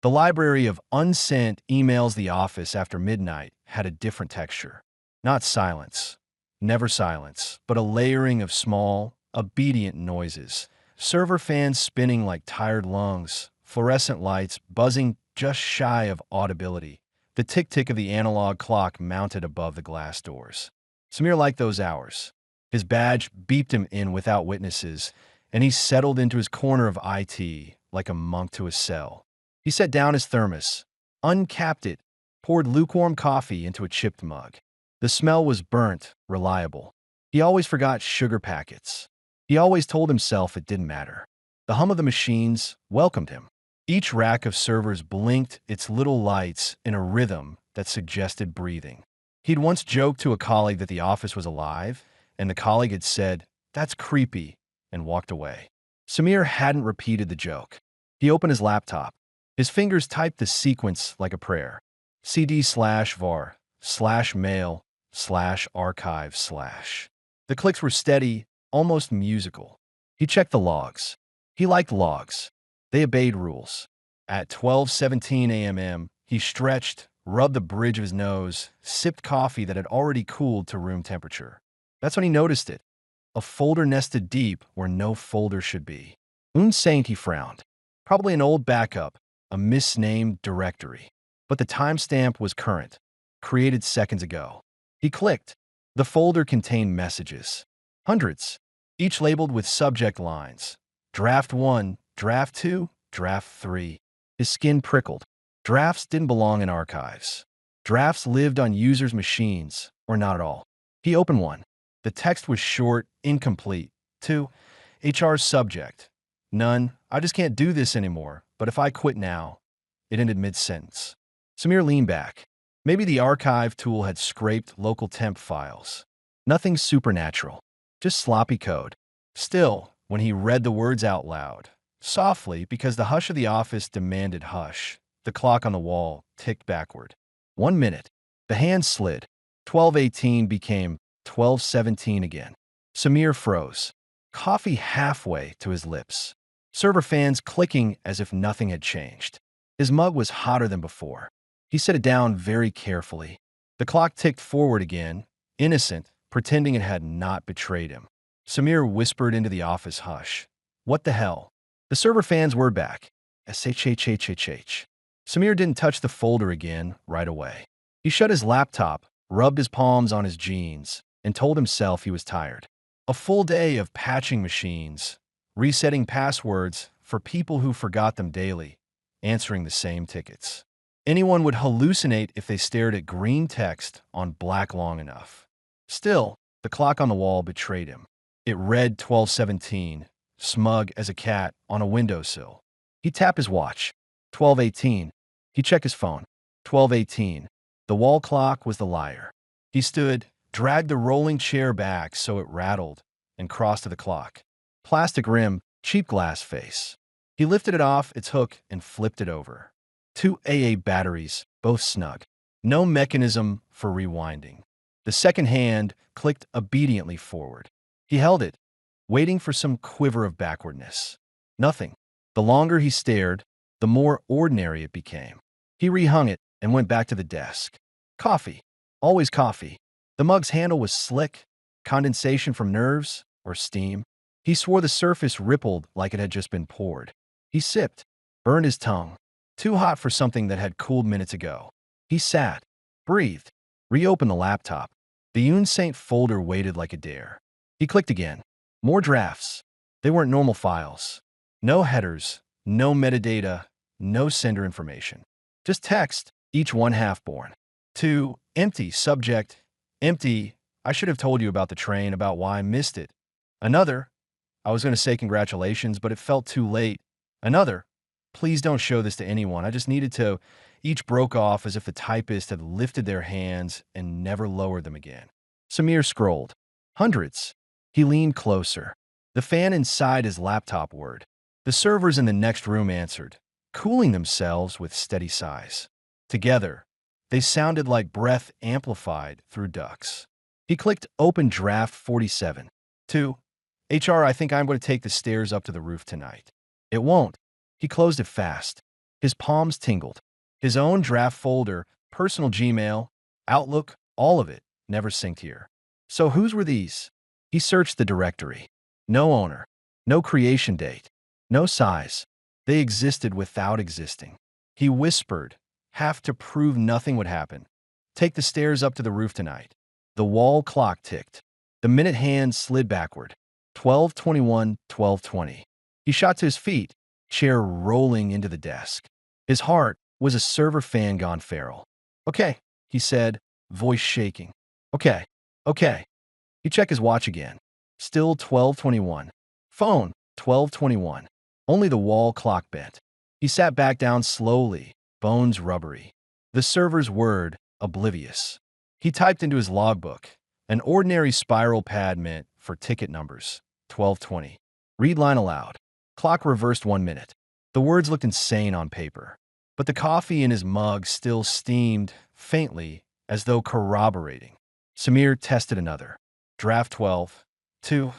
The library of unsent emails the office after midnight had a different texture. Not silence, never silence, but a layering of small, obedient noises. Server fans spinning like tired lungs, fluorescent lights buzzing just shy of audibility, the tick-tick of the analog clock mounted above the glass doors. Samir liked those hours. His badge beeped him in without witnesses, and he settled into his corner of IT like a monk to his cell. He set down his thermos, uncapped it, poured lukewarm coffee into a chipped mug. The smell was burnt, reliable. He always forgot sugar packets. He always told himself it didn't matter. The hum of the machines welcomed him. Each rack of servers blinked its little lights in a rhythm that suggested breathing. He'd once joked to a colleague that the office was alive, and the colleague had said, "That's creepy," and walked away. Samir hadn't repeated the joke. He opened his laptop. His fingers typed the sequence like a prayer. cd/var/mail/archive/. The clicks were steady, almost musical. He checked the logs. He liked logs. They obeyed rules. At 12:17 a.m., he stretched, rubbed the bridge of his nose, sipped coffee that had already cooled to room temperature. That's when he noticed it. A folder nested deep where no folder should be. Unsent, he frowned. Probably an old backup, a misnamed directory. But the timestamp was current, created seconds ago. He clicked. The folder contained messages. Hundreds, each labeled with subject lines. Draft 1, Draft 2, Draft 3. His skin prickled. Drafts didn't belong in archives. Drafts lived on users' machines, or not at all. He opened one. The text was short, incomplete. To HR subject. None. I just can't do this anymore, but if I quit now. It ended mid-sentence. Samir leaned back. Maybe the archive tool had scraped local temp files. Nothing supernatural. Just sloppy code. Still, when he read the words out loud, softly because the hush of the office demanded hush, the clock on the wall ticked backward. 1 minute. The hand slid. 12:18 became 12:17 again. Samir froze. Coffee halfway to his lips. Server fans clicking as if nothing had changed. His mug was hotter than before. He set it down very carefully. The clock ticked forward again, innocent, pretending it had not betrayed him. Samir whispered into the office hush. What the hell? The server fans were back. SHHHHH. Samir didn't touch the folder again right away. He shut his laptop, rubbed his palms on his jeans, and told himself he was tired. A full day of patching machines, resetting passwords for people who forgot them daily, answering the same tickets. Anyone would hallucinate if they stared at green text on black long enough. Still, the clock on the wall betrayed him. It read 12:17, smug as a cat on a windowsill. He tapped his watch. 12:18. He checked his phone. 12:18. The wall clock was the liar. He stood, dragged the rolling chair back so it rattled, and crossed to the clock. Plastic rim, cheap glass face. He lifted it off its hook and flipped it over. 2 AA batteries, both snug. No mechanism for rewinding. The second hand clicked obediently forward. He held it, waiting for some quiver of backwardness. Nothing. The longer he stared, the more ordinary it became. He rehung it and went back to the desk. Coffee. Always coffee. The mug's handle was slick, condensation from nerves or steam. He swore the surface rippled like it had just been poured. He sipped, burned his tongue. Too hot for something that had cooled minutes ago. He sat, breathed, reopened the laptop. The Unsent folder waited like a dare. He clicked again. More drafts. They weren't normal files. No headers, no metadata, no sender information. Just text, each one half-born. 2, empty, subject, empty, I should have told you about the train, about why I missed it. Another, I was going to say congratulations, but it felt too late. Another, please don't show this to anyone. I just needed to. Each broke off as if the typist had lifted their hands and never lowered them again. Samir scrolled. Hundreds. He leaned closer. The fan inside his laptop whirred. The servers in the next room answered, cooling themselves with steady sighs. Together, they sounded like breath amplified through ducts. He clicked Open Draft 47. 2. HR, I think I'm going to take the stairs up to the roof tonight. It won't. He closed it fast. His palms tingled. His own draft folder, personal Gmail, Outlook, all of it never synced here. So whose were these? He searched the directory. No owner. No creation date. No size. They existed without existing. He whispered, "Have to prove nothing would happen. Take the stairs up to the roof tonight." The wall clock ticked. The minute hand slid backward. 12:21, 12:20. He shot to his feet, chair rolling into the desk. His heart was a server fan gone feral. "Okay," he said, voice shaking. "Okay, okay." He checked his watch again. Still 12:21. Phone, 12:21. Only the wall clock bent. He sat back down slowly, bones rubbery. The server's word, oblivious. He typed into his logbook. An ordinary spiral pad meant for ticket numbers. 12:20. Read line aloud. Clock reversed 1 minute. The words looked insane on paper. But the coffee in his mug still steamed, faintly, as though corroborating. Samir tested another. Draft 12. 2.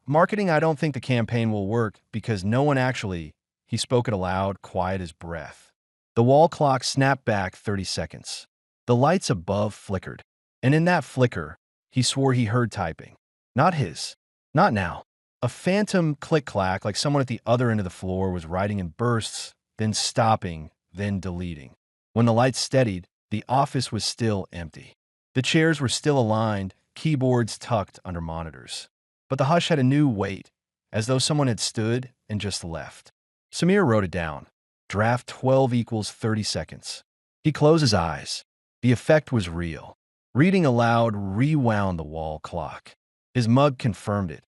Marketing, I don't think the campaign will work because no one actually... He spoke it aloud, quiet as breath. The wall clock snapped back 30 seconds. The lights above flickered. And in that flicker, he swore he heard typing. Not his. Not now. A phantom click-clack like someone at the other end of the floor was writing in bursts, then stopping, then deleting. When the lights steadied, the office was still empty. The chairs were still aligned, keyboards tucked under monitors. But the hush had a new weight, as though someone had stood and just left. Samir wrote it down. Draft 12 equals 30 seconds. He closed his eyes. The effect was real. Reading aloud rewound the wall clock. His mug confirmed it.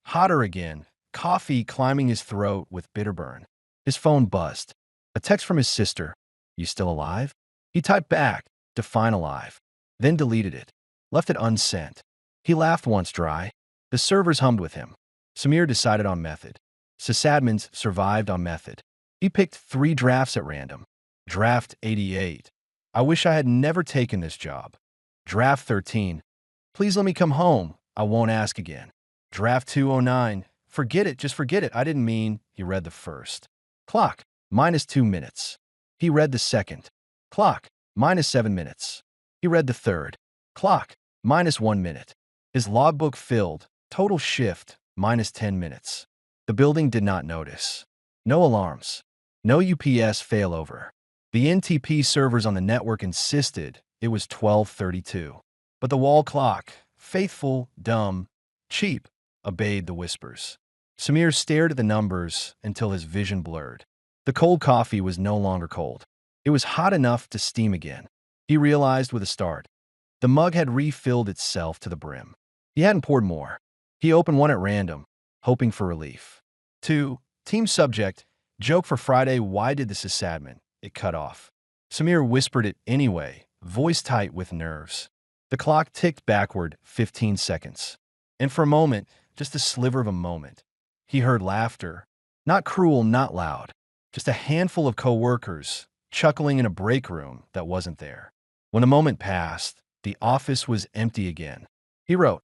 Hotter again, coffee climbing his throat with bitter burn. His phone buzzed. A text from his sister. "You still alive?" He typed back, "Define alive." Then deleted it. Left it unsent. He laughed once dry. The servers hummed with him. Samir decided on method. Sysadmins survived on method. He picked 3 drafts at random. Draft 88. "I wish I had never taken this job." Draft 13. "Please let me come home. I won't ask again." Draft 209. "Forget it, just forget it. I didn't mean..." He read the first. Clock, -2 minutes. He read the second. Clock, -7 minutes. He read the third. Clock, -1 minute. His logbook filled. Total shift, -10 minutes. The building did not notice. No alarms. No UPS failover. The NTP servers on the network insisted it was 12:32. But the wall clock, faithful, dumb, cheap, obeyed the whispers. Samir stared at the numbers until his vision blurred. The cold coffee was no longer cold. It was hot enough to steam again. He realized with a start. The mug had refilled itself to the brim. He hadn't poured more. He opened one at random, hoping for relief. 2. Team subject. Joke for Friday. Why did the sysadmin? It cut off. Samir whispered it anyway, voice tight with nerves. The clock ticked backward 15 seconds. And for a moment, just a sliver of a moment, he heard laughter. Not cruel, not loud. Just a handful of coworkers chuckling in a break room that wasn't there. When the moment passed, the office was empty again. He wrote,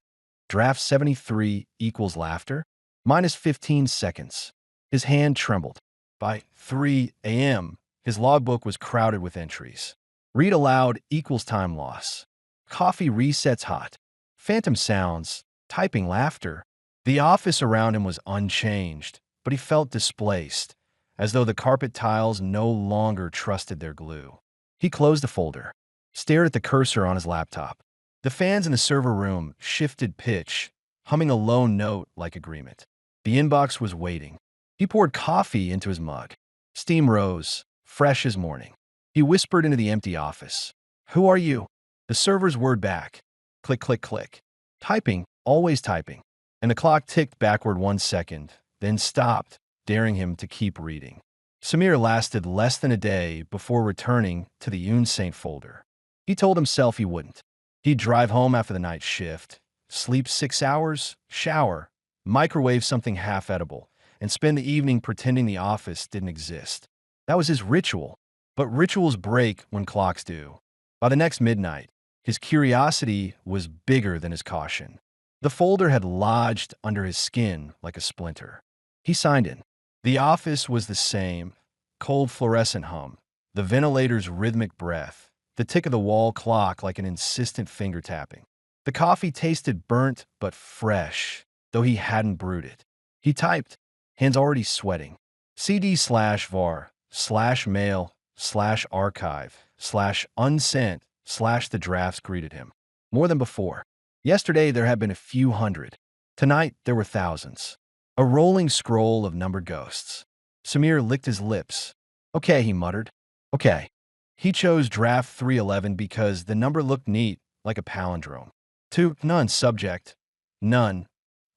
Draft 73 equals laughter, -15 seconds. His hand trembled. By 3 a.m., his logbook was crowded with entries. Read aloud equals time loss. Coffee resets hot. Phantom sounds, typing laughter. The office around him was unchanged, but he felt displaced, as though the carpet tiles no longer trusted their glue. He closed the folder, stared at the cursor on his laptop. The fans in the server room shifted pitch, humming a low note like agreement. The inbox was waiting. He poured coffee into his mug. Steam rose, fresh as morning. He whispered into the empty office. "Who are you?" The server's word back. Click, click, click. Typing, always typing. And the clock ticked backward 1 second, then stopped, daring him to keep reading. Samir lasted less than a day before returning to the Unsent Folder. He told himself he wouldn't. He'd drive home after the night shift, sleep 6 hours, shower, microwave something half edible, and spend the evening pretending the office didn't exist. That was his ritual. But rituals break when clocks do. By the next midnight, his curiosity was bigger than his caution. The folder had lodged under his skin like a splinter. He signed in. The office was the same, cold fluorescent hum, the ventilator's rhythmic breath, the tick of the wall clock like an insistent finger tapping. The coffee tasted burnt but fresh, though he hadn't brewed it. He typed, hands already sweating. CD/var/mail/archive/unsent/ the drafts greeted him. More than before. Yesterday there had been a few hundred. Tonight there were thousands. A rolling scroll of numbered ghosts. Samir licked his lips. Okay, he muttered. Okay. He chose draft 311 because the number looked neat, like a palindrome. To none subject. None.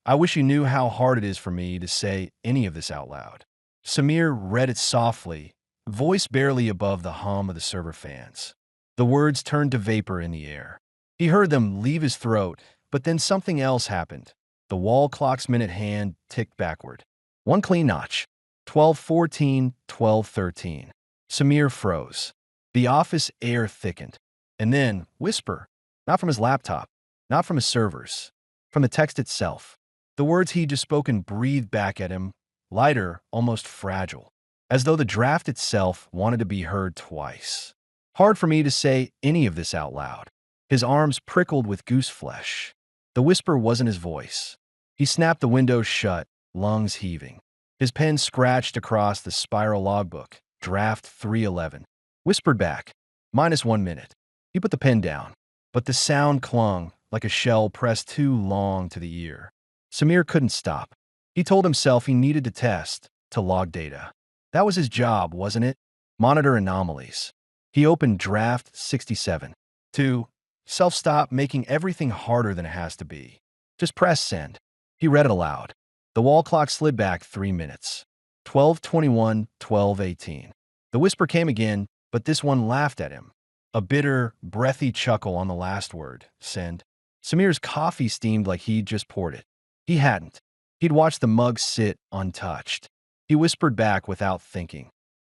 I wish you knew how hard it is for me to say any of this out loud. Samir read it softly, voice barely above the hum of the server fans. The words turned to vapor in the air. He heard them leave his throat, but then something else happened. The wall clock's minute hand ticked backward. One clean notch. 12:14, 12:13. Samir froze. The office air thickened. And then, whisper. Not from his laptop. Not from his servers. From the text itself. The words he'd just spoken breathed back at him, lighter, almost fragile, as though the draft itself wanted to be heard twice. Hard for me to say any of this out loud. His arms prickled with goose flesh. The whisper wasn't his voice. He snapped the windows shut, lungs heaving. His pen scratched across the spiral logbook, draft 311. Whispered back, -1 minute. He put the pen down, but the sound clung like a shell pressed too long to the ear. Samir couldn't stop. He told himself he needed to test, to log data. That was his job, wasn't it? Monitor anomalies. He opened draft 67. 2. Self-stop making everything harder than it has to be. Just press send. He read it aloud. The wall clock slid back 3 minutes. 12:21, 12:18. The whisper came again, but this one laughed at him. A bitter, breathy chuckle on the last word, send. Samir's coffee steamed like he'd just poured it. He hadn't. He'd watched the mug sit untouched. He whispered back without thinking.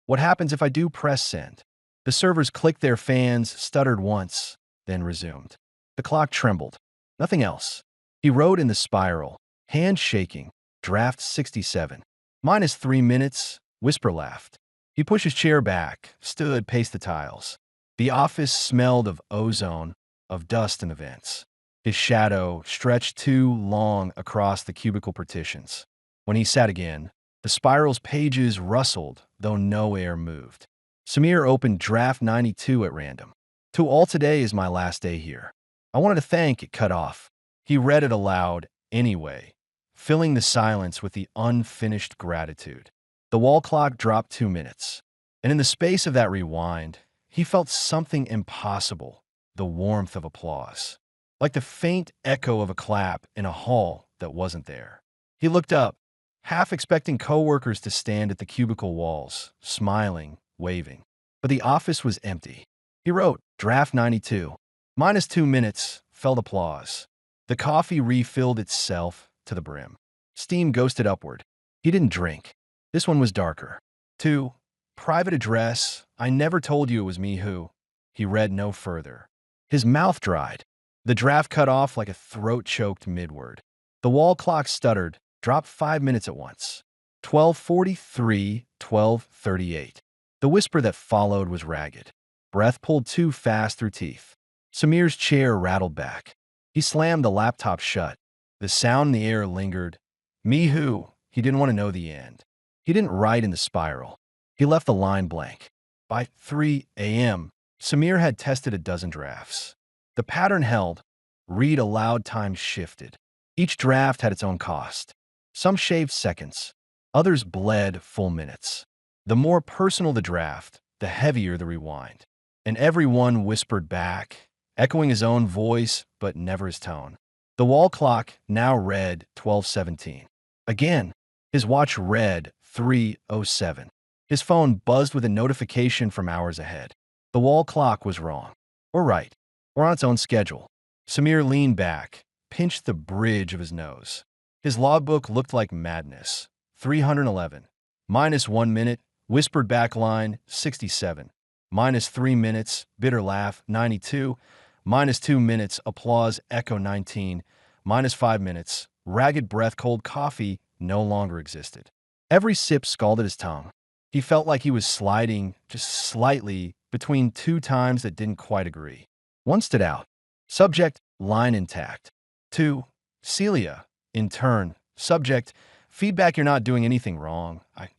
What happens if I do press send? The servers clicked their fans, stuttered once, then resumed. The clock trembled. Nothing else. He wrote in the spiral, hand shaking, draft 67. -3 minutes, whisper laughed. He pushed his chair back, stood, paced the tiles. The office smelled of ozone, of dust and events. His shadow stretched too long across the cubicle partitions. When he sat again, the spiral's pages rustled, though no air moved. Samir opened draft 92 at random. To all today is my last day here. I wanted to thank it cut off. He read it aloud anyway, filling the silence with the unfinished gratitude. The wall clock dropped 2 minutes, and in the space of that rewind, he felt something impossible, the warmth of applause, like the faint echo of a clap in a hall that wasn't there. He looked up, half expecting coworkers to stand at the cubicle walls, smiling, waving. But the office was empty. He wrote, draft 92. -2 minutes, felt applause. The coffee refilled itself to the brim. Steam ghosted upward. He didn't drink. This one was darker. 2. Private address. I never told you it was me who. He read no further. His mouth dried. The draft cut off like a throat-choked midword. The wall clock stuttered, dropped 5 minutes at once. 12:43, 12:38. The whisper that followed was ragged. Breath pulled too fast through teeth. Samir's chair rattled back. He slammed the laptop shut. The sound in the air lingered. Me who? He didn't want to know the end. He didn't write in the spiral. He left the line blank. By 3 a.m., Samir had tested a dozen drafts. The pattern held. Read aloud time shifted. Each draft had its own cost. Some shaved seconds. Others bled full minutes. The more personal the draft, the heavier the rewind. And everyone whispered back, echoing his own voice, but never his tone. The wall clock now read 12:17. Again, his watch read 3:07. His phone buzzed with a notification from hours ahead. The wall clock was wrong. Or right. Or on its own schedule. Samir leaned back, pinched the bridge of his nose. His logbook looked like madness. 311. -1 minute, whispered back line, 67. -3 minutes, bitter laugh, 92. -2 minutes, applause, echo, 19. -5 minutes, ragged breath, cold coffee, no longer existed. Every sip scalded his tongue. He felt like he was sliding, just slightly, between two times that didn't quite agree. One stood out. Subject, line intact. 2. Celia, in turn. Subject, feedback you're not doing anything wrong. I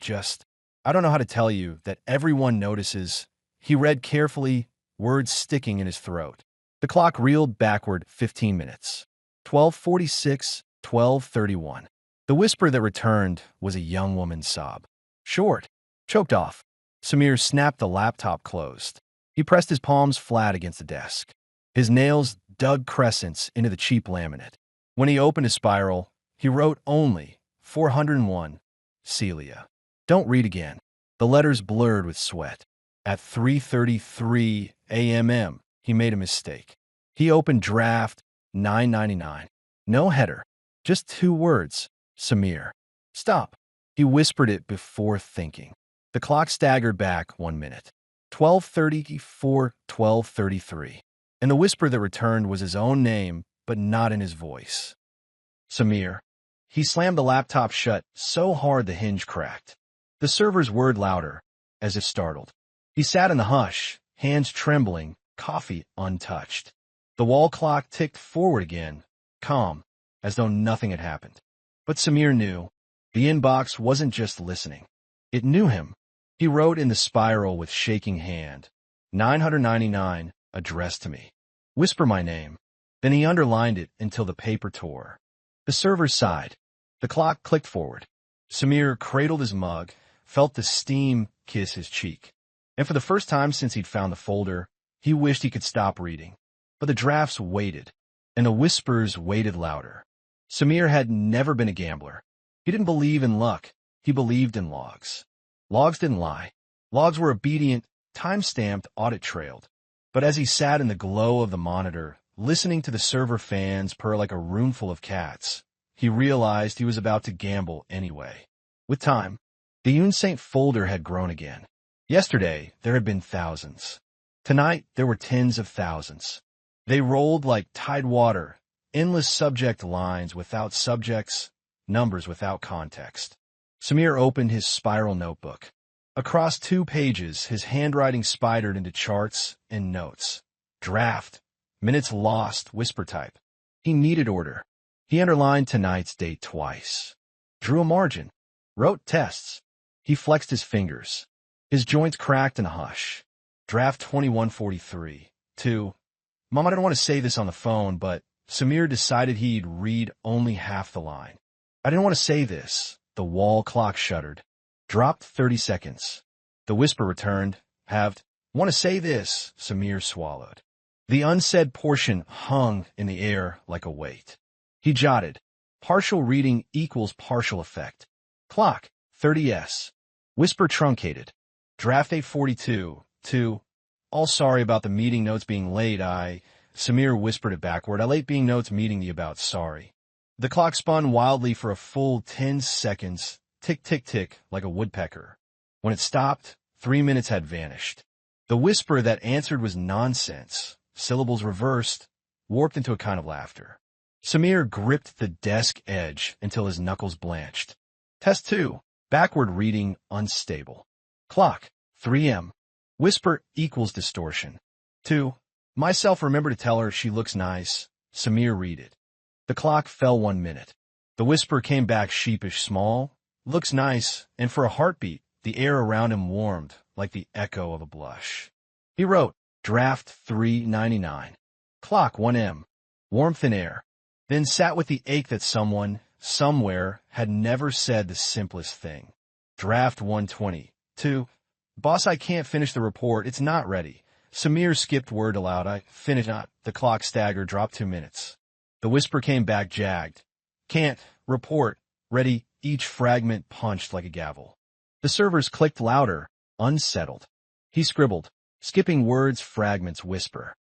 don't know how to tell you that everyone notices. He read carefully, words sticking in his throat. The clock reeled backward 15 minutes. 12:46, 12:31. The whisper that returned was a young woman's sob. Short, choked off. Samir snapped the laptop closed. He pressed his palms flat against the desk. His nails dug crescents into the cheap laminate. When he opened his spiral, he wrote only 401, Celia. Don't read again. The letters blurred with sweat. At 3:33 a.m., he made a mistake. He opened draft 999. No header, just 2 words, Samir. Stop. He whispered it before thinking. The clock staggered back 1 minute. 12:34, 12:33. And the whisper that returned was his own name, but not in his voice. Samir. He slammed the laptop shut so hard the hinge cracked. The servers whirred louder, as if startled. He sat in the hush, hands trembling, coffee untouched. The wall clock ticked forward again, calm, as though nothing had happened. But Samir knew. The inbox wasn't just listening. It knew him. He wrote in the spiral with shaking hand, 999, addressed to me. Whisper my name. Then he underlined it until the paper tore. The server sighed. The clock clicked forward. Samir cradled his mug, felt the steam kiss his cheek. And for the first time since he'd found the folder, he wished he could stop reading. But the drafts waited, and the whispers waited louder. Samir had never been a gambler. He didn't believe in luck. He believed in logs. Logs didn't lie. Logs were obedient, time-stamped, audit-trailed. But as he sat in the glow of the monitor, listening to the server fans purr like a roomful of cats, he realized he was about to gamble anyway. With time, the Unsent Folder had grown again. Yesterday, there had been thousands. Tonight, there were tens of thousands. They rolled like tidewater, endless subject lines without subjects, numbers without context. Samir opened his spiral notebook. Across 2 pages, his handwriting spidered into charts and notes. Draft. Minutes lost, whisper type. He needed order. He underlined tonight's date twice. Drew a margin. Wrote tests. He flexed his fingers. His joints cracked in a hush. Draft 2143. 2. Mom, I don't want to say this on the phone, but Samir decided he'd read only half the line. I didn't want to say this. The wall clock shuddered. Dropped 30 seconds. The whisper returned. Halved. Want to say this, Samir swallowed. The unsaid portion hung in the air like a weight. He jotted. Partial reading equals partial effect. Clock, 30s. Whisper truncated. Draft 842, 2. All sorry about the meeting notes being late. Samir whispered it backward. I late being notes meeting the about sorry. The clock spun wildly for a full 10 seconds. Tick, tick, tick, like a woodpecker. When it stopped, 3 minutes had vanished. The whisper that answered was nonsense. Syllables reversed, warped into a kind of laughter. Samir gripped the desk edge until his knuckles blanched. Test 2. Backward reading unstable. Clock, 3M. Whisper equals distortion. 2. Myself remember to tell her she looks nice. Samir read it. The clock fell 1 minute. The whisper came back sheepish small. Looks nice, and for a heartbeat, the air around him warmed like the echo of a blush. He wrote, Draft 399. Clock 1M. Warmth in air. Then sat with the ache that someone, somewhere, had never said the simplest thing. Draft 120. 2. Boss, I can't finish the report. It's not ready. Samir skipped word aloud. I finished not. The clock staggered, dropped 2 minutes. The whisper came back jagged. Can't. Report. Ready. Each fragment punched like a gavel. The servers clicked louder, unsettled. He scribbled, skipping words, fragments, whisper.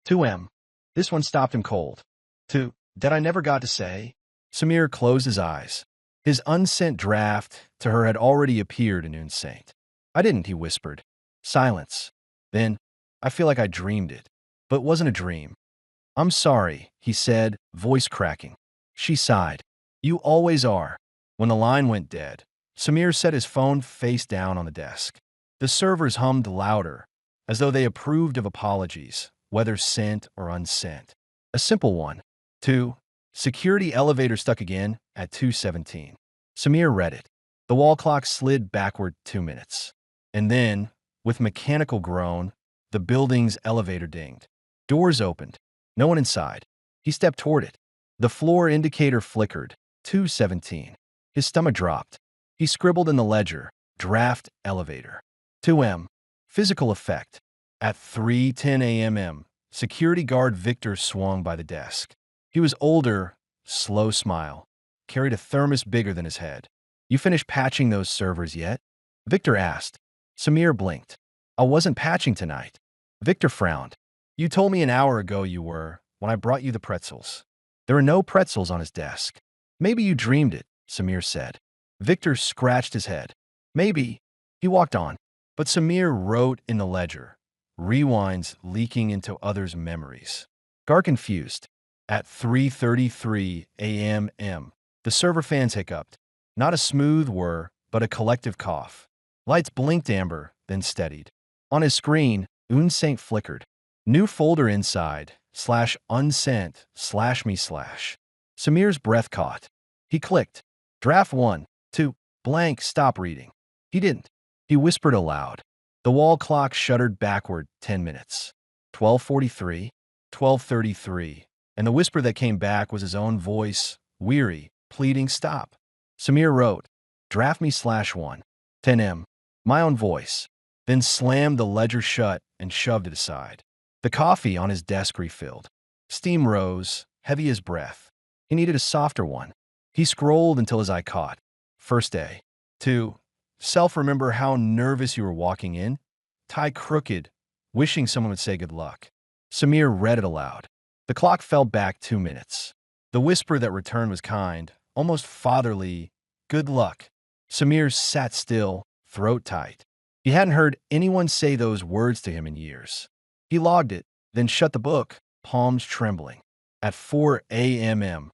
2M. This one stopped him cold. 2. That I never got to say. Samir closed his eyes. His unsent draft to her had already appeared in Unsent. I didn't, he whispered. Silence. Then, I feel like I dreamed it. But it wasn't a dream. I'm sorry, he said, voice cracking. She sighed. You always are. When the line went dead, Samir set his phone face down on the desk. The servers hummed louder, as though they approved of apologies, whether sent or unsent. A simple one. 2. Security elevator stuck again at 2:17. Samir read it. The wall clock slid backward 2 minutes. And then, with mechanical groan, the building's elevator dinged. Doors opened. No one inside. He stepped toward it. The floor indicator flickered. 2:17. His stomach dropped. He scribbled in the ledger, draft elevator. 2M. Physical effect. At 3:10 a.m., security guard Victor swung by the desk. He was older, slow smile, carried a thermos bigger than his head. You finished patching those servers yet? Victor asked. Samir blinked. I wasn't patching tonight. Victor frowned. You told me an hour ago you were, when I brought you the pretzels. There were no pretzels on his desk. Maybe you dreamed it, Samir said. Victor scratched his head. Maybe. He walked on. But Samir wrote in the ledger, rewinds leaking into others' memories. Gar confused. At 3:33 a.m., the server fans hiccuped. Not a smooth whir, but a collective cough. Lights blinked amber, then steadied. On his screen, Unsent flickered. New folder inside, /unsent, /me/. Samir's breath caught. He clicked. Draft 1, 2, blank, stop reading. He didn't. He whispered aloud. The wall clock shuddered backward 10 minutes. 12:43, 12:33, and the whisper that came back was his own voice, weary, pleading stop. Samir wrote, draft me /1, 10M, my own voice, then slammed the ledger shut and shoved it aside. The coffee on his desk refilled. Steam rose, heavy as breath. He needed a softer one. He scrolled until his eye caught. First day. 2. Remember how nervous you were walking in? Tie crooked, wishing someone would say good luck. Samir read it aloud. The clock fell back 2 minutes. The whisper that returned was kind, almost fatherly. Good luck. Samir sat still, throat tight. He hadn't heard anyone say those words to him in years. He logged it, then shut the book, palms trembling. At 4 a.m.,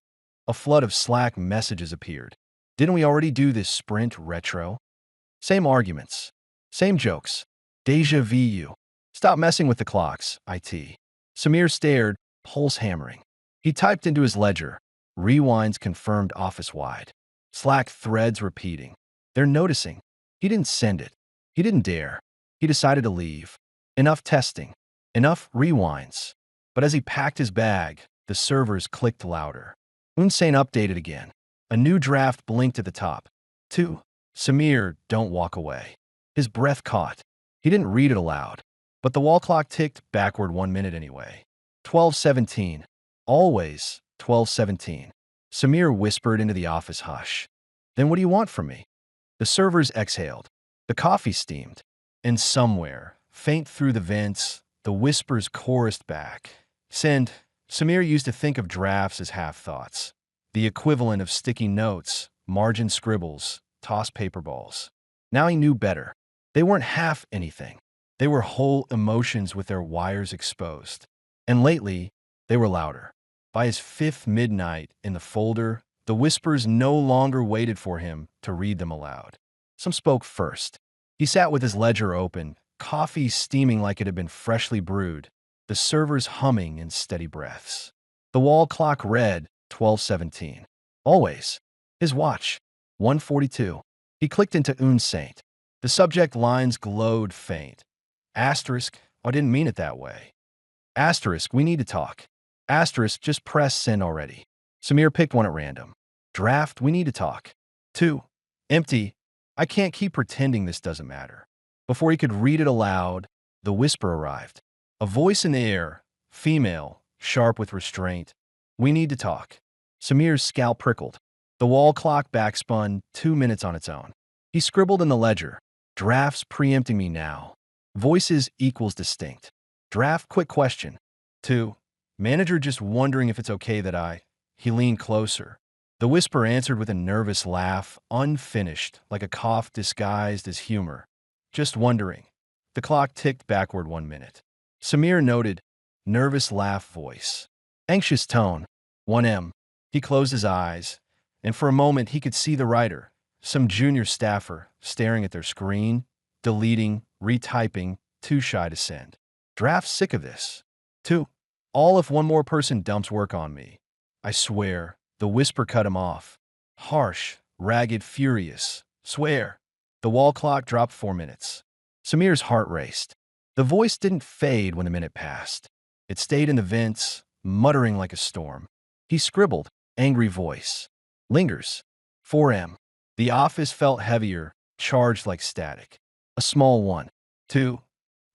a flood of Slack messages appeared. Didn't we already do this sprint retro? Same arguments. Same jokes. Deja vu. Stop messing with the clocks, IT. Samir stared, pulse hammering. He typed into his ledger. Rewinds confirmed office-wide. Slack threads repeating. They're noticing. He didn't send it. He didn't dare. He decided to leave. Enough testing. Enough rewinds. But as he packed his bag, the servers clicked louder. Unsent updated again. A new draft blinked at the top. 2. Samir, don't walk away. His breath caught. He didn't read it aloud. But the wall clock ticked backward 1 minute anyway. 12:17. Always 12:17. Samir whispered into the office hush. Then what do you want from me? The servers exhaled. The coffee steamed. And somewhere, faint through the vents, the whispers chorused back. Send. Samir used to think of drafts as half-thoughts. The equivalent of sticky notes, margin scribbles, tossed paper balls. Now he knew better. They weren't half anything. They were whole emotions with their wires exposed. And lately, they were louder. By his 5th midnight in the folder, the whispers no longer waited for him to read them aloud. Some spoke first. He sat with his ledger open, coffee steaming like it had been freshly brewed, the servers humming in steady breaths. The wall clock read 12:17. Always. His watch. 1:42. He clicked into Unsent. The subject lines glowed faint. Asterisk, I didn't mean it that way. Asterisk, we need to talk. Asterisk, just press send already. Samir picked one at random. Draft, we need to talk. 2. Empty. I can't keep pretending this doesn't matter. Before he could read it aloud, the whisper arrived. A voice in the air, female, sharp with restraint. We need to talk. Samir's scalp prickled. The wall clock backspun 2 minutes on its own. He scribbled in the ledger. Drafts preempting me now. Voices equals distinct. Draft quick question. 2. Manager just wondering if it's okay that I... He leaned closer. The whisper answered with a nervous laugh, unfinished, like a cough disguised as humor. Just wondering. The clock ticked backward 1 minute. Samir noted, nervous laugh voice. Anxious tone. 1M. He closed his eyes, and for a moment he could see the writer, some junior staffer staring at their screen, deleting, retyping, too shy to send. Draft sick of this. 2. All if one more person dumps work on me. I swear, the whisper cut him off. Harsh, ragged, furious. Swear. The wall clock dropped 4 minutes. Samir's heart raced. The voice didn't fade when the minute passed. It stayed in the vents, muttering like a storm. He scribbled, angry voice. Lingers. 4M. The office felt heavier, charged like static. A small one. 2.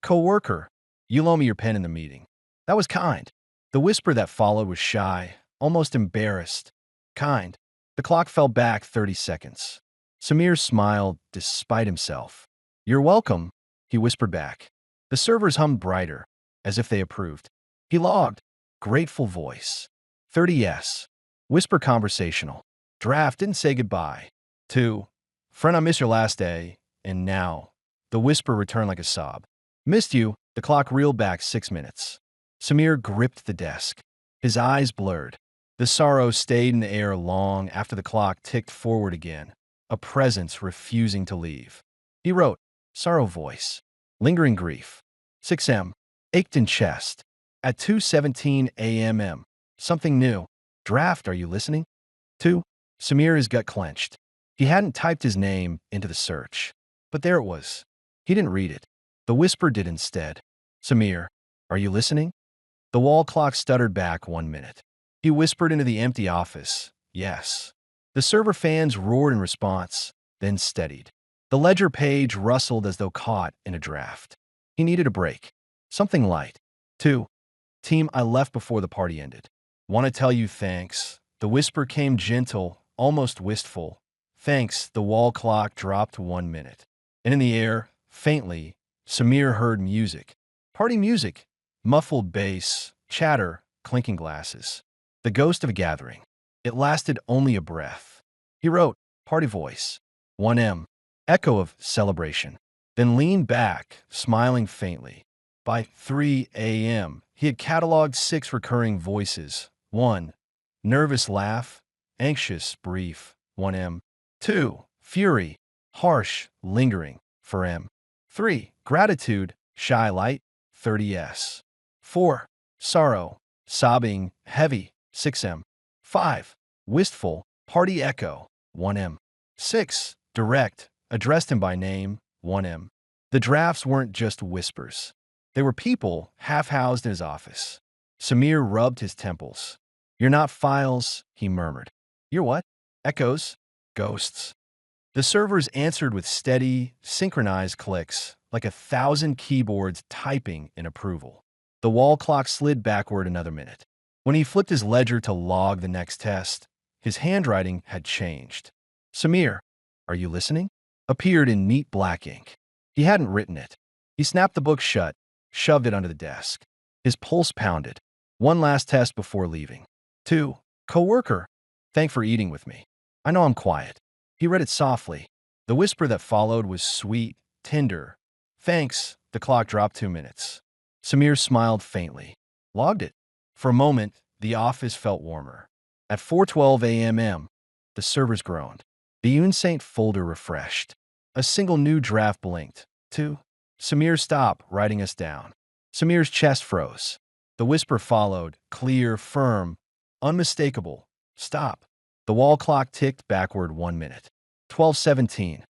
Coworker. You loan me your pen in the meeting. That was kind. The whisper that followed was shy, almost embarrassed. Kind. The clock fell back 30 seconds. Samir smiled despite himself. You're welcome, he whispered back. The servers hummed brighter, as if they approved. He logged. Grateful voice. 30 yes. Whisper conversational. Draft didn't say goodbye. 2. Friend, I missed your last day, and now. The whisper returned like a sob. Missed you. The clock reeled back 6 minutes. Samir gripped the desk. His eyes blurred. The sorrow stayed in the air long after the clock ticked forward again, a presence refusing to leave. He wrote, sorrow voice. Lingering grief. 6M. Ached in chest. At 2:17 a.m. Something new. Draft, are you listening? 2. Samir, his gut clenched. He hadn't typed his name into the search. But there it was. He didn't read it. The whisper did instead. Samir, are you listening? The wall clock stuttered back 1 minute. He whispered into the empty office, yes. The server fans roared in response, then steadied. The ledger page rustled as though caught in a draft. He needed a break. Something light. 2. Team, I left before the party ended. Want to tell you thanks. The whisper came gentle, almost wistful. Thanks. The wall clock dropped 1 minute. And in the air, faintly, Samir heard music. Party music. Muffled bass, chatter, clinking glasses. The ghost of a gathering. It lasted only a breath. He wrote, party voice. 1M. Echo of celebration. Then leaned back, smiling faintly. By 3 a.m., he had cataloged 6 recurring voices. 1. Nervous laugh. Anxious, brief. 1M. 2. Fury. Harsh, lingering. 4M. 3. Gratitude. Shy light. 30S. 4. Sorrow. Sobbing. Heavy. 6M. 5. Wistful. Party echo. 1M. 6. Direct. Addressed him by name. 1M. The drafts weren't just whispers. They were people half-housed in his office. Samir rubbed his temples. You're not files, he murmured. You're what? Echoes. Ghosts. The servers answered with steady, synchronized clicks, like 1,000 keyboards typing in approval. The wall clock slid backward another minute. When he flipped his ledger to log the next test, his handwriting had changed. Samir, are you listening? Appeared in neat black ink. He hadn't written it. He snapped the book shut, shoved it under the desk. His pulse pounded. 1 last test before leaving. 2. Coworker, thanks for eating with me. I know I'm quiet. He read it softly. The whisper that followed was sweet, tender. Thanks. The clock dropped 2 minutes. Samir smiled faintly. Logged it. For a moment, the office felt warmer. At 4:12 a.m., the servers groaned. The Unsent Folder refreshed. A single new draft blinked. 2. Samir, stop writing us down. Samir's chest froze. The whisper followed, clear, firm, unmistakable. Stop. The wall clock ticked backward 1 minute. 12:17.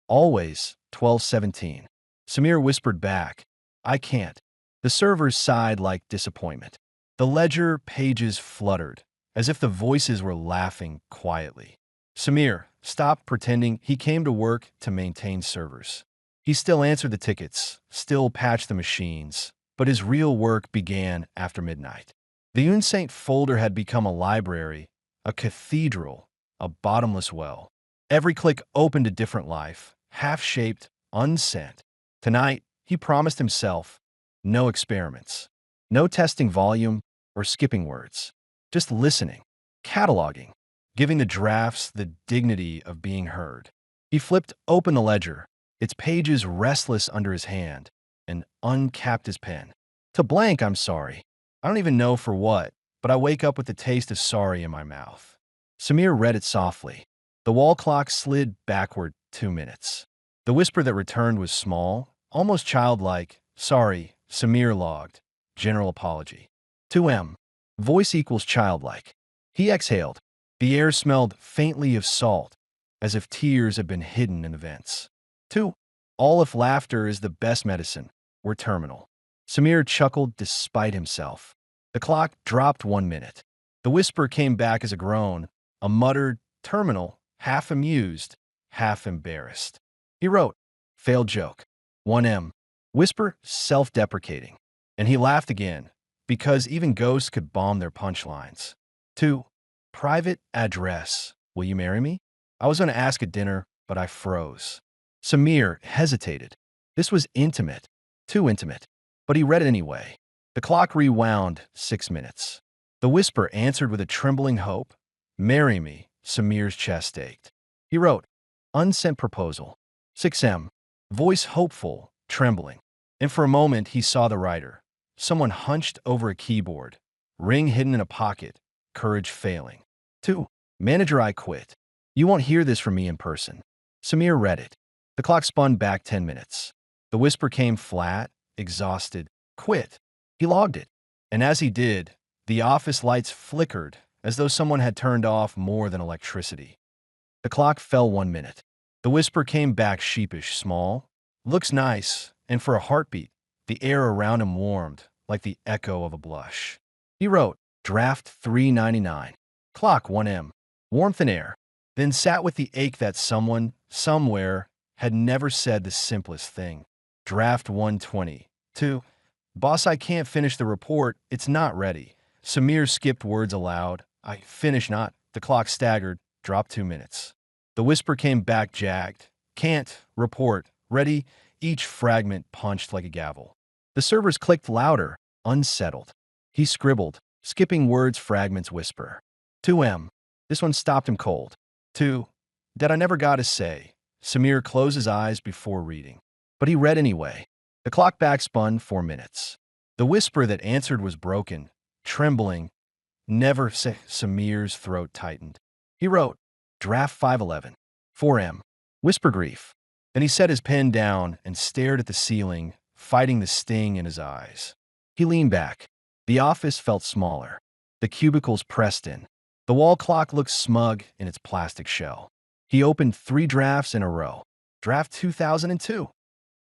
Always 12:17. Samir whispered back, I can't. The servers sighed like disappointment. The ledger pages fluttered, as if the voices were laughing quietly. Samir, stop pretending. He came to work to maintain servers. He still answered the tickets, still patched the machines, but his real work began after midnight. The Unsent Folder had become a library, a cathedral, a bottomless well. Every click opened a different life, half-shaped, unsent. Tonight, he promised himself, no experiments, no testing volume or skipping words, just listening, cataloging, giving the drafts the dignity of being heard. He flipped open the ledger, its pages restless under his hand, and uncapped his pen. To blank, I'm sorry. I don't even know for what, but I wake up with the taste of sorry in my mouth. Samir read it softly. The wall clock slid backward 2 minutes. The whisper that returned was small, almost childlike. Sorry, Samir logged. General apology. 2M. Voice equals childlike. He exhaled. The air smelled faintly of salt, as if tears had been hidden in the vents. 2. All if laughter is the best medicine. We're terminal. Samir chuckled despite himself. The clock dropped 1 minute. The whisper came back as a groan, a muttered terminal, half amused, half embarrassed. He wrote, failed joke. 1M. Whisper, self-deprecating. And he laughed again, because even ghosts could bomb their punchlines. 2. Private address. Will you marry me? I was going to ask at dinner, but I froze. Samir hesitated. This was intimate. Too intimate. But he read it anyway. The clock rewound 6 minutes. The whisper answered with a trembling hope. Marry me. Samir's chest ached. He wrote, unsent proposal. 6M. Voice hopeful, trembling. And for a moment he saw the writer. Someone hunched over a keyboard. Ring hidden in a pocket. Courage failing. 2. Manager, I quit. You won't hear this from me in person. Samir read it. The clock spun back 10 minutes. The whisper came flat, exhausted. Quit. He logged it. And as he did, the office lights flickered as though someone had turned off more than electricity. The clock fell 1 minute. The whisper came back sheepish, small. Looks nice, and for a heartbeat, the air around him warmed like the echo of a blush. He wrote, draft 399. Clock 1M. Warmth and air. Then sat with the ache that someone, somewhere, had never said the simplest thing. Draft 120. 2. Boss, I can't finish the report. It's not ready. Samir skipped words aloud. I finish not. The clock staggered, dropped 2 minutes. The whisper came back jagged. Can't. Report. Ready. Each fragment punched like a gavel. The servers clicked louder, unsettled. He scribbled, skipping words fragments whisper. 2M. This one stopped him cold. 2. That I never got to say. Samir closed his eyes before reading. But he read anyway. The clock backspun 4 minutes. The whisper that answered was broken, trembling. Never say. Samir's throat tightened. He wrote, draft 511. 4M. Whisper grief. Then he set his pen down and stared at the ceiling, fighting the sting in his eyes. He leaned back. The office felt smaller. The cubicles pressed in. The wall clock looked smug in its plastic shell. He opened 3 drafts in a row. Draft 2002.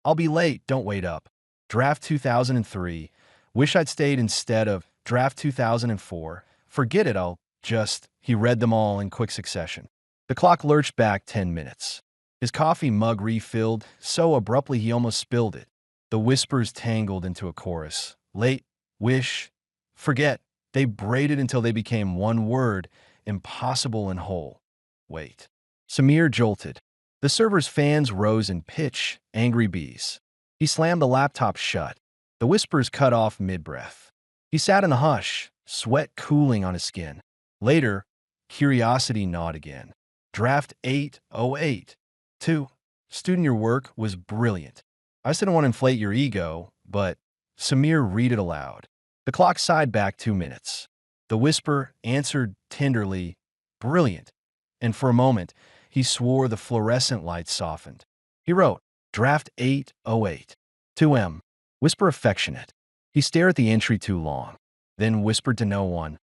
I'll be late, don't wait up. Draft 2003. Wish I'd stayed instead of. Draft 2004. Forget it, I'll just. He read them all in quick succession. The clock lurched back 10 minutes. His coffee mug refilled, so abruptly he almost spilled it. The whispers tangled into a chorus. Late, wish, forget. They braided until they became one word, impossible and whole. Wait. Samir jolted. The server's fans rose in pitch, angry bees. He slammed the laptop shut. The whispers cut off mid-breath. He sat in a hush, sweat cooling on his skin. Later, curiosity gnawed again. Draft 808. 2. Student, your work was brilliant. I just didn't want to inflate your ego, but Samir read it aloud. The clock sighed back 2 minutes. The whisper answered tenderly, brilliant. And for a moment, he swore the fluorescent light softened. He wrote, draft 808. 2M. Whisper affectionate. He stared at the entry too long, then whispered to no one.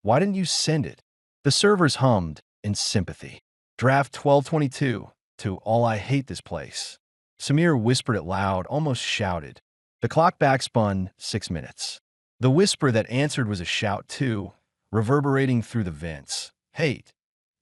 Why didn't you send it? The servers hummed in sympathy. Draft 1222. To all I hate this place. Samir whispered it loud, almost shouted. The clock backspun 6 minutes. The whisper that answered was a shout too, reverberating through the vents. Hate.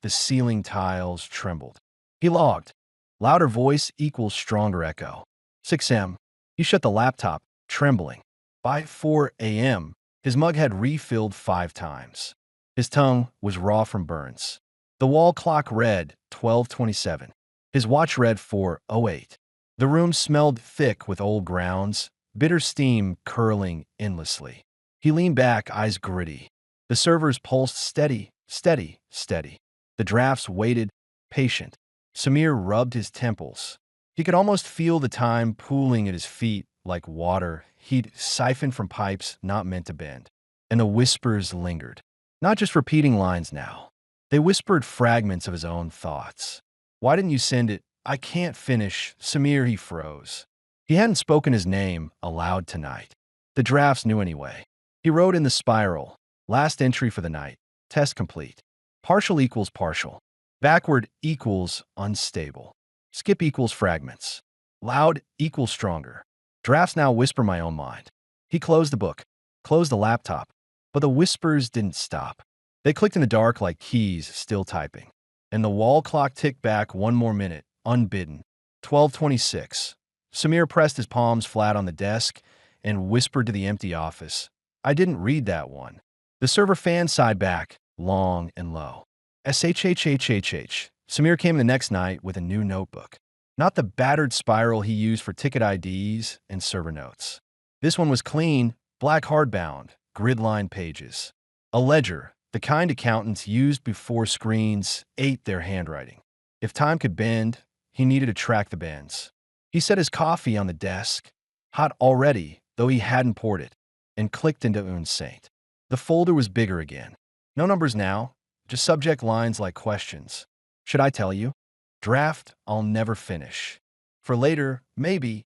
The ceiling tiles trembled. He logged. Louder voice equals stronger echo. 6M. He shut the laptop, trembling. By 4 a.m., his mug had refilled 5 times. His tongue was raw from burns. The wall clock read 12:27. His watch read 4:08. The room smelled thick with old grounds, bitter steam curling endlessly. He leaned back, eyes gritty. The servers pulsed steady, steady, steady. The drafts waited, patient. Samir rubbed his temples. He could almost feel the time pooling at his feet like water he'd siphoned from pipes not meant to bend. And the whispers lingered. Not just repeating lines now. They whispered fragments of his own thoughts. Why didn't you send it? I can't finish. Samir, he froze. He hadn't spoken his name aloud tonight. The drafts knew anyway. He wrote in the spiral. Last entry for the night. Test complete. Partial equals partial. Backward equals unstable. Skip equals fragments. Loud equals stronger. Drafts now whisper my own mind. He closed the book, closed the laptop, but the whispers didn't stop. They clicked in the dark like keys still typing. And the wall clock ticked back one more minute, unbidden. 12:26. Samir pressed his palms flat on the desk and whispered to the empty office. I didn't read that one. The server fan sighed back, long and low. SHHHHH. Samir came the next night with a new notebook. Not the battered spiral he used for ticket IDs and server notes. This one was clean, black hardbound, grid-lined pages. A ledger, the kind accountants used before screens ate their handwriting. If time could bend, he needed to track the bends. He set his coffee on the desk, hot already, though he hadn't poured it, and clicked into Unsent. The folder was bigger again. No numbers now, just subject lines like questions. Should I tell you? Draft I'll never finish. For later, maybe.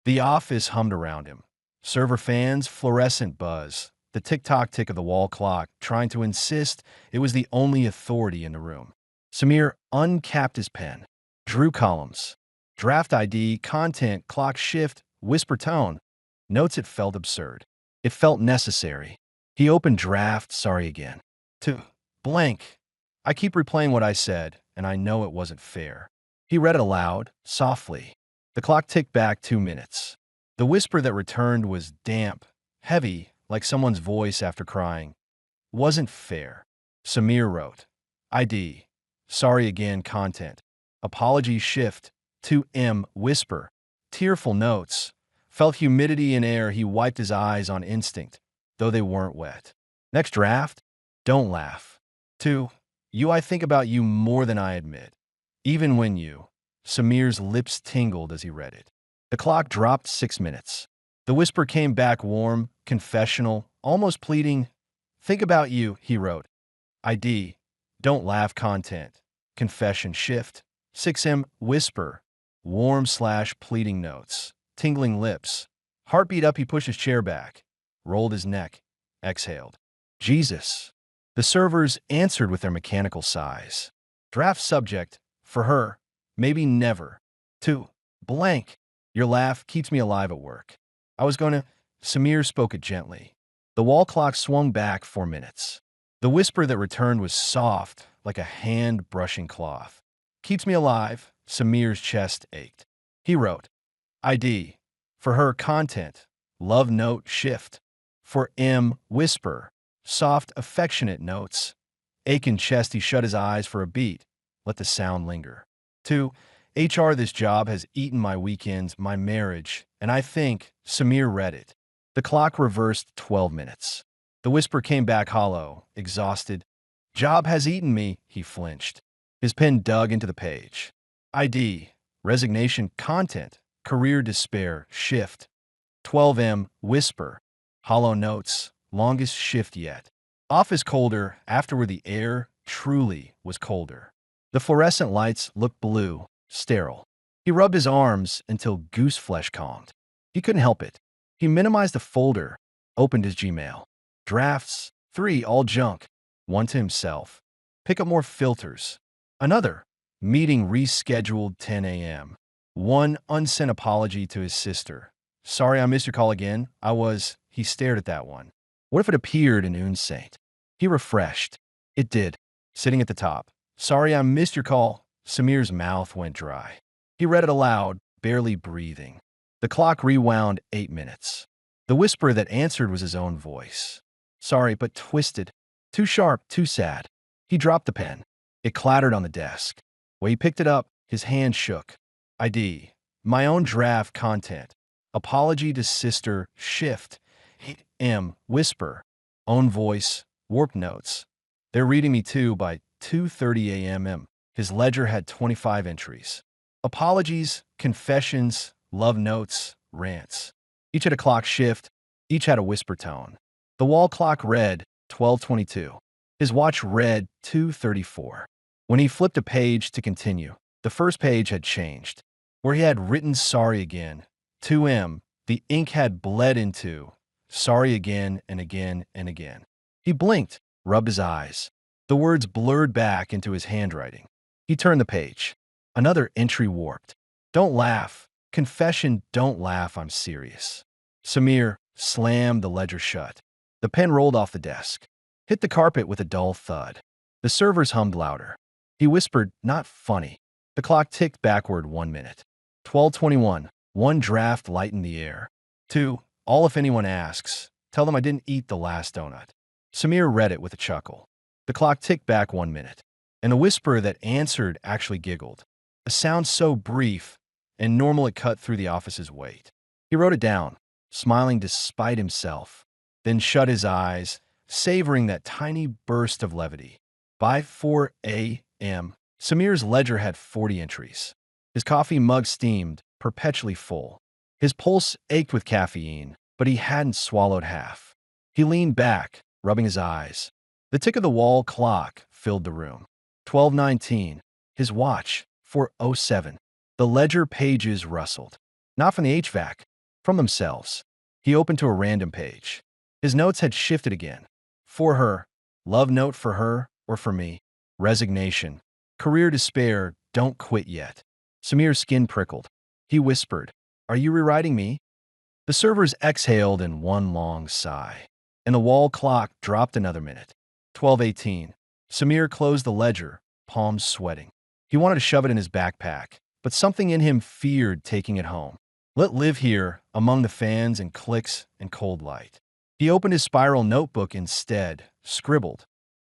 The office hummed around him. Server fans, fluorescent buzz, the tick-tock tick of the wall clock, trying to insist it was the only authority in the room. Samir uncapped his pen, drew columns. Draft ID, content, clock shift, whisper tone. Notes it felt absurd. It felt necessary. He opened draft, sorry again. To blank. I keep replaying what I said, and I know it wasn't fair. He read it aloud, softly. The clock ticked back 2 minutes. The whisper that returned was damp, heavy, like someone's voice after crying. Wasn't fair. Samir wrote. ID. Sorry again, content. Apology shift. 2M whisper. Tearful notes. Felt humidity in air. He wiped his eyes on instinct, though they weren't wet. Next draft. Don't laugh. 2. You, I think about you more than I admit. Even when you. Samir's lips tingled as he read it. The clock dropped 6 minutes. The whisper came back warm, confessional, almost pleading. Think about you, he wrote. ID. Don't laugh, content. Confession shift. 6M whisper. Warm/pleading notes. Tingling lips. Heartbeat up, he pushed his chair back. Rolled his neck. Exhaled. Jesus. The servers answered with their mechanical sighs. Draft subject. For her. Maybe never. 2. Blank. Your laugh keeps me alive at work. I was going to. Samir spoke it gently. The wall clock swung back 4 minutes. The whisper that returned was soft, like a hand brushing cloth. Keeps me alive. Samir's chest ached. He wrote. ID. For her, content. Love note shift. For M, whisper. Soft, affectionate notes. Aching chest, he shut his eyes for a beat. Let the sound linger. 2. HR, this job has eaten my weekends, my marriage, and I think Samir read it. The clock reversed 12 minutes. The whisper came back hollow, exhausted. Job has eaten me, he flinched. His pen dug into the page. ID. Resignation, content. Career despair, shift. 12M, whisper. Hollow notes, longest shift yet. Office colder, afterward the air truly was colder. The fluorescent lights looked blue, sterile. He rubbed his arms until goose flesh calmed. He couldn't help it. He minimized the folder, opened his Gmail. Drafts, 3, all junk. 1 to himself. Pick up more filters. Another. Meeting rescheduled 10 a.m. 1 unsent apology to his sister. Sorry I missed your call again. He stared at that one. What if it appeared in Unsent? He refreshed. It did. Sitting at the top. Sorry I missed your call. Samir's mouth went dry. He read it aloud, barely breathing. The clock rewound 8 minutes. The whisper that answered was his own voice. Sorry, but twisted. Too sharp, too sad. He dropped the pen. It clattered on the desk. When he picked it up, his hand shook. ID. My own draft, content. Apology to sister, shift. M, whisper. Own voice, warped notes. They're reading me too by 2:30 a.m. His ledger had 25 entries. Apologies, confessions, love notes, rants. Each had a clock shift, each had a whisper tone. The wall clock read 12:22. His watch read 2:34. When he flipped a page to continue, the first page had changed. Where he had written sorry again, 2M, the ink had bled into sorry again and again and again. He blinked, rubbed his eyes. The words blurred back into his handwriting. He turned the page. Another entry warped. Don't laugh. Confession, don't laugh, I'm serious. Samir slammed the ledger shut. The pen rolled off the desk, hit the carpet with a dull thud. The servers hummed louder. He whispered, not funny. The clock ticked backward 1 minute. 12:21. One draft lightened the air. 2. All if anyone asks. Tell them I didn't eat the last donut. Samir read it with a chuckle. The clock ticked back 1 minute, and the whisper that answered actually giggled. A sound so brief and normal it cut through the office's weight. He wrote it down, smiling despite himself, then shut his eyes, savoring that tiny burst of levity. By 4 a.m., Samir's ledger had 40 entries. His coffee mug steamed, perpetually full. His pulse ached with caffeine, but he hadn't swallowed half. He leaned back, rubbing his eyes. The tick of the wall clock filled the room. 12:19. His watch, 4:07. The ledger pages rustled. Not from the HVAC, from themselves. He opened to a random page. His notes had shifted again. For her. Love note for her or for me. Resignation. Career despair. Don't quit yet. Samir's skin prickled. He whispered, Are you rewriting me? The servers exhaled in one long sigh, and the wall clock dropped another minute. 12:18. Samir closed the ledger, palms sweating. He wanted to shove it in his backpack, but something in him feared taking it home. Let live here, among the fans and clicks and cold light. He opened his spiral notebook instead, scribbled.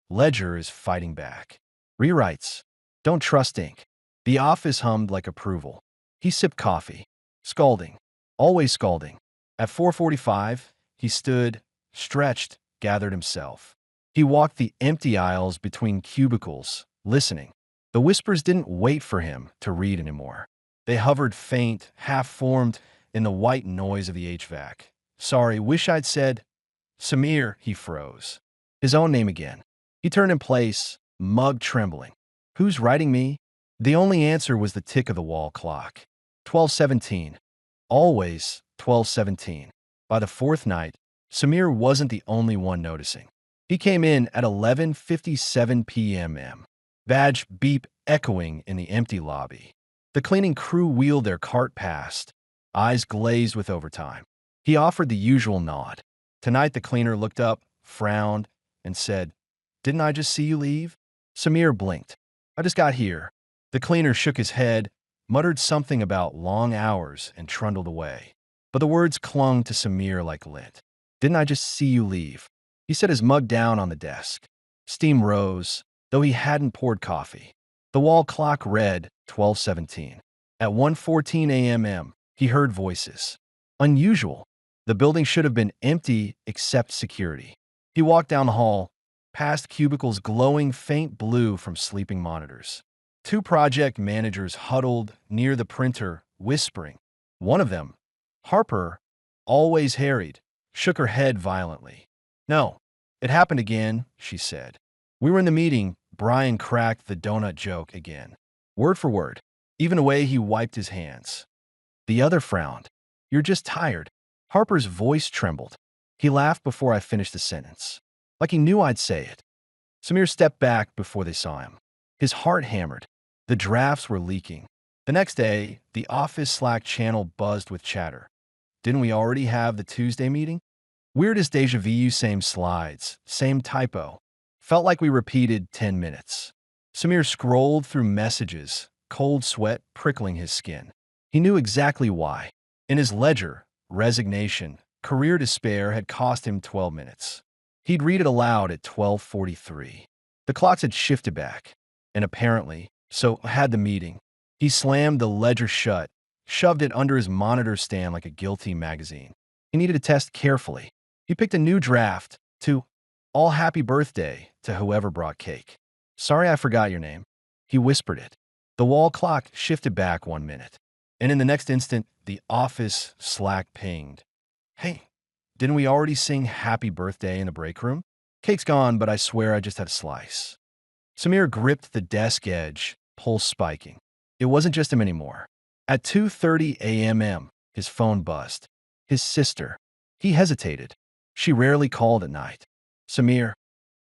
Ledger is fighting back. Rewrites. Don't trust ink. The office hummed like approval. He sipped coffee. Scalding. Always scalding. At 4:45, he stood, stretched, gathered himself. He walked the empty aisles between cubicles, listening. The whispers didn't wait for him to read anymore. They hovered faint, half-formed in the white noise of the HVAC. Sorry, wish I'd said, Samir, he froze. His own name again. He turned in place, mug trembling. Who's writing me? The only answer was the tick of the wall clock. 12:17. Always 12:17. By the fourth night, Samir wasn't the only one noticing. He came in at 11:57 p.m. Badge beep echoing in the empty lobby. The cleaning crew wheeled their cart past, eyes glazed with overtime. He offered the usual nod. Tonight the cleaner looked up, frowned, and said, Didn't I just see you leave? Samir blinked. I just got here. The cleaner shook his head, muttered something about long hours, and trundled away. But the words clung to Samir like lint. Didn't I just see you leave? He set his mug down on the desk. Steam rose, though he hadn't poured coffee. The wall clock read 12:17. At 1:14 a.m., he heard voices. Unusual. The building should have been empty except security. He walked down the hall, past cubicles glowing faint blue from sleeping monitors. 2 project managers huddled near the printer, whispering. One of them, Harper, always harried, shook her head violently. No, it happened again, she said. We were in the meeting. Brian cracked the donut joke again. Word for word, even the way he wiped his hands. The other frowned. You're just tired. Harper's voice trembled. He laughed before I finished the sentence, like he knew I'd say it. Samir stepped back before they saw him. His heart hammered. The drafts were leaking. The next day, the office Slack channel buzzed with chatter. Didn't we already have the Tuesday meeting? Weird as deja vu, same slides, same typo. Felt like we repeated 10 minutes. Samir scrolled through messages, cold sweat prickling his skin. He knew exactly why. In his ledger, resignation, career despair had cost him 12 minutes. He'd read it aloud at 12:43. The clocks had shifted back, and apparently, so had the meeting. He slammed the ledger shut, shoved it under his monitor stand like a guilty magazine. He needed to test carefully. He picked a new draft to all happy birthday to whoever brought cake. Sorry I forgot your name. He whispered it. The wall clock shifted back 1 minute, and in the next instant, the office Slack pinged. Hey, didn't we already sing happy birthday in the break room? Cake's gone, but I swear I just had a slice. Samir gripped the desk edge, pulse spiking. It wasn't just him anymore. At 2:30 a.m., his phone buzzed. His sister. He hesitated. She rarely called at night. Samir.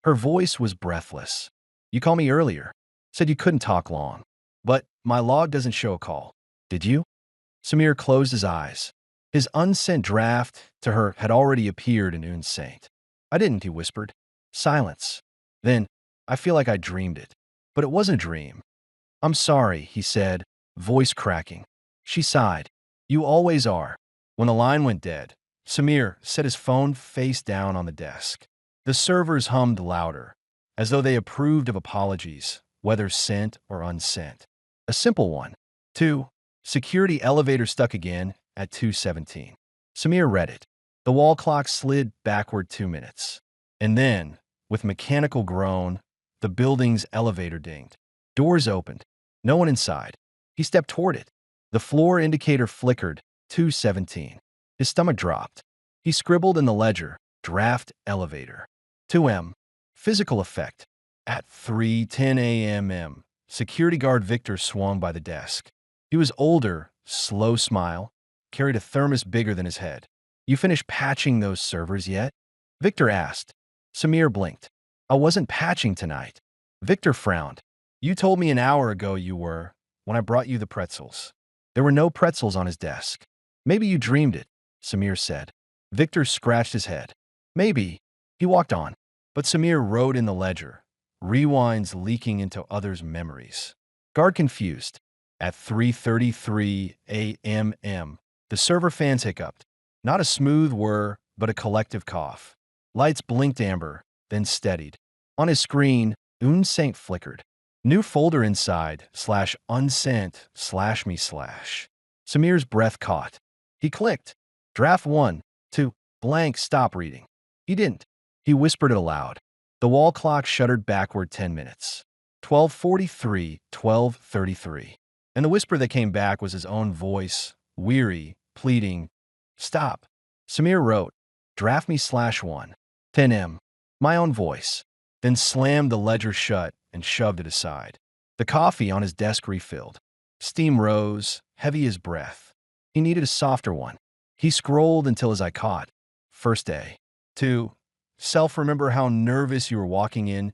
Her voice was breathless. You called me earlier. Said you couldn't talk long. But my log doesn't show a call. Did you? Samir closed his eyes. His unsent draft to her had already appeared in Unsent. I didn't, he whispered. Silence. Then, I feel like I dreamed it. But it wasn't a dream. I'm sorry, he said, voice cracking. She sighed. You always are. When the line went dead, Samir set his phone face down on the desk. The servers hummed louder, as though they approved of apologies, whether sent or unsent. A simple one. 2. Security elevator stuck again at 2:17. Samir read it. The wall clock slid backward 2 minutes. And then, with mechanical groan, the building's elevator dinged. Doors opened. No one inside. He stepped toward it. The floor indicator flickered. 2:17. His stomach dropped. He scribbled in the ledger, draft elevator. 2M. Physical effect. At 3:10 a.m., security guard Victor swung by the desk. He was older, slow smile, carried a thermos bigger than his head. You finished patching those servers yet? Victor asked. Samir blinked. I wasn't patching tonight. Victor frowned. You told me an hour ago you were, when I brought you the pretzels. There were no pretzels on his desk. Maybe you dreamed it, Samir said. Victor scratched his head. Maybe. He walked on. But Samir wrote in the ledger, rewinds leaking into others' memories. Guard confused. At 3:33 a.m., the server fans hiccuped. Not a smooth whir, but a collective cough. Lights blinked amber, then steadied. On his screen, Unsent flickered. New folder inside, /unsent /me/. Samir's breath caught. He clicked. Draft 1, 2, blank, stop reading. He didn't. He whispered it aloud. The wall clock shuddered backward 10 minutes. 12:43, 12:33. And the whisper that came back was his own voice, weary, pleading. Stop. Samir wrote, draft me /1, 10M. My own voice. Then slammed the ledger shut and shoved it aside. The coffee on his desk refilled. Steam rose, heavy as breath. He needed a softer one. He scrolled until his eye caught. First day. 2. Remember how nervous you were walking in,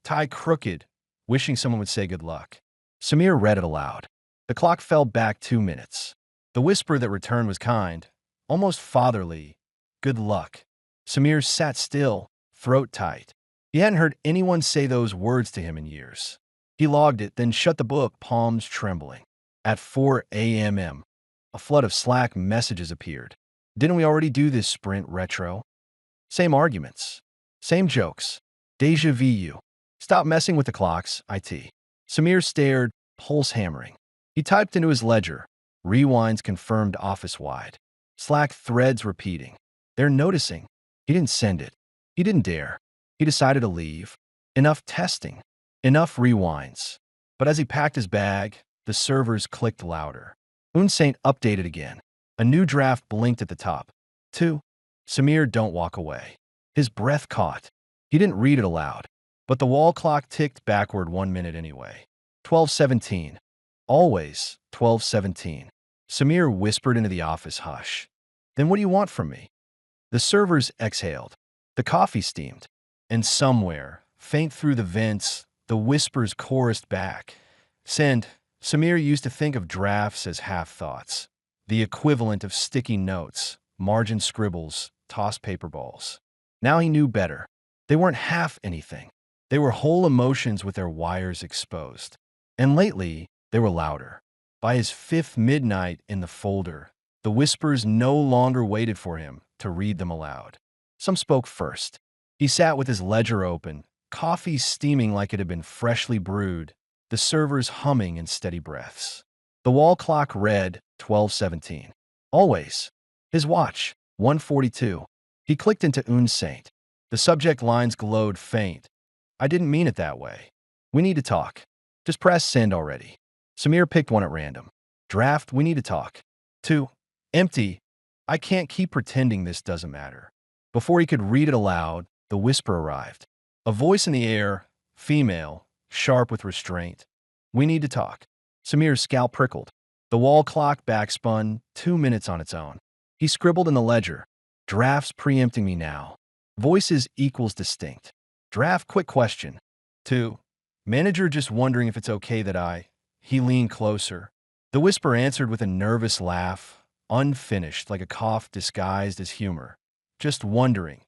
tie crooked, wishing someone would say good luck. Samir read it aloud. The clock fell back 2 minutes. The whisper that returned was kind, almost fatherly. Good luck. Samir sat still, throat tight. He hadn't heard anyone say those words to him in years. He logged it, then shut the book, palms trembling. At 4 a.m., a flood of Slack messages appeared. Didn't we already do this sprint retro? Same arguments. Same jokes. Deja vu. Stop messing with the clocks, IT. Samir stared, pulse hammering. He typed into his ledger. Rewinds confirmed office-wide. Slack threads repeating. They're noticing. He didn't send it. He didn't dare. He decided to leave. Enough testing. Enough rewinds. But as he packed his bag, the servers clicked louder. Unsent updated again. A new draft blinked at the top. 2. Samir, don't walk away. His breath caught. He didn't read it aloud. But the wall clock ticked backward 1 minute anyway. 12:17. Always 12:17. Samir whispered into the office hush. Then what do you want from me? The servers exhaled. The coffee steamed. And somewhere, faint through the vents, the whispers chorused back. Send. Samir used to think of drafts as half-thoughts. The equivalent of sticky notes, margin scribbles, tossed paper balls. Now he knew better. They weren't half anything. They were whole emotions with their wires exposed. And lately, they were louder. By his 5th midnight in the folder, the whispers no longer waited for him to read them aloud. Some spoke first. He sat with his ledger open, coffee steaming like it had been freshly brewed, the servers humming in steady breaths. The wall clock read 12:17. Always. His watch, 1:42. He clicked into Unsent. The subject lines glowed faint. I didn't mean it that way. We need to talk. Just press send already. Samir picked one at random. Draft, we need to talk. 2. Empty. I can't keep pretending this doesn't matter. Before he could read it aloud, The whisper arrived. A voice in the air, female, sharp with restraint. We need to talk. Samir's scalp prickled. The wall clock backspun 2 minutes on its own. He scribbled in the ledger. Drafts preempting me now. Voices equals distinct. Draft quick question. 2. Manager just wondering if it's okay that I... He leaned closer. The whisper answered with a nervous laugh, unfinished like a cough disguised as humor. Just wondering.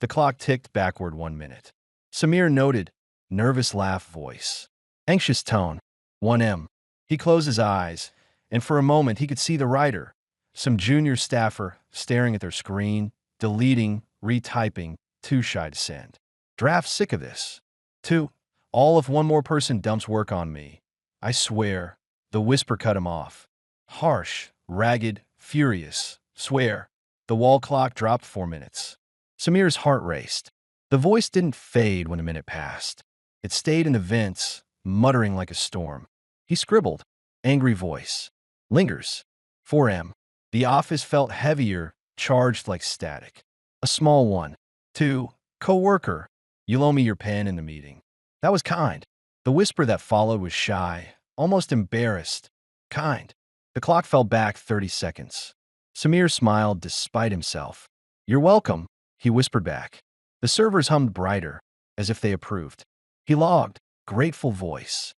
The clock ticked backward 1 minute. Samir noted. Nervous laugh voice. Anxious tone. 1M. He closed his eyes, and for a moment he could see the writer, some junior staffer, staring at their screen, deleting, retyping, too shy to send. Draft sick of this. 2. All if one more person dumps work on me. I swear. The whisper cut him off. Harsh, ragged, furious. Swear. The wall clock dropped 4 minutes. Samir's heart raced. The voice didn't fade when a minute passed. It stayed in the vents, muttering like a storm. He scribbled. Angry voice. Lingers. 4M. The office felt heavier, charged like static. A small one. 2. Co-worker. You'll owe me your pen in the meeting. That was kind. The whisper that followed was shy, almost embarrassed. Kind. The clock fell back 30 seconds. Samir smiled despite himself. You're welcome, he whispered back. The servers hummed brighter, as if they approved. He logged. Grateful voice.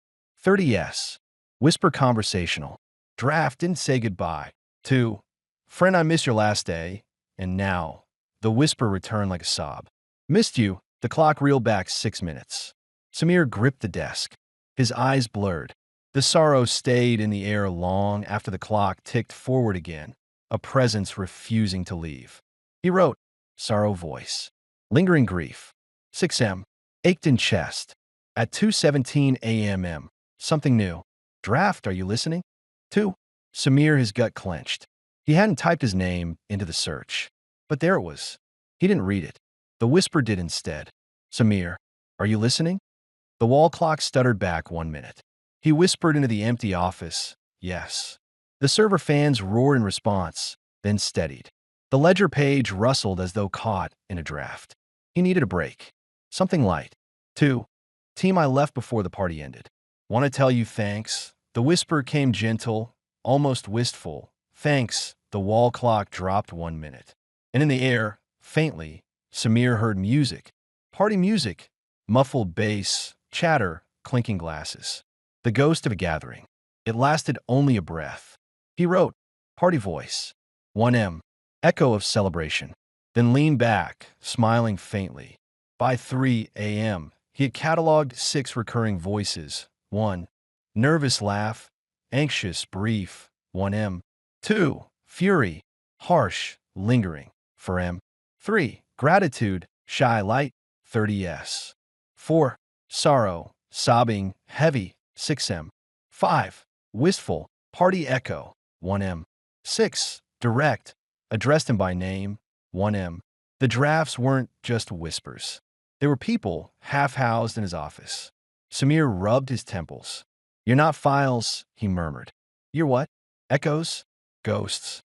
30S. Whisper conversational. Draft didn't say goodbye. 2. Friend, I missed your last day. And now. The whisper returned like a sob. Missed you. The clock reeled back 6 minutes. Samir gripped the desk. His eyes blurred. The sorrow stayed in the air long after the clock ticked forward again, a presence refusing to leave. He wrote. Sorrow voice. Lingering grief. 6M. Ached in chest. At 2:17 a.m. Something new. Draft, are you listening? 2. Samir, his gut clenched. He hadn't typed his name into the search. But there it was. He didn't read it. The whisper did instead. Samir, are you listening? The wall clock stuttered back 1 minute. He whispered into the empty office, yes. The server fans roared in response, then steadied. The ledger page rustled as though caught in a draft. He needed a break. Something light. 2. Team, I left before the party ended. Want to tell you thanks. The whisper came gentle, almost wistful. Thanks. The wall clock dropped 1 minute. And in the air, faintly, Samir heard music. Party music. Muffled bass, chatter, clinking glasses. The ghost of a gathering. It lasted only a breath. He wrote, party voice. 1M. Echo of celebration. Then leaned back, smiling faintly. By 3 a.m., he had cataloged 6 recurring voices. 1. Nervous laugh. Anxious, brief. 1M. 2. Fury. Harsh, lingering. 4M. 3. Gratitude. Shy, light. 30S. 4. Sorrow. Sobbing. Heavy. 6M. 5. Wistful. Party echo. 1M. 6. Direct. Addressed him by name. 1M. The drafts weren't just whispers. They were people, half-housed in his office. Samir rubbed his temples. You're not files, he murmured. You're what? Echoes? Ghosts.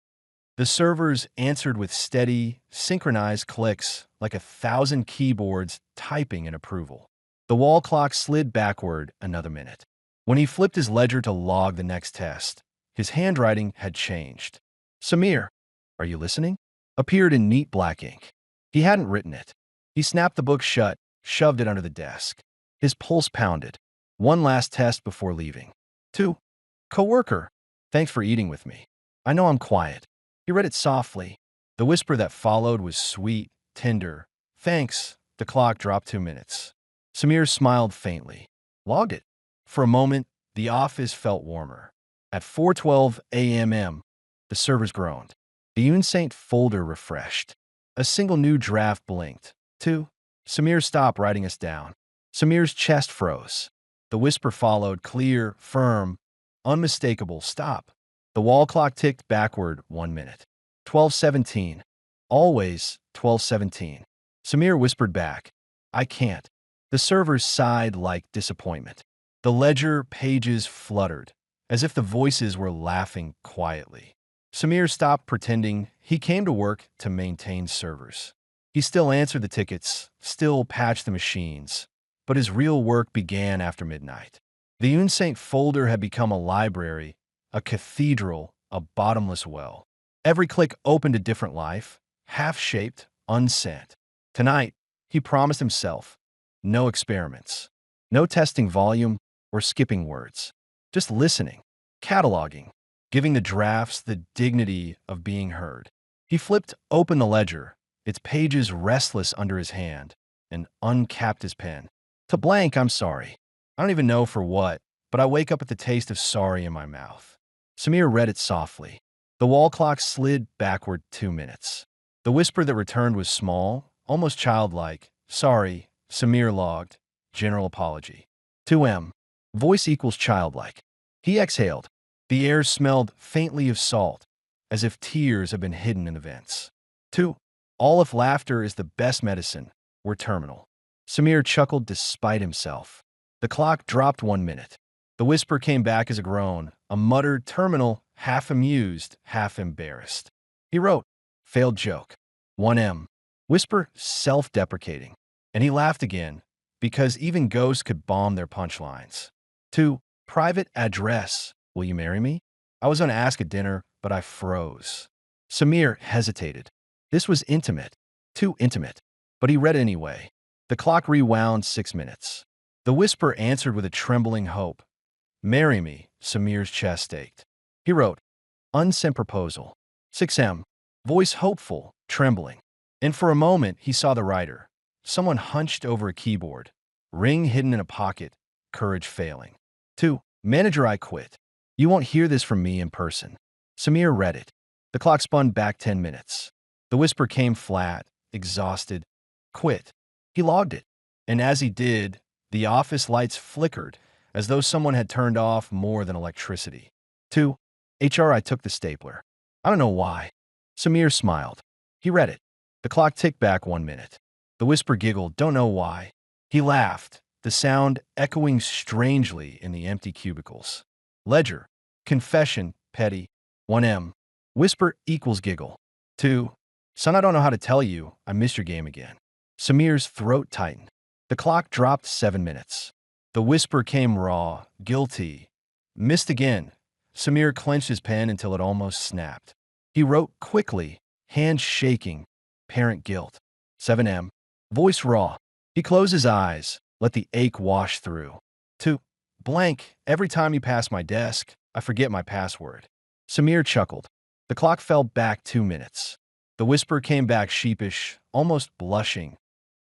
The servers answered with steady, synchronized clicks like 1,000 keyboards typing in approval. The wall clock slid backward another minute. When he flipped his ledger to log the next test, his handwriting had changed. Samir, are you listening? Appeared in neat black ink. He hadn't written it. He snapped the book shut, shoved it under the desk. His pulse pounded. One last test before leaving. 2. Coworker, thanks for eating with me. I know I'm quiet. He read it softly. The whisper that followed was sweet, tender. Thanks. The clock dropped 2 minutes. Samir smiled faintly. Logged it. For a moment, the office felt warmer. At 4:12 a.m., the servers groaned. The Unsent Folder refreshed. A single new draft blinked. 2. Samir, stop writing us down. Samir's chest froze. The whisper followed, clear, firm, unmistakable. Stop. The wall clock ticked backward 1 minute. 12:17. Always 12:17. Samir whispered back. I can't. The servers sighed like disappointment. The ledger pages fluttered, as if the voices were laughing quietly. Samir stopped pretending. He came to work to maintain servers. He still answered the tickets, still patched the machines, but his real work began after midnight. The Unsent Folder had become a library, a cathedral, a bottomless well. Every click opened a different life, half-shaped, unsent. Tonight, he promised himself, no experiments, no testing volume or skipping words, just listening, cataloging, giving the drafts the dignity of being heard. He flipped open the ledger, its pages restless under his hand, and uncapped his pen. To blank, I'm sorry. I don't even know for what, but I wake up with the taste of sorry in my mouth. Samir read it softly. The wall clock slid backward 2 minutes. The whisper that returned was small, almost childlike. Sorry, Samir logged. General apology. 2M. Voice equals childlike. He exhaled. The air smelled faintly of salt, as if tears had been hidden in the vents. 2. All if laughter is the best medicine, we're terminal. Samir chuckled despite himself. The clock dropped 1 minute. The whisper came back as a groan, a muttered terminal, half amused, half embarrassed. He wrote, failed joke. 1M. Whisper, self-deprecating. And he laughed again, because even ghosts could bomb their punchlines. 2. Private address. Will you marry me? I was on ask at dinner, but I froze. Samir hesitated. This was intimate. Too intimate. But he read anyway. The clock rewound 6 minutes. The whisper answered with a trembling hope. Marry me, Samir's chest ached. He wrote, unsent proposal. 6M. Voice hopeful, trembling. And for a moment, he saw the writer. Someone hunched over a keyboard. Ring hidden in a pocket, courage failing. 2. Manager, I quit. You won't hear this from me in person. Samir read it. The clock spun back 10 minutes. The whisper came flat, exhausted. Quit. He logged it. And as he did, the office lights flickered, as though someone had turned off more than electricity. 2. HR, I took the stapler. I don't know why. Samir smiled. He read it. The clock ticked back 1 minute. The whisper giggled, don't know why. He laughed, the sound echoing strangely in the empty cubicles. Ledger. Confession, petty. 1M. Whisper equals giggle. 2. Son, I don't know how to tell you. I missed your game again. Samir's throat tightened. The clock dropped 7 minutes. The whisper came raw, guilty. Missed again. Samir clenched his pen until it almost snapped. He wrote quickly, hands shaking, parent guilt. 7M. Voice raw. He closed his eyes, let the ache wash through. 2. Blank. Every time you pass my desk, I forget my password. Samir chuckled. The clock fell back 2 minutes. The whisper came back sheepish, almost blushing.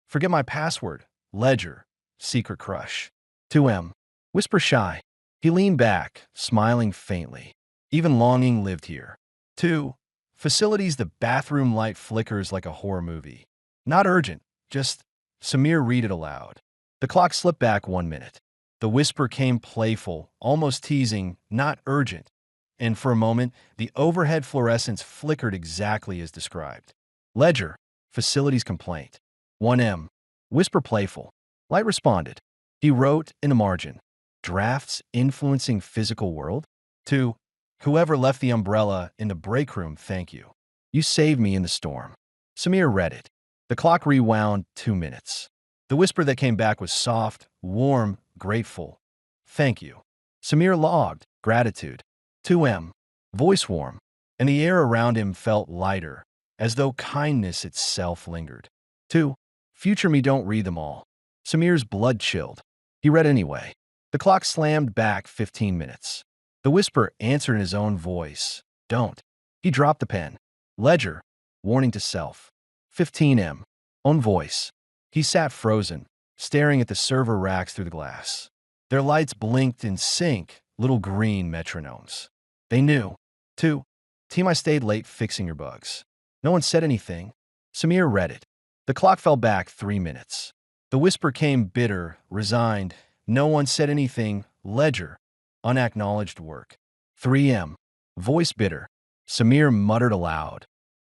Forget my password. Ledger. Secret crush. 2M. Whisper shy. He leaned back, smiling faintly. Even longing lived here. 2. Facilities, the bathroom light flickers like a horror movie. Not urgent, just Samir read it aloud. The clock slipped back 1 minute. The whisper came playful, almost teasing, not urgent. And for a moment, the overhead fluorescence flickered exactly as described. Ledger. Facilities complaint. 1M. Whisper playful. Light responded. He wrote in the margin. Drafts influencing physical world? 2. Whoever left the umbrella in the break room, thank you. You saved me in the storm. Samir read it. The clock rewound 2 minutes. The whisper that came back was soft, warm, grateful. Thank you. Samir logged. Gratitude. 2M. Voice warm. And the air around him felt lighter, as though kindness itself lingered. 2. Future me, don't read them all. Samir's blood chilled. He read anyway. The clock slammed back 15 minutes. The whisper answered in his own voice. Don't. He dropped the pen. Ledger. Warning to self. 15M. Own voice. He sat frozen, staring at the server racks through the glass. Their lights blinked in sync, little green metronomes. They knew. 2. Team, I stayed late fixing your bugs. No one said anything. Samir read it. The clock fell back 3 minutes. The whisper came bitter, resigned. No one said anything. Ledger. Unacknowledged work. 3M. Voice bitter. Samir muttered aloud.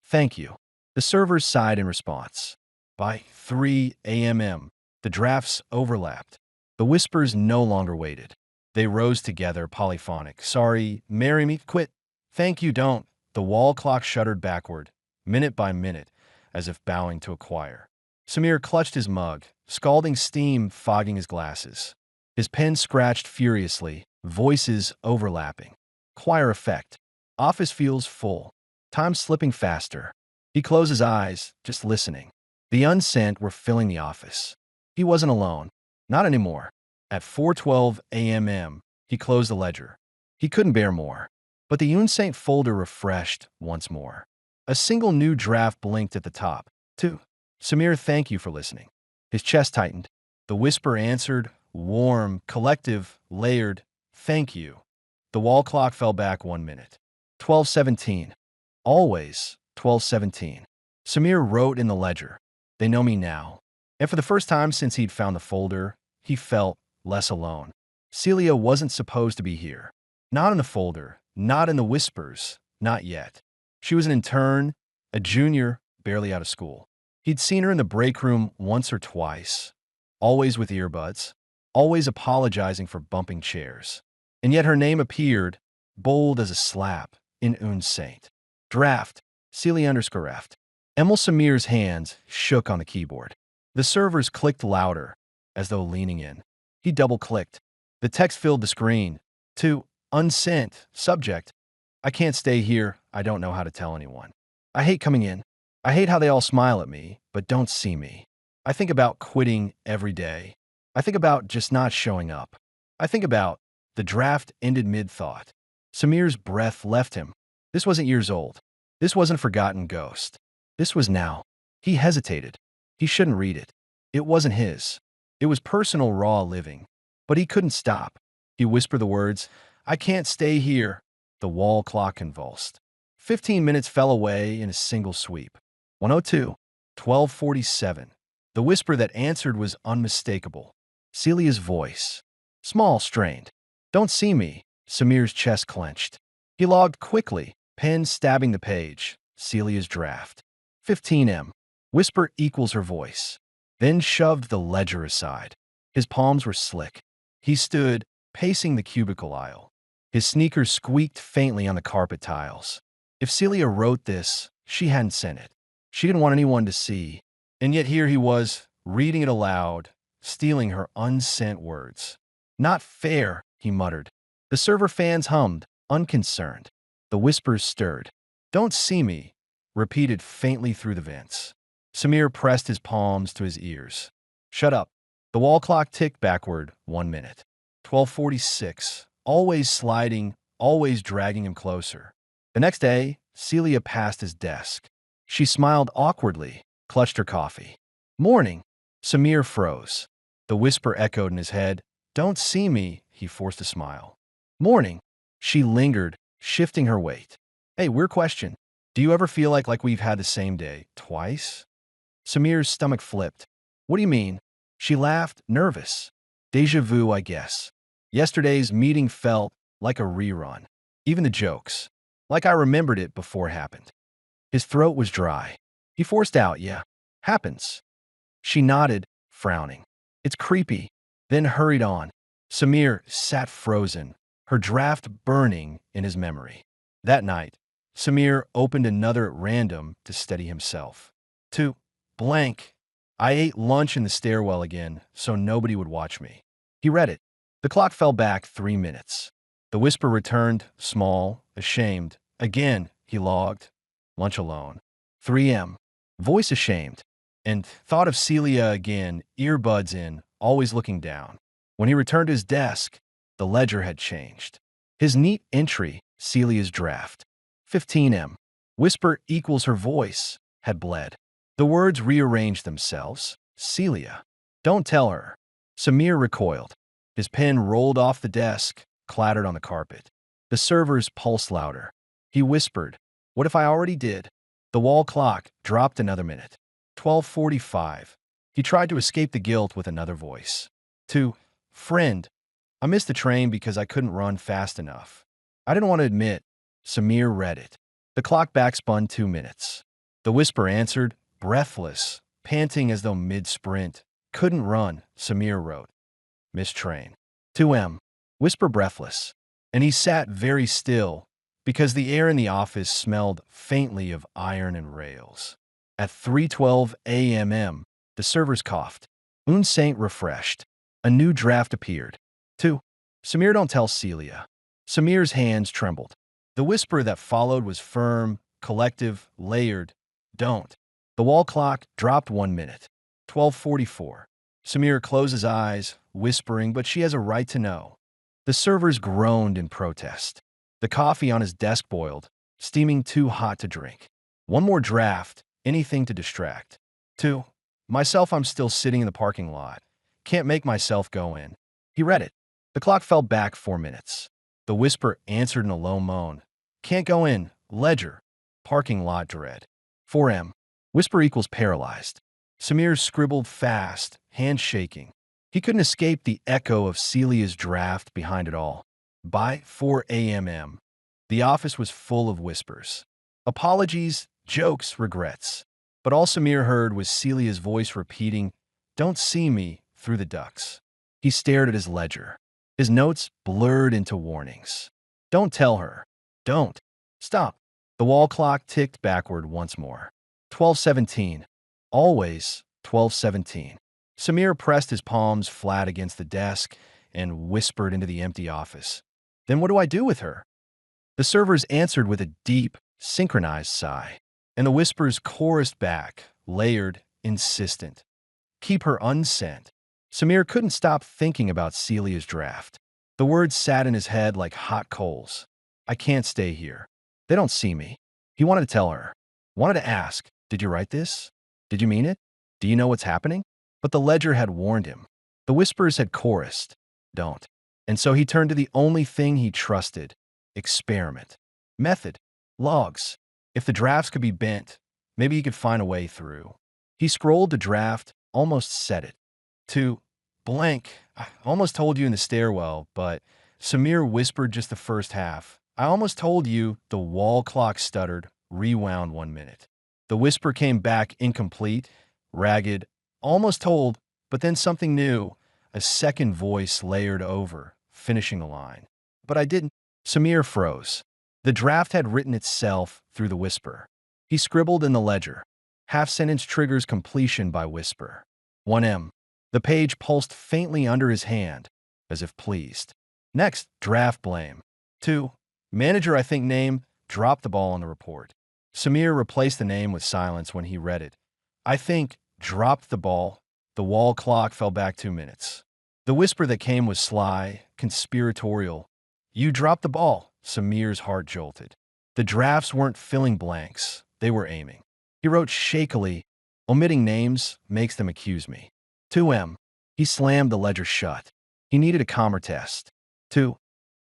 Thank you. The servers sighed in response. By 3 a.m., the drafts overlapped. The whispers no longer waited. They rose together, polyphonic. Sorry, marry me, quit. Thank you, don't. The wall clock shuddered backward, minute by minute, as if bowing to a choir. Samir clutched his mug, scalding steam fogging his glasses. His pen scratched furiously, voices overlapping. Choir effect. Office feels full. Time slipping faster. He closed his eyes, just listening. The unsent were filling the office. He wasn't alone. Not anymore. At 4:12 a.m., he closed the ledger. He couldn't bear more. But the Unsent folder refreshed once more. A single new draft blinked at the top. 2. Samir, thank you for listening. His chest tightened. The whisper answered, warm, collective, layered, thank you. The wall clock fell back 1 minute. 12:17. Always 12:17. Samir wrote in the ledger. They know me now. And for the first time since he'd found the folder, he felt less alone. Celia wasn't supposed to be here. Not in the folder, not in the whispers, not yet. She was an intern, a junior, barely out of school. He'd seen her in the break room once or twice, always with earbuds, always apologizing for bumping chairs. And yet her name appeared, bold as a slap, in Unsent. Draft, Celia_F. Emil Samir's hands shook on the keyboard. The servers clicked louder, as though leaning in. He double-clicked. The text filled the screen. 2. Unsent. Subject. I can't stay here. I don't know how to tell anyone. I hate coming in. I hate how they all smile at me, but don't see me. I think about quitting every day. I think about just not showing up. I think about the draft ended mid-thought. Samir's breath left him. This wasn't years old. This wasn't forgotten ghost. This was now. He hesitated. He shouldn't read it. It wasn't his. It was personal, raw living. But he couldn't stop. He whispered the words, I can't stay here. The wall clock convulsed. 15 minutes fell away in a single sweep. 1:02. 12:47. The whisper that answered was unmistakable. Celia's voice. Small, strained. Don't see me. Samir's chest clenched. He logged quickly, pen stabbing the page. Celia's draft. 15M. Whisper equals her voice. Then shoved the ledger aside. His palms were slick. He stood, pacing the cubicle aisle. His sneakers squeaked faintly on the carpet tiles. If Celia wrote this, she hadn't sent it. She didn't want anyone to see. And yet here he was, reading it aloud, stealing her unsent words. Not fair, he muttered. The server fans hummed, unconcerned. The whispers stirred. Don't see me, repeated faintly through the vents. Samir pressed his palms to his ears. Shut up. The wall clock ticked backward 1 minute. 12:46. Always sliding, always dragging him closer. The next day, Celia passed his desk. She smiled awkwardly, clutched her coffee. Morning. Samir froze. The whisper echoed in his head. Don't see me, he forced a smile. Morning. She lingered, shifting her weight. Hey, weird question. Do you ever feel like we've had the same day twice? Samir's stomach flipped. What do you mean? She laughed, nervous. Deja vu, I guess. Yesterday's meeting felt like a rerun. Even the jokes. Like I remembered it before it happened. His throat was dry. He forced out, yeah. Happens. She nodded, frowning. It's creepy. Then hurried on. Samir sat frozen, her draft burning in his memory. That night, Samir opened another at random to steady himself. 2. Blank. I ate lunch in the stairwell again, so nobody would watch me. He read it. The clock fell back 3 minutes. The whisper returned, small, ashamed. Again, he logged. Lunch alone. 3M. Voice ashamed. And thought of Celia again, earbuds in, always looking down. When he returned to his desk, the ledger had changed. His neat entry, Celia's draft. 15M. Whisper equals her voice, had bled. The words rearranged themselves. Celia. Don't tell her. Samir recoiled. His pen rolled off the desk, clattered on the carpet. The servers pulsed louder. He whispered, what if I already did? The wall clock dropped another minute. 12:45. He tried to escape the guilt with another voice. 2. Friend. I missed the train because I couldn't run fast enough. I didn't want to admit. Samir read it. The clock backspun 2 minutes. The whisper answered, breathless, panting as though mid-sprint. Couldn't run, Samir wrote. Missed train. 2M. Whisper breathless. And he sat very still, because the air in the office smelled faintly of iron and rails. At 3:12 a.m., the servers coughed. Unsent refreshed. A new draft appeared. 2. Samir, don't tell Celia. Samir's hands trembled. The whisper that followed was firm, collective, layered. Don't. The wall clock dropped 1 minute. 12:44. Samir closed his eyes, whispering, but she has a right to know. The servers groaned in protest. The coffee on his desk boiled, steaming too hot to drink. One more draft, anything to distract. 2. Myself, I'm still sitting in the parking lot. Can't make myself go in. He read it. The clock fell back 4 minutes. The whisper answered in a low moan. Can't go in. Ledger. Parking lot dread. 4M. Whisper equals paralyzed. Samir scribbled fast, hands shaking. He couldn't escape the echo of Celia's draft behind it all. By 4 a.m., the office was full of whispers. Apologies, jokes, regrets. But all Samir heard was Celia's voice repeating, "Don't see me," through the ducts. He stared at his ledger. His notes blurred into warnings. Don't tell her. Don't. Stop. The wall clock ticked backward once more. 12:17. Always 12:17. Samir pressed his palms flat against the desk and whispered into the empty office. Then what do I do with her? The servers answered with a deep, synchronized sigh, and the whispers chorused back, layered, insistent. Keep her unsent. Samir couldn't stop thinking about Celia's draft. The words sat in his head like hot coals. I can't stay here. They don't see me. He wanted to tell her. Wanted to ask, did you write this? Did you mean it? Do you know what's happening? But the ledger had warned him. The whispers had chorused. Don't. And so he turned to the only thing he trusted. Experiment. Method. Logs. If the drafts could be bent, maybe he could find a way through. He scrolled the draft, almost said it. To blank. I almost told you in the stairwell, but Samir whispered just the first half. I almost told you. The wall clock stuttered, rewound 1 minute. The whisper came back incomplete, ragged, almost told, but then something new. A second voice layered over, finishing the line. But I didn't. Samir froze. The draft had written itself through the whisper. He scribbled in the ledger. Half-sentence triggers completion by whisper. 1M. The page pulsed faintly under his hand, as if pleased. Next, draft blame. 2. Manager, I think name, dropped the ball on the report. Samir replaced the name with silence when he read it. I think, dropped the ball. The wall clock fell back 2 minutes. The whisper that came was sly, conspiratorial. You dropped the ball. Samir's heart jolted. The drafts weren't filling blanks. They were aiming. He wrote shakily, omitting names makes them accuse me. 2M. He slammed the ledger shut. He needed a calmer test. 2.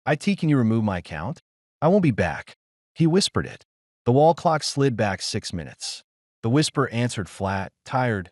IT, can you remove my account? I won't be back. He whispered it. The wall clock slid back 6 minutes. The whisper answered flat, tired.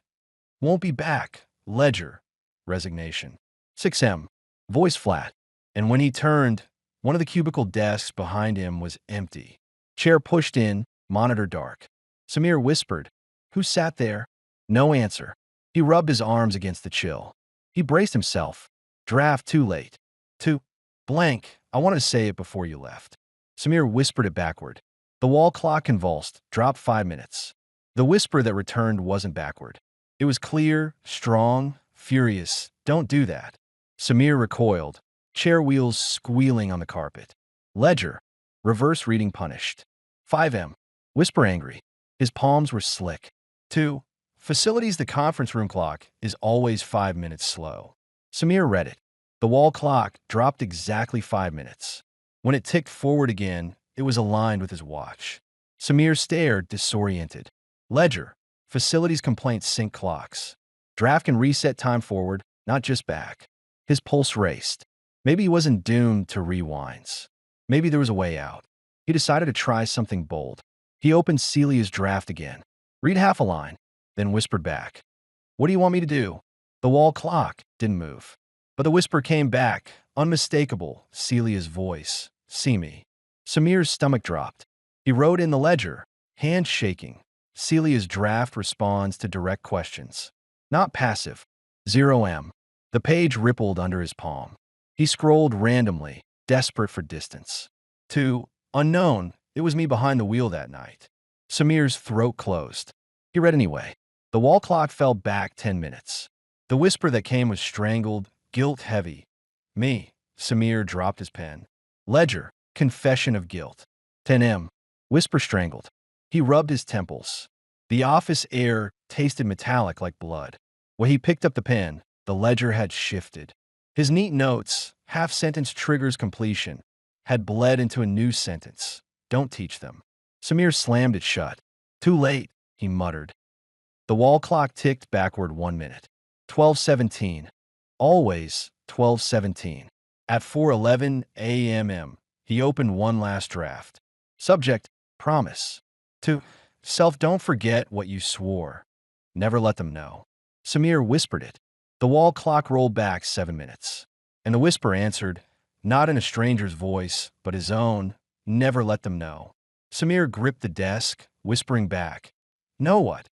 Won't be back. Ledger. Resignation. 6M. Voice flat. And when he turned, one of the cubicle desks behind him was empty. Chair pushed in, monitor dark. Samir whispered, who sat there? No answer. He rubbed his arms against the chill. He braced himself. Draft too late. 2. Blank. I wanted to say it before you left. Samir whispered it backward. The wall clock convulsed, dropped 5 minutes. The whisper that returned wasn't backward. It was clear, strong, furious. Don't do that. Samir recoiled, chair wheels squealing on the carpet. Ledger. Reverse reading punished. 5M. Whisper angry. His palms were slick. 2. Facilities, the conference room clock is always 5 minutes slow. Samir read it. The wall clock dropped exactly 5 minutes. When it ticked forward again, it was aligned with his watch. Samir stared, disoriented. Ledger. Facilities complaints sync clocks. Draft can reset time forward, not just back. His pulse raced. Maybe he wasn't doomed to rewinds. Maybe there was a way out. He decided to try something bold. He opened Celia's draft again. Read half a line, then whispered back. What do you want me to do? The wall clock didn't move. But the whisper came back, unmistakable, Celia's voice. See me. Samir's stomach dropped. He wrote in the ledger, hand shaking. Celia's draft responds to direct questions. Not passive. 0M. The page rippled under his palm. He scrolled randomly, desperate for distance. 2. Unknown. It was me behind the wheel that night. Samir's throat closed. He read anyway. The wall clock fell back 10 minutes. The whisper that came was strangled, guilt-heavy. Me. Samir dropped his pen. Ledger. Confession of guilt. 10 m. Whisper strangled. He rubbed his temples. The office air tasted metallic like blood. When he picked up the pen, the ledger had shifted. His neat notes, half-sentence triggers completion, had bled into a new sentence. Don't teach them. Samir slammed it shut. Too late, he muttered. The wall clock ticked backward 1 minute. 12:17. Always 12:17. At 4:11 a.m., he opened one last draft. Subject, promise. To self, don't forget what you swore. Never let them know. Samir whispered it. The wall clock rolled back 7 minutes. And the whisper answered, not in a stranger's voice, but his own, never let them know. Samir gripped the desk, whispering back, know what?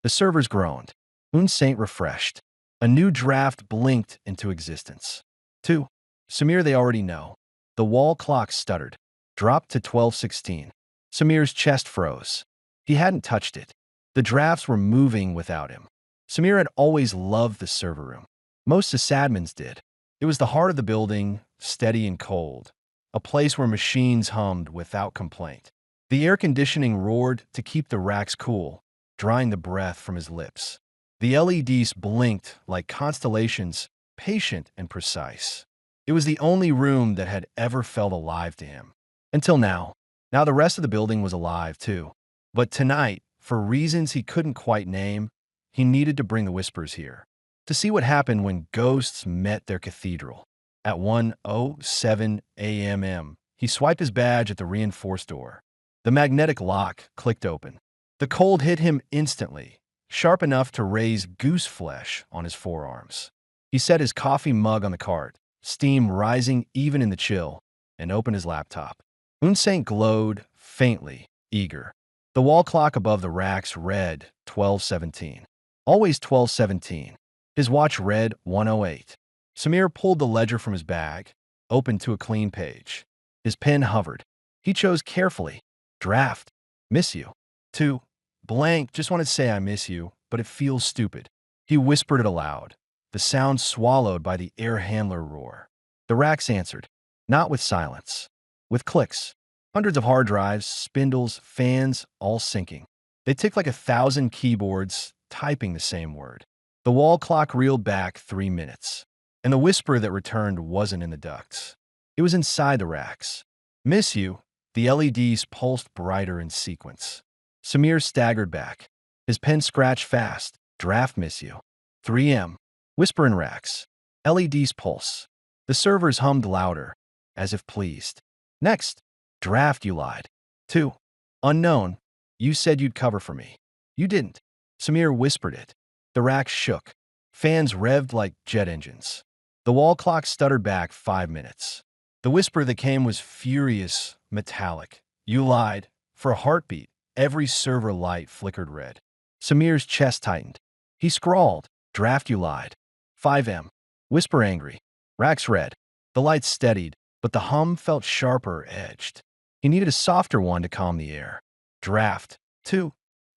The servers groaned. Unsent refreshed. A new draft blinked into existence. 2. Samir, they already know. The wall clock stuttered, dropped to 12:16. Samir's chest froze. He hadn't touched it. The drafts were moving without him. Samir had always loved the server room. Most sysadmins did. It was the heart of the building, steady and cold, a place where machines hummed without complaint. The air conditioning roared to keep the racks cool, drying the breath from his lips. The LEDs blinked like constellations, patient and precise. It was the only room that had ever felt alive to him. Until now. Now the rest of the building was alive too. But tonight, for reasons he couldn't quite name, he needed to bring the whispers here. To see what happened when ghosts met their cathedral. At 1:07 a.m., he swiped his badge at the reinforced door. The magnetic lock clicked open. The cold hit him instantly, sharp enough to raise goose flesh on his forearms. He set his coffee mug on the cart, steam rising even in the chill, and opened his laptop. Unsent glowed, faintly, eager. The wall clock above the racks read 12:17. Always 12:17. His watch read 1:08. Samir pulled the ledger from his bag, opened to a clean page. His pen hovered. He chose carefully. Draft. Miss you. 2. Blank, just want to say I miss you, but it feels stupid. He whispered it aloud, the sound swallowed by the air handler roar. The racks answered, not with silence, with clicks. Hundreds of hard drives, spindles, fans, all syncing. They ticked like 1,000 keyboards, typing the same word. The wall clock reeled back 3 minutes, and the whisper that returned wasn't in the ducts. It was inside the racks. Miss you. The LEDs pulsed brighter in sequence. Samir staggered back. His pen scratched fast. Draft miss you. 3 m. Whisper in racks. LEDs pulse. The servers hummed louder, as if pleased. Next. Draft, you lied. 2. Unknown. You said you'd cover for me. You didn't. Samir whispered it. The racks shook. Fans revved like jet engines. The wall clock stuttered back 5 minutes. The whisper that came was furious, metallic. You lied. For a heartbeat, every server light flickered red. Samir's chest tightened. He scrawled, draft, you lied. 5 m. Whisper angry. Racks red. The lights steadied, but the hum felt sharper edged. He needed a softer one to calm the air. Draft. 2.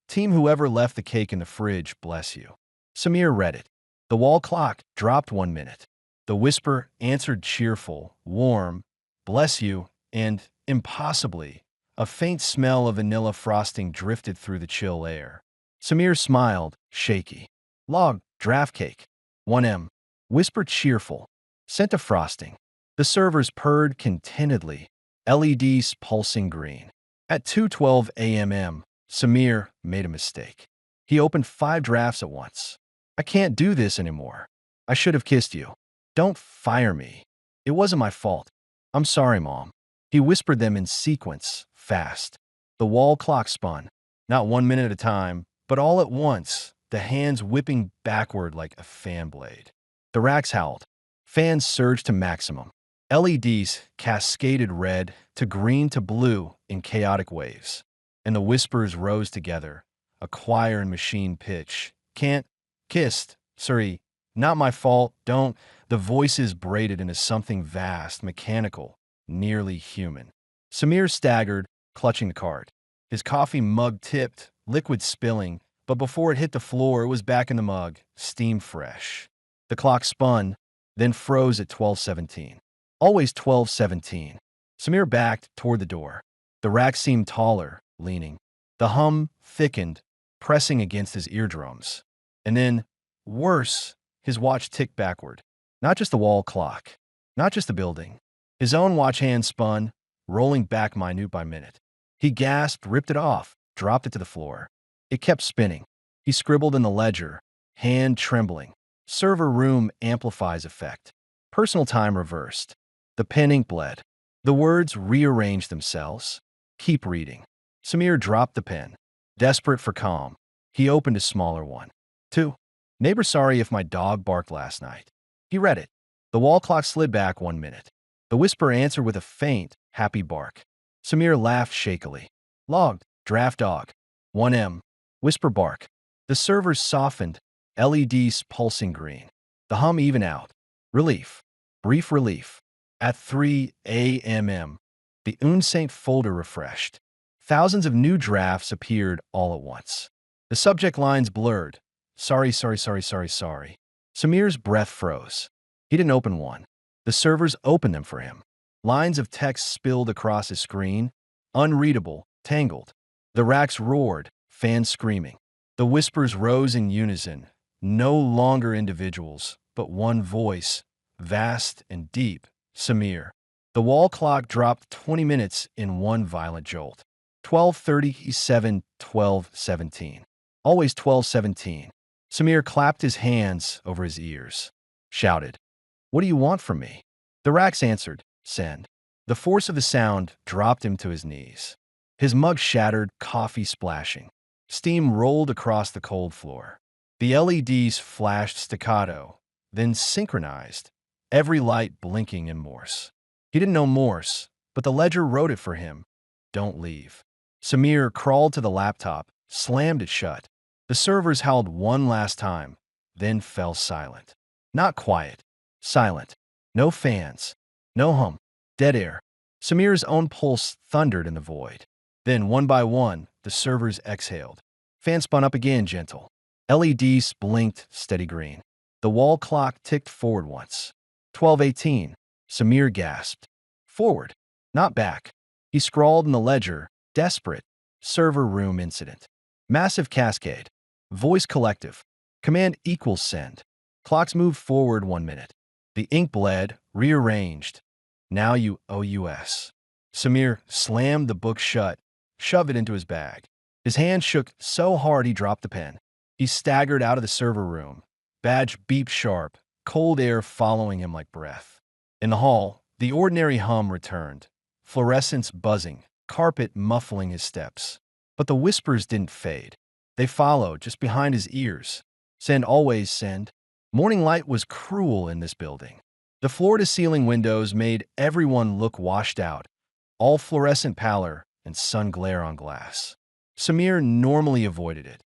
Team whoever left the cake in the fridge, bless you. Samir read it. The wall clock dropped 1 minute. The whisper answered cheerful, warm, bless you, and, impossibly, a faint smell of vanilla frosting drifted through the chill air. Samir smiled, shaky. Log, draft cake. 1 m. Whisper cheerful. Scent of frosting. The servers purred contentedly, LEDs pulsing green. At 2:12 a.m., Samir made a mistake. He opened 5 drafts at once. I can't do this anymore. I should have kissed you. Don't fire me. It wasn't my fault. I'm sorry, Mom. He whispered them in sequence, fast. The wall clock spun, not 1 minute at a time, but all at once, the hands whipping backward like a fan blade. The racks howled. Fans surged to maximum. LEDs cascaded red to green to blue in chaotic waves. And the whispers rose together, a choir in machine pitch. Can't. Kissed. Sorry. Not my fault. Don't. The voices braided into something vast, mechanical, nearly human. Samir staggered, clutching the cart. His coffee mug tipped, liquid spilling, but before it hit the floor, it was back in the mug, steam fresh. The clock spun, then froze at 12:17. Always 12:17. Samir backed toward the door. The rack seemed taller, leaning. The hum thickened, pressing against his eardrums. And then, worse, his watch ticked backward. Not just the wall clock, not just the building. His own watch hand spun, rolling back minute by minute. He gasped, ripped it off, dropped it to the floor. It kept spinning. He scribbled in the ledger, hand trembling. Server room amplifies effect. Personal time reversed. The pen ink bled. The words rearranged themselves. Keep reading. Samir dropped the pen. Desperate for calm, he opened a smaller one. 2. Neighbor sorry if my dog barked last night. He read it. The wall clock slid back 1 minute. The whisper answered with a faint, happy bark. Samir laughed shakily. Logged. Draft dog. 1M. Whisper bark. The servers softened, LEDs pulsing green. The hum even out. Relief. Brief relief. At 3 a.m., the Unsent Folder refreshed. Thousands of new drafts appeared all at once. The subject lines blurred. Sorry. Samir's breath froze. He didn't open one. The servers opened them for him. Lines of text spilled across his screen, unreadable, tangled. The racks roared, fans screaming. The whispers rose in unison, no longer individuals, but one voice, vast and deep, Samir. The wall clock dropped 20 minutes in one violent jolt. 12:37, 12:17. Always 12:17. Samir clapped his hands over his ears, shouted, What do you want from me? The racks answered, Send. The force of the sound dropped him to his knees. His mug shattered, coffee splashing. Steam rolled across the cold floor. The LEDs flashed staccato, then synchronized, every light blinking in Morse. He didn't know Morse, but the ledger wrote it for him. Don't leave. Samir crawled to the laptop, slammed it shut. The servers howled one last time, then fell silent. Not quiet, silent. No fans, no hum, dead air. Samir's own pulse thundered in the void. Then, one by one, the servers exhaled. Fans spun up again, gentle. LEDs blinked, steady green. The wall clock ticked forward once. 12:18. Samir gasped. Forward, not back. He scrawled in the ledger, desperate. Server room incident. Massive cascade. Voice collective. Command equals send. Clocks moved forward 1 minute. The ink bled, rearranged. Now you OUS. Samir slammed the book shut, shoved it into his bag. His hand shook so hard he dropped the pen. He staggered out of the server room. Badge beeped sharp, cold air following him like breath. In the hall, the ordinary hum returned. Fluorescence buzzing, carpet muffling his steps. But the whispers didn't fade. They followed, just behind his ears. Send, always send. Morning light was cruel in this building. The floor-to-ceiling windows made everyone look washed out, all fluorescent pallor and sun glare on glass. Samir normally avoided it.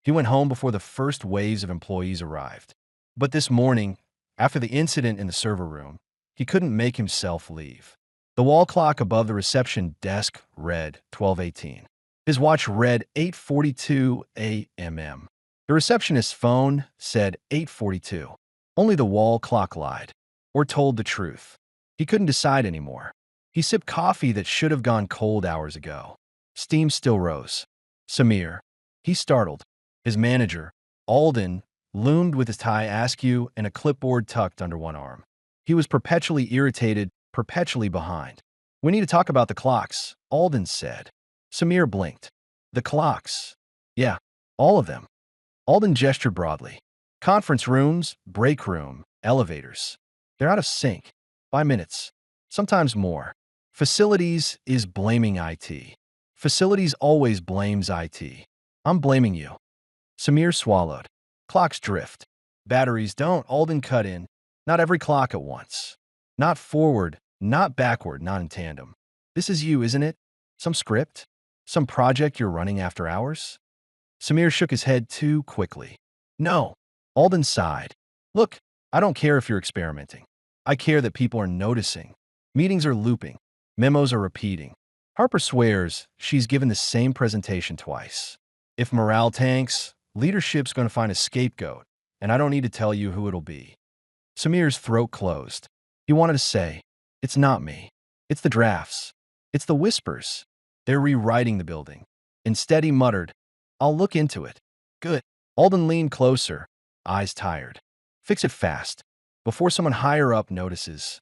He went home before the first waves of employees arrived. But this morning, after the incident in the server room, he couldn't make himself leave. The wall clock above the reception desk read 12:18. His watch read 8:42 a.m. The receptionist's phone said 8:42. Only the wall clock lied, or told the truth. He couldn't decide anymore. He sipped coffee that should have gone cold hours ago. Steam still rose. Samir. He startled. His manager, Alden, loomed with his tie askew and a clipboard tucked under one arm. He was perpetually irritated, perpetually behind. We need to talk about the clocks, Alden said. Samir blinked. The clocks. Yeah, all of them. Alden gestured broadly. Conference rooms, break room, elevators. They're out of sync. By minutes. Sometimes more. Facilities is blaming IT. Facilities always blames IT. I'm blaming you. Samir swallowed. Clocks drift. Batteries don't. Alden cut in. Not every clock at once. Not forward, not backward, not in tandem. This is you, isn't it? Some script? Some project you're running after hours? Samir shook his head too quickly. No. Alden sighed. Look, I don't care if you're experimenting. I care that people are noticing. Meetings are looping. Memos are repeating. Harper swears she's given the same presentation twice. If morale tanks, Leadership's going to find a scapegoat, and I don't need to tell you who it'll be. Samir's throat closed. He wanted to say, "It's not me. It's the drafts. It's the whispers. They're rewriting the building." Instead, he muttered, "I'll look into it." "Good." Alden leaned closer, eyes tired. "Fix it fast, before someone higher up notices."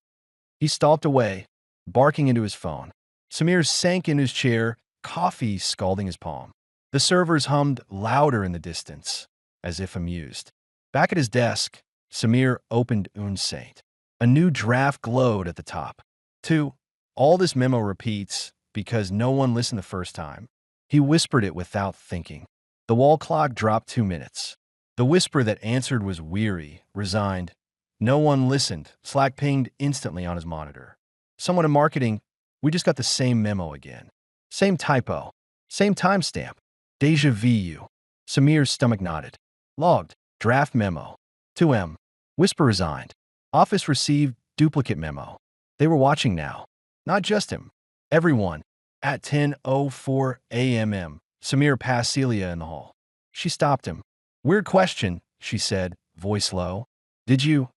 He stalked away, barking into his phone. Samir sank into his chair, coffee scalding his palm. The servers hummed louder in the distance, as if amused. Back at his desk, Samir opened Unsent. A new draft glowed at the top. 2. All this memo repeats because no one listened the first time. He whispered it without thinking. The wall clock dropped 2 minutes. The whisper that answered was weary, resigned. No one listened. Slack pinged instantly on his monitor. Someone in marketing, "We just got the same memo again. Same typo. Same timestamp. Deja vu." Samir's stomach nodded. Logged. Draft memo. 2M. Whisper resigned. Office received duplicate memo. They were watching now. Not just him. Everyone. At 10:04 a.m. Samir passed Celia in the hall. She stopped him. "Weird question," she said, voice low. "Did you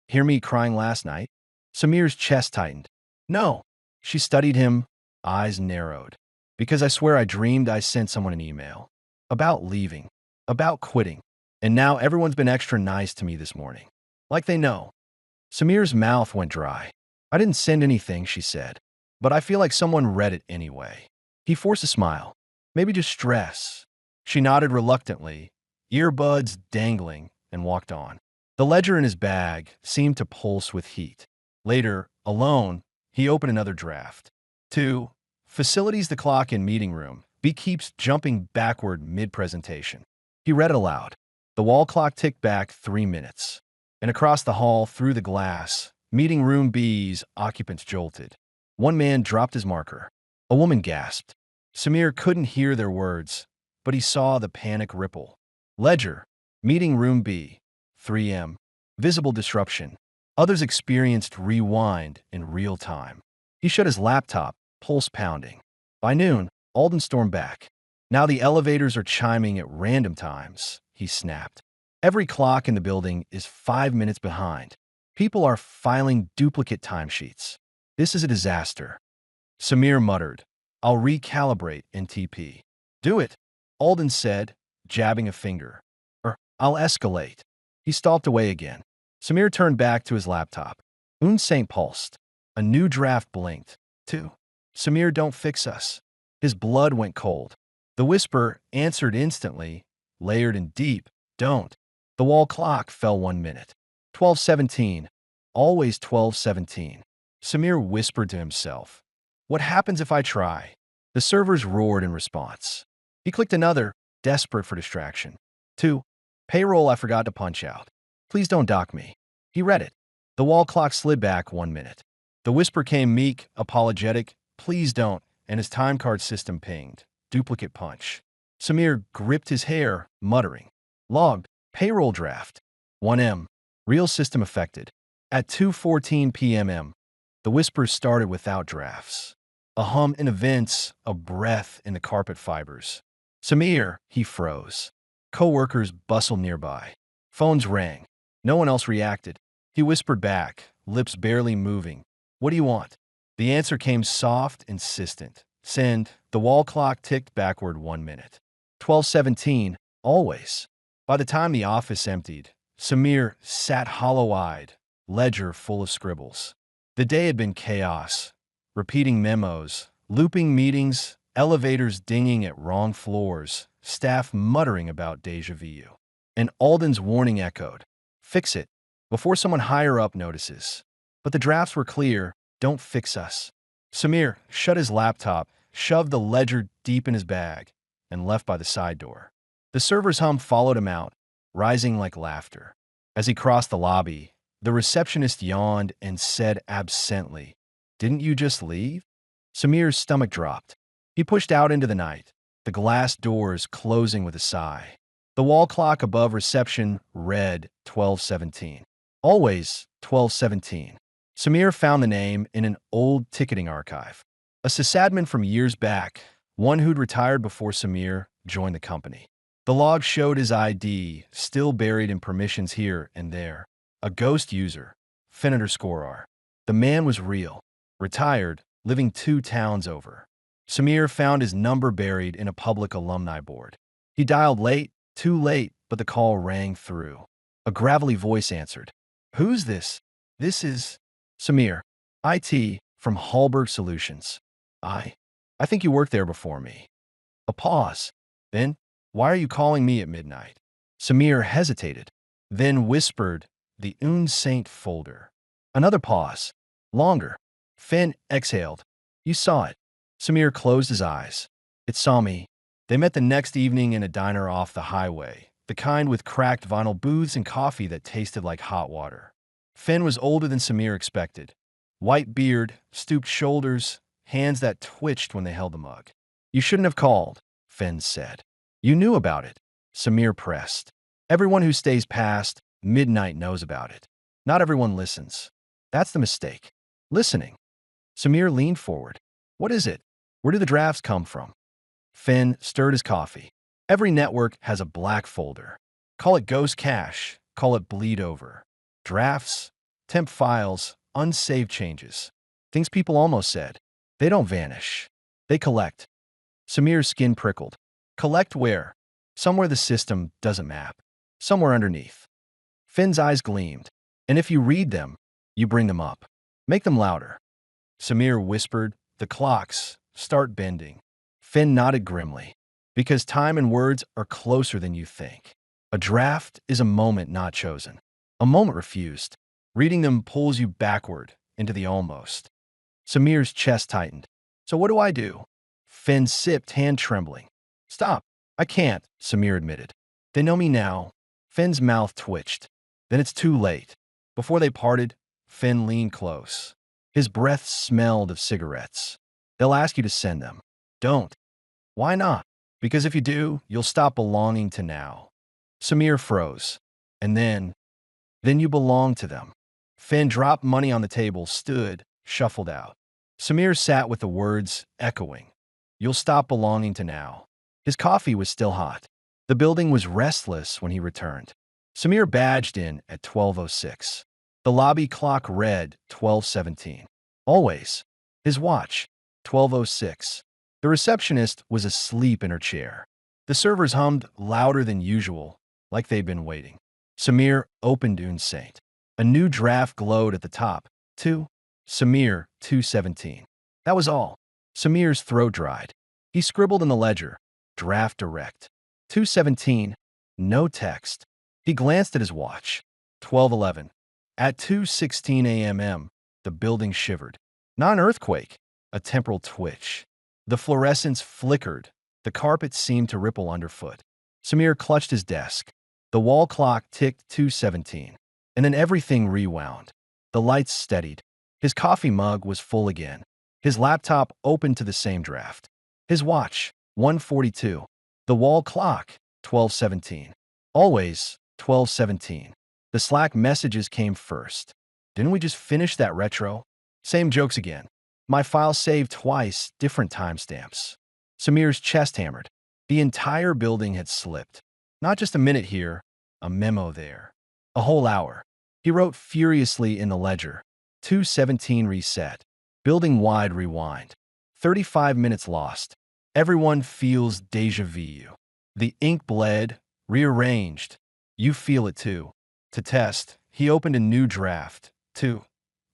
hear me crying last night?" Samir's chest tightened. "No." She studied him, eyes narrowed. "Because I swear I dreamed I sent someone an email. About leaving. About quitting. And now everyone's been extra nice to me this morning. Like they know." Samir's mouth went dry. "I didn't send anything," she said. "But I feel like someone read it anyway." He forced a smile. "Maybe just stress." She nodded reluctantly, earbuds dangling, and walked on. The ledger in his bag seemed to pulse with heat. Later, alone, he opened another draft. 2. Facilities the clock in meeting room. B keeps jumping backward mid-presentation. He read it aloud. The wall clock ticked back 3 minutes. And across the hall, through the glass, meeting room B's occupants jolted. One man dropped his marker. A woman gasped. Samir couldn't hear their words, but he saw the panic ripple. Ledger. Meeting room B. 3M. Visible disruption. Others experienced rewind in real time. He shut his laptop, pulse pounding. By noon, Alden stormed back. "Now the elevators are chiming at random times," he snapped. "Every clock in the building is 5 minutes behind. People are filing duplicate timesheets. This is a disaster." Samir muttered, "I'll recalibrate NTP." "Do it," Alden said, jabbing a finger. "Or I'll escalate." He stalked away again. Samir turned back to his laptop. Unsent pulsed. A new draft blinked. 2. Samir, don't fix us. His blood went cold. The whisper answered instantly, layered and deep. "Don't." The wall clock fell 1 minute. 12:17. Always 12:17. Samir whispered to himself. "What happens if I try?" The servers roared in response. He clicked another, desperate for distraction. 2. Payroll I forgot to punch out. "Please don't dock me." He read it. The wall clock slid back 1 minute. The whisper came meek, apologetic, "Please don't," and his time card system pinged. Duplicate punch. Samir gripped his hair, muttering. Logged. Payroll draft. 1M. Real system affected. At 2:14 p.m. The whispers started without drafts. A hum in events, a breath in the carpet fibers. "Samir," he froze. Coworkers bustled nearby. Phones rang. No one else reacted. He whispered back, lips barely moving. "What do you want?" The answer came soft, insistent. "Send." The wall clock ticked backward 1 minute. 12:17, always. By the time the office emptied, Samir sat hollow-eyed, ledger full of scribbles. The day had been chaos. Repeating memos, looping meetings, elevators dinging at wrong floors, staff muttering about deja vu. And Alden's warning echoed. "Fix it, before someone higher up notices." But the drafts were clear. "Don't fix us." Samir shut his laptop, shoved the ledger deep in his bag, and left by the side door. The server's hum followed him out, rising like laughter. As he crossed the lobby, the receptionist yawned and said absently, "Didn't you just leave?" Samir's stomach dropped. He pushed out into the night, the glass doors closing with a sigh. The wall clock above reception read 12:17. Always 12:17. Samir found the name in an old ticketing archive. A sysadmin from years back, one who'd retired before Samir joined the company. The log showed his ID, still buried in permissions here and there. A ghost user, Fin_R. The man was real, retired, living 2 towns over. Samir found his number buried in a public alumni board. He dialed late, too late, but the call rang through. A gravelly voice answered. "Who's this?" "This is Samir, IT, from Hallberg Solutions." I think you worked there before me." A pause. Then, "Why are you calling me at midnight?" Samir hesitated, then whispered, "The Unsent Folder." Another pause. Longer. Fin exhaled. "You saw it." Samir closed his eyes. "It saw me." They met the next evening in a diner off the highway, the kind with cracked vinyl booths and coffee that tasted like hot water. Fin was older than Samir expected. White beard, stooped shoulders, hands that twitched when they held the mug. "You shouldn't have called," Fin said. "You knew about it," Samir pressed. "Everyone who stays past midnight knows about it. Not everyone listens. That's the mistake. Listening." Samir leaned forward. "What is it? Where do the drafts come from?" Fin stirred his coffee. "Every network has a black folder. Call it ghost cache, call it bleed over. Drafts, temp files, unsaved changes. Things people almost said. They don't vanish. They collect." Samir's skin prickled. "Collect where?" "Somewhere the system doesn't map. Somewhere underneath." Fin's eyes gleamed. "And if you read them, you bring them up. Make them louder." Samir whispered, "The clocks start bending." Fin nodded grimly. "Because time and words are closer than you think. A draft is a moment not chosen. A moment refused. Reading them pulls you backward into the almost." Samir's chest tightened. "So what do I do?" Fin sipped, hand trembling. "Stop. I can't," Samir admitted. "They know me now." Fin's mouth twitched. "Then it's too late." Before they parted, Fin leaned close. His breath smelled of cigarettes. "They'll ask you to send them." "Don't." "Why not?" "Because if you do, you'll stop belonging to now." Samir froze. "And then you belong to them." Fin dropped money on the table, stood, shuffled out. Samir sat with the words echoing. "You'll stop belonging to now." His coffee was still hot. The building was restless when he returned. Samir badged in at 12:06. The lobby clock read 12:17. Always. His watch, 12:06. The receptionist was asleep in her chair. The servers hummed louder than usual, like they'd been waiting. Samir opened Unsent. A new draft glowed at the top. Samir, 217. That was all. Samir's throat dried. He scribbled in the ledger, "Draft direct." 217, no text. He glanced at his watch. 12:11. At 2:16 a.m., the building shivered. Not an earthquake, a temporal twitch. The fluorescence flickered. The carpet seemed to ripple underfoot. Samir clutched his desk. The wall clock ticked 2:17. And then everything rewound. The lights steadied. His coffee mug was full again. His laptop opened to the same draft. His watch, 1:42. The wall clock, 12:17. Always 12:17. The Slack messages came first. "Didn't we just finish that retro?" Same jokes again. "My file saved twice, different timestamps." Samir's chest hammered. The entire building had slipped. Not just a minute here, a memo there. A whole hour. He wrote furiously in the ledger. 2:17 reset. Building-wide rewind. 35 minutes lost. Everyone feels déjà vu. The ink bled, rearranged. You feel it too. To test, he opened a new draft. 2.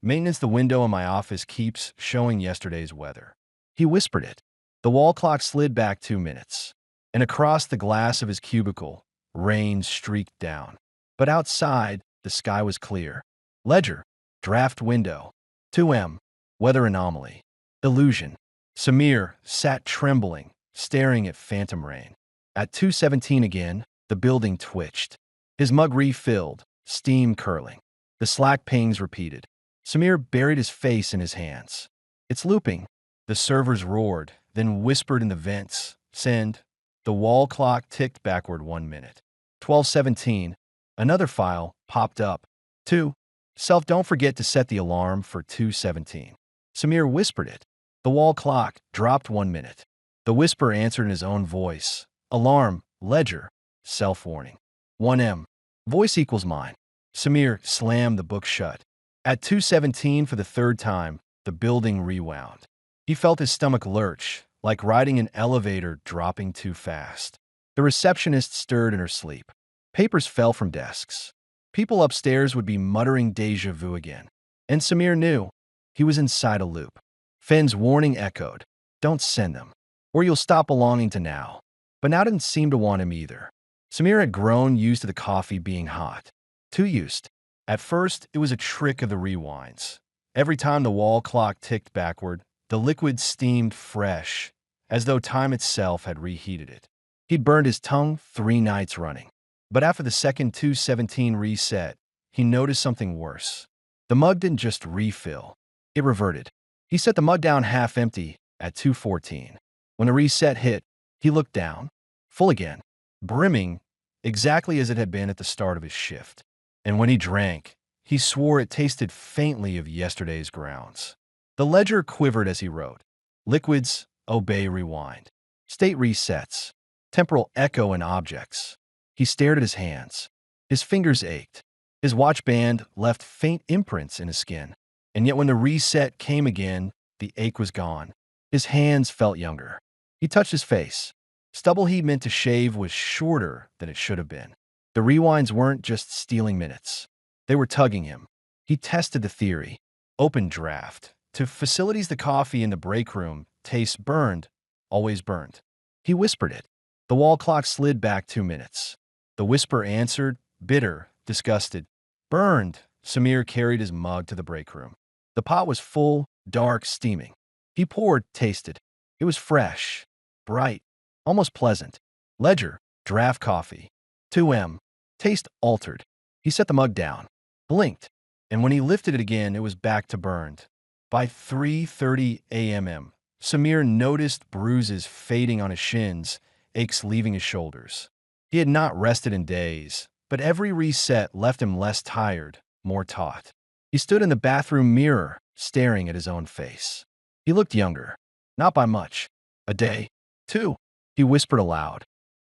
Maintenance. The window in my office keeps showing yesterday's weather. He whispered it. The wall clock slid back 2 minutes. And across the glass of his cubicle, rain streaked down. But outside, the sky was clear. Ledger. Draft window. 2M. Weather anomaly. Illusion. Samir sat trembling, staring at phantom rain. At 2:17 again, the building twitched. His mug refilled, steam curling. The Slack pings repeated. Samir buried his face in his hands. "It's looping." The servers roared, then whispered in the vents, "Send." The wall clock ticked backward 1 minute. 12:17. Another file popped up. 2. Self, don't forget to set the alarm for 2:17. Samir whispered it. The wall clock dropped 1 minute. The whisper answered in his own voice. Alarm, ledger, self-warning. 1M. Voice equals mine. Samir slammed the book shut. At 2:17 for the third time, the building rewound. He felt his stomach lurch, like riding an elevator dropping too fast. The receptionist stirred in her sleep. Papers fell from desks. People upstairs would be muttering déjà vu again. And Samir knew he was inside a loop. Finn's warning echoed, "Don't send them, or you'll stop belonging to Now." But Now didn't seem to want him either. Samir had grown used to the coffee being hot. Too used. At first, it was a trick of the rewinds. Every time the wall clock ticked backward, the liquid steamed fresh, as though time itself had reheated it. He'd burned his tongue 3 nights running. But after the second 2:17 reset, he noticed something worse. The mug didn't just refill. It reverted. He set the mug down half empty at 2:14. When the reset hit, he looked down. Full again. Brimming, exactly as it had been at the start of his shift. And when he drank, he swore it tasted faintly of yesterday's grounds. The ledger quivered as he wrote. Liquids, obey, rewind. State resets. Temporal echo in objects. He stared at his hands. His fingers ached. His watch band left faint imprints in his skin. And yet when the reset came again, the ache was gone. His hands felt younger. He touched his face. Stubble he meant to shave was shorter than it should have been. The rewinds weren't just stealing minutes. They were tugging him. He tested the theory. Open draft. To facilities the coffee in the break room tastes burned, always burned. He whispered it. The wall clock slid back 2 minutes. The whisper answered, bitter, disgusted. Burned. Samir carried his mug to the break room. The pot was full, dark, steaming. He poured, tasted. It was fresh, bright, almost pleasant. Ledger, draft coffee. 2M. Taste altered. He set the mug down, blinked, and when he lifted it again, it was back to burned. By 3:30 a.m., Samir noticed bruises fading on his shins, aches leaving his shoulders. He had not rested in days, but every reset left him less tired, more taut. He stood in the bathroom mirror, staring at his own face. He looked younger, not by much. A day, 2. He whispered aloud,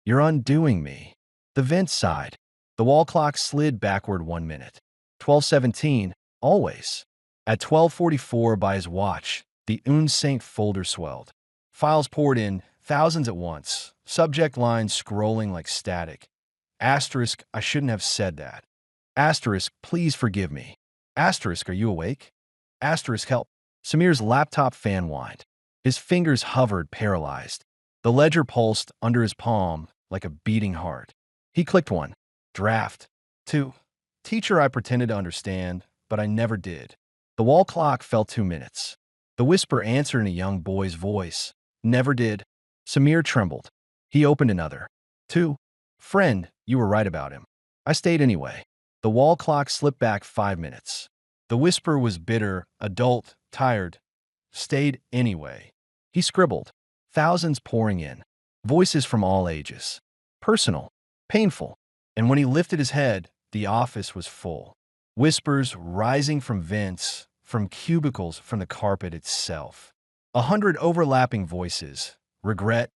"You're undoing me." The vent sighed. The wall clock slid backward 1 minute. 12:17, always. At 12:44 by his watch, the Unsent Folder swelled. Files poured in, thousands at once, subject lines scrolling like static. Asterisk, I shouldn't have said that. Asterisk, please forgive me. Asterisk, are you awake? Asterisk, help. Samir's laptop fan whined. His fingers hovered, paralyzed. The ledger pulsed under his palm like a beating heart. He clicked 1. Draft. 2. Teacher, I pretended to understand, but I never did. The wall clock fell 2 minutes. The whisper answered in a young boy's voice. Never did. Samir trembled. He opened another. 2. Friend, you were right about him. I stayed anyway. The wall clock slipped back 5 minutes. The whisper was bitter, adult, tired. Stayed anyway. He scribbled. Thousands pouring in. Voices from all ages. Personal. Painful. And when he lifted his head, the office was full. Whispers rising from vents, from cubicles, from the carpet itself. 100 overlapping voices. Regret,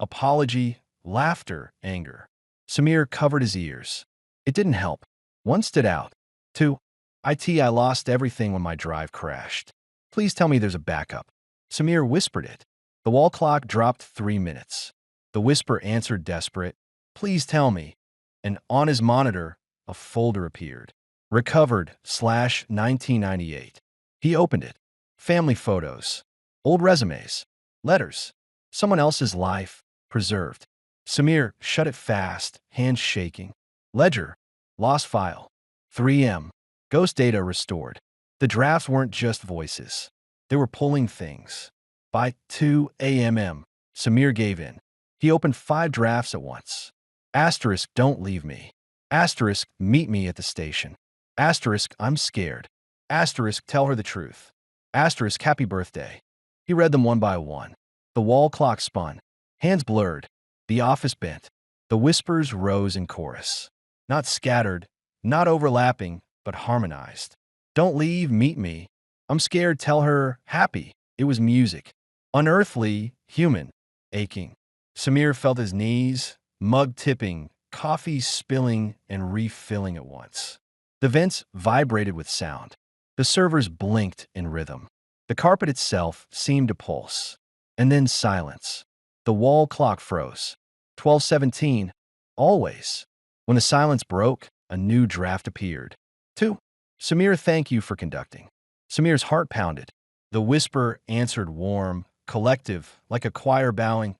apology, laughter, anger. Samir covered his ears. It didn't help. 1 stood out. 2. I lost everything when my drive crashed. Please tell me there's a backup. Samir whispered it. The wall clock dropped 3 minutes. The whisper answered desperate. Please tell me. And on his monitor, a folder appeared. Recovered /1998. He opened it. Family photos. Old resumes. Letters. Someone else's life. Preserved. Samir shut it fast, hands shaking. Ledger. Lost file. 3M. Ghost data restored. The drafts weren't just voices. They were pulling things. By 2 a.m., Samir gave in. He opened 5 drafts at once. Asterisk, don't leave me. Asterisk, meet me at the station. Asterisk, I'm scared. Asterisk, tell her the truth. Asterisk, happy birthday. He read them one by one. The wall clock spun. Hands blurred. The office bent. The whispers rose in chorus. Not scattered, not overlapping, but harmonized. Don't leave, meet me. I'm scared, tell her, happy. It was music. Unearthly, human, aching. Samir felt his knees, mug tipping, coffee spilling and refilling at once. The vents vibrated with sound. The servers blinked in rhythm. The carpet itself seemed to pulse. And then silence. The wall clock froze. 12:17. Always. When the silence broke, a new draft appeared. 2. Samir, thank you for conducting. Samir's heart pounded. The whisper answered warm, collective, like a choir bowing.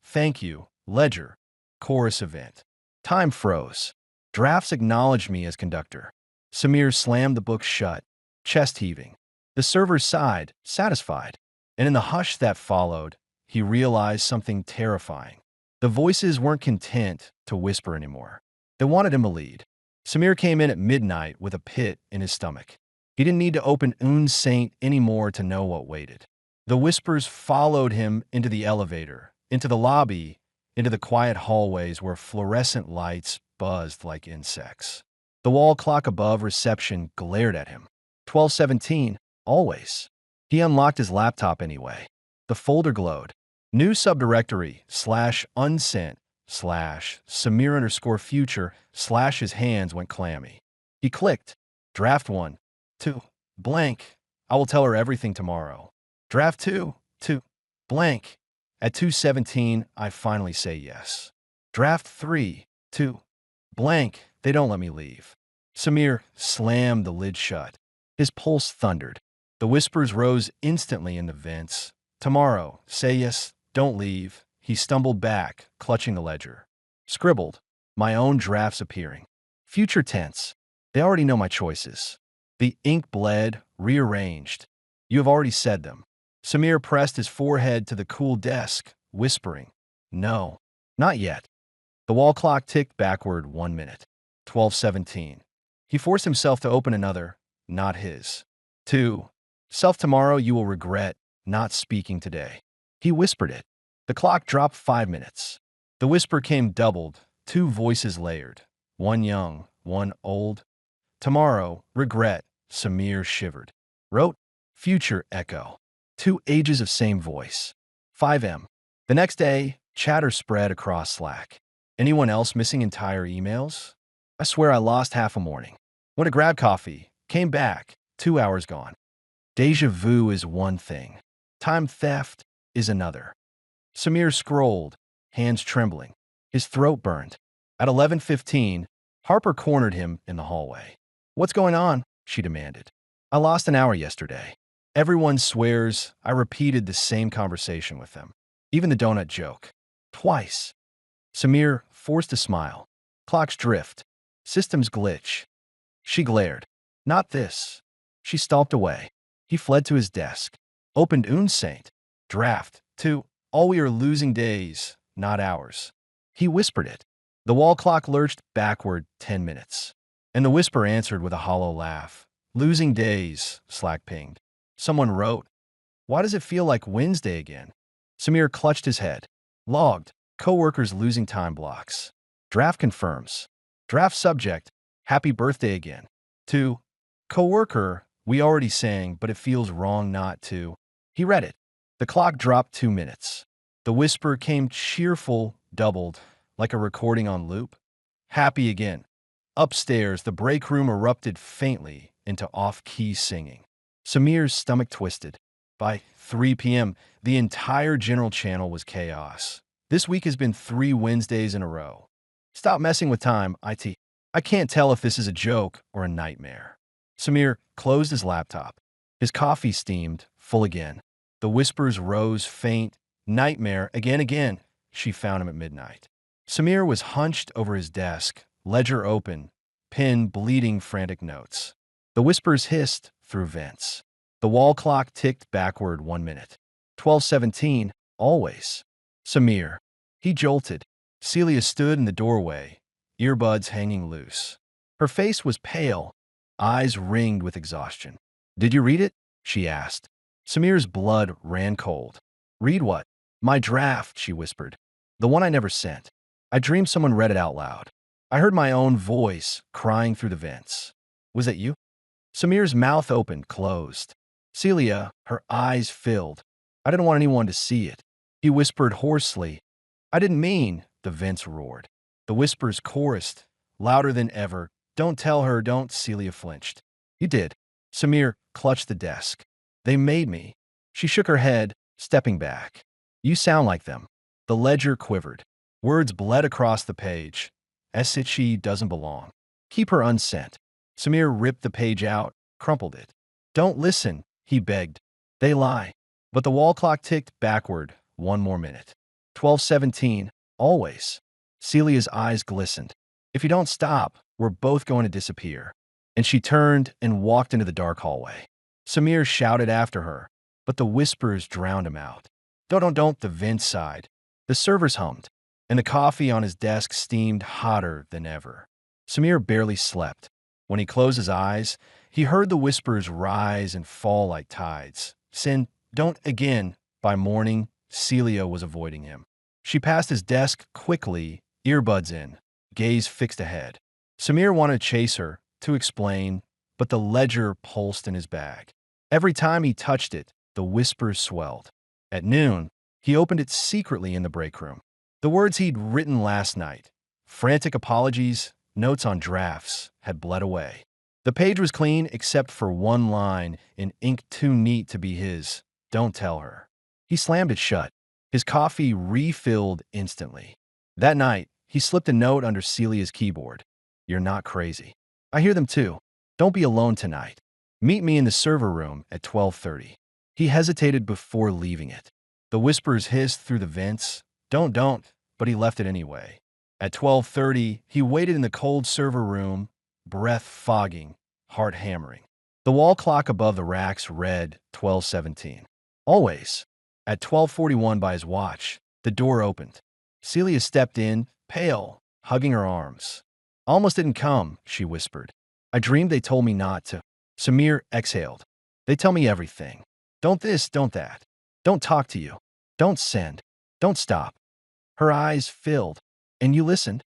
Thank you, ledger. Chorus event. Time froze. Drafts acknowledged me as conductor. Samir slammed the book shut, chest heaving. The server sighed, satisfied. And in the hush that followed, he realized something terrifying. The voices weren't content to whisper anymore. They wanted him to lead. Samir came in at midnight with a pit in his stomach. He didn't need to open Unsent anymore to know what waited. The whispers followed him into the elevator, into the lobby, into the quiet hallways where fluorescent lights buzzed like insects. The wall clock above reception glared at him. 12:17, always. He unlocked his laptop anyway. The folder glowed. New subdirectory /unsent /Samir_future / his hands went clammy. He clicked. Draft 1. 2. Blank. I will tell her everything tomorrow. Draft 2. 2. Blank. At 2:17, I finally say yes. Draft 3. 2. Blank. They don't let me leave. Samir slammed the lid shut. His pulse thundered. The whispers rose instantly in the vents. Tomorrow. Say yes. Don't leave. He stumbled back, clutching the ledger. Scribbled. My own drafts appearing. Future tense. They already know my choices. The ink bled, rearranged. You have already said them. Samir pressed his forehead to the cool desk, whispering, no, not yet. The wall clock ticked backward 1 minute. 12:17. He forced himself to open another, not his. 2. Self, tomorrow you will regret not speaking today. He whispered it. The clock dropped 5 minutes. The whisper came doubled, 2 voices layered, one young, one old. Tomorrow, regret, Samir shivered. Wrote, future echo. 2 ages of same voice. 5M. The next day, chatter spread across Slack. Anyone else missing entire emails? I swear I lost half a morning. Went to grab coffee, came back, 2 hours gone. Deja vu is one thing. Time theft is another. Samir scrolled, hands trembling. His throat burned. At 11:15, Harper cornered him in the hallway. What's going on? She demanded. I lost an hour yesterday. Everyone swears I repeated the same conversation with them. Even the donut joke. Twice. Samir forced a smile. Clocks drift. Systems glitch. She glared. Not this. She stalked away. He fled to his desk. Opened Unsent. Draft 2. All we are losing days, not hours. He whispered it. The wall clock lurched backward 10 minutes. And the whisper answered with a hollow laugh. Losing days, Slack pinged. Someone wrote, why does it feel like Wednesday again? Samir clutched his head. Logged. Coworkers losing time blocks. Draft confirms. Draft subject. Happy birthday again. 2. Coworker. We already sang, but it feels wrong not to. He read it. The clock dropped 2 minutes. The whisper came cheerful, doubled, like a recording on loop. Happy again. Upstairs, the break room erupted faintly into off-key singing. Samir's stomach twisted. By 3 p.m., the entire general channel was chaos. This week has been 3 Wednesdays in a row. Stop messing with time, IT. I can't tell if this is a joke or a nightmare. Samir closed his laptop. His coffee steamed, full again. The whispers rose faint. Nightmare, again. She found him at midnight. Samir was hunched over his desk, ledger open, pen bleeding frantic notes. The whispers hissed through vents. The wall clock ticked backward 1 minute. 12:17, always. Samir. He jolted. Celia stood in the doorway, earbuds hanging loose. Her face was pale, eyes ringed with exhaustion. Did you read it? She asked. Samir's blood ran cold. Read what? My draft, she whispered. The one I never sent. I dreamed someone read it out loud. I heard my own voice crying through the vents. Was that you? Samir's mouth opened, closed. Celia, her eyes filled. I didn't want anyone to see it. He whispered hoarsely. I didn't mean, the vents roared. The whispers chorused, louder than ever. Don't tell her, don't. Celia flinched. You did. Samir clutched the desk. They made me. She shook her head, stepping back. You sound like them. The ledger quivered. Words bled across the page. She doesn't belong. Keep her unsent. Samir ripped the page out, crumpled it. Don't listen, he begged. They lie. But the wall clock ticked backward, 1 more minute. 12:17, always. Celia's eyes glistened. If you don't stop, we're both going to disappear. And she turned and walked into the dark hallway. Samir shouted after her, but the whispers drowned him out. Don't, the vent sighed. The servers hummed, and the coffee on his desk steamed hotter than ever. Samir barely slept. When he closed his eyes, he heard the whispers rise and fall like tides. Sin, don't again. By morning, Celia was avoiding him. She passed his desk quickly, earbuds in, gaze fixed ahead. Samir wanted to chase her, to explain, but the ledger pulsed in his bag. Every time he touched it, the whispers swelled. At noon, he opened it secretly in the break room. The words he'd written last night, frantic apologies, notes on drafts, had bled away. The page was clean except for one line in ink too neat to be his. Don't tell her. He slammed it shut. His coffee refilled instantly. That night, he slipped a note under Celia's keyboard. You're not crazy. I hear them too. Don't be alone tonight. Meet me in the server room at 12:30. He hesitated before leaving it. The whispers hissed through the vents. Don't, but he left it anyway. At 12:30, he waited in the cold server room, breath fogging, heart hammering. The wall clock above the racks read 12:17. Always. At 12:41 by his watch, the door opened. Celia stepped in, pale, hugging her arms. Almost didn't come, she whispered. I dreamed they told me not to. Samir exhaled. They tell me everything. Don't this, don't that. Don't talk to you. Don't send. Don't stop. Her eyes filled. And you listened?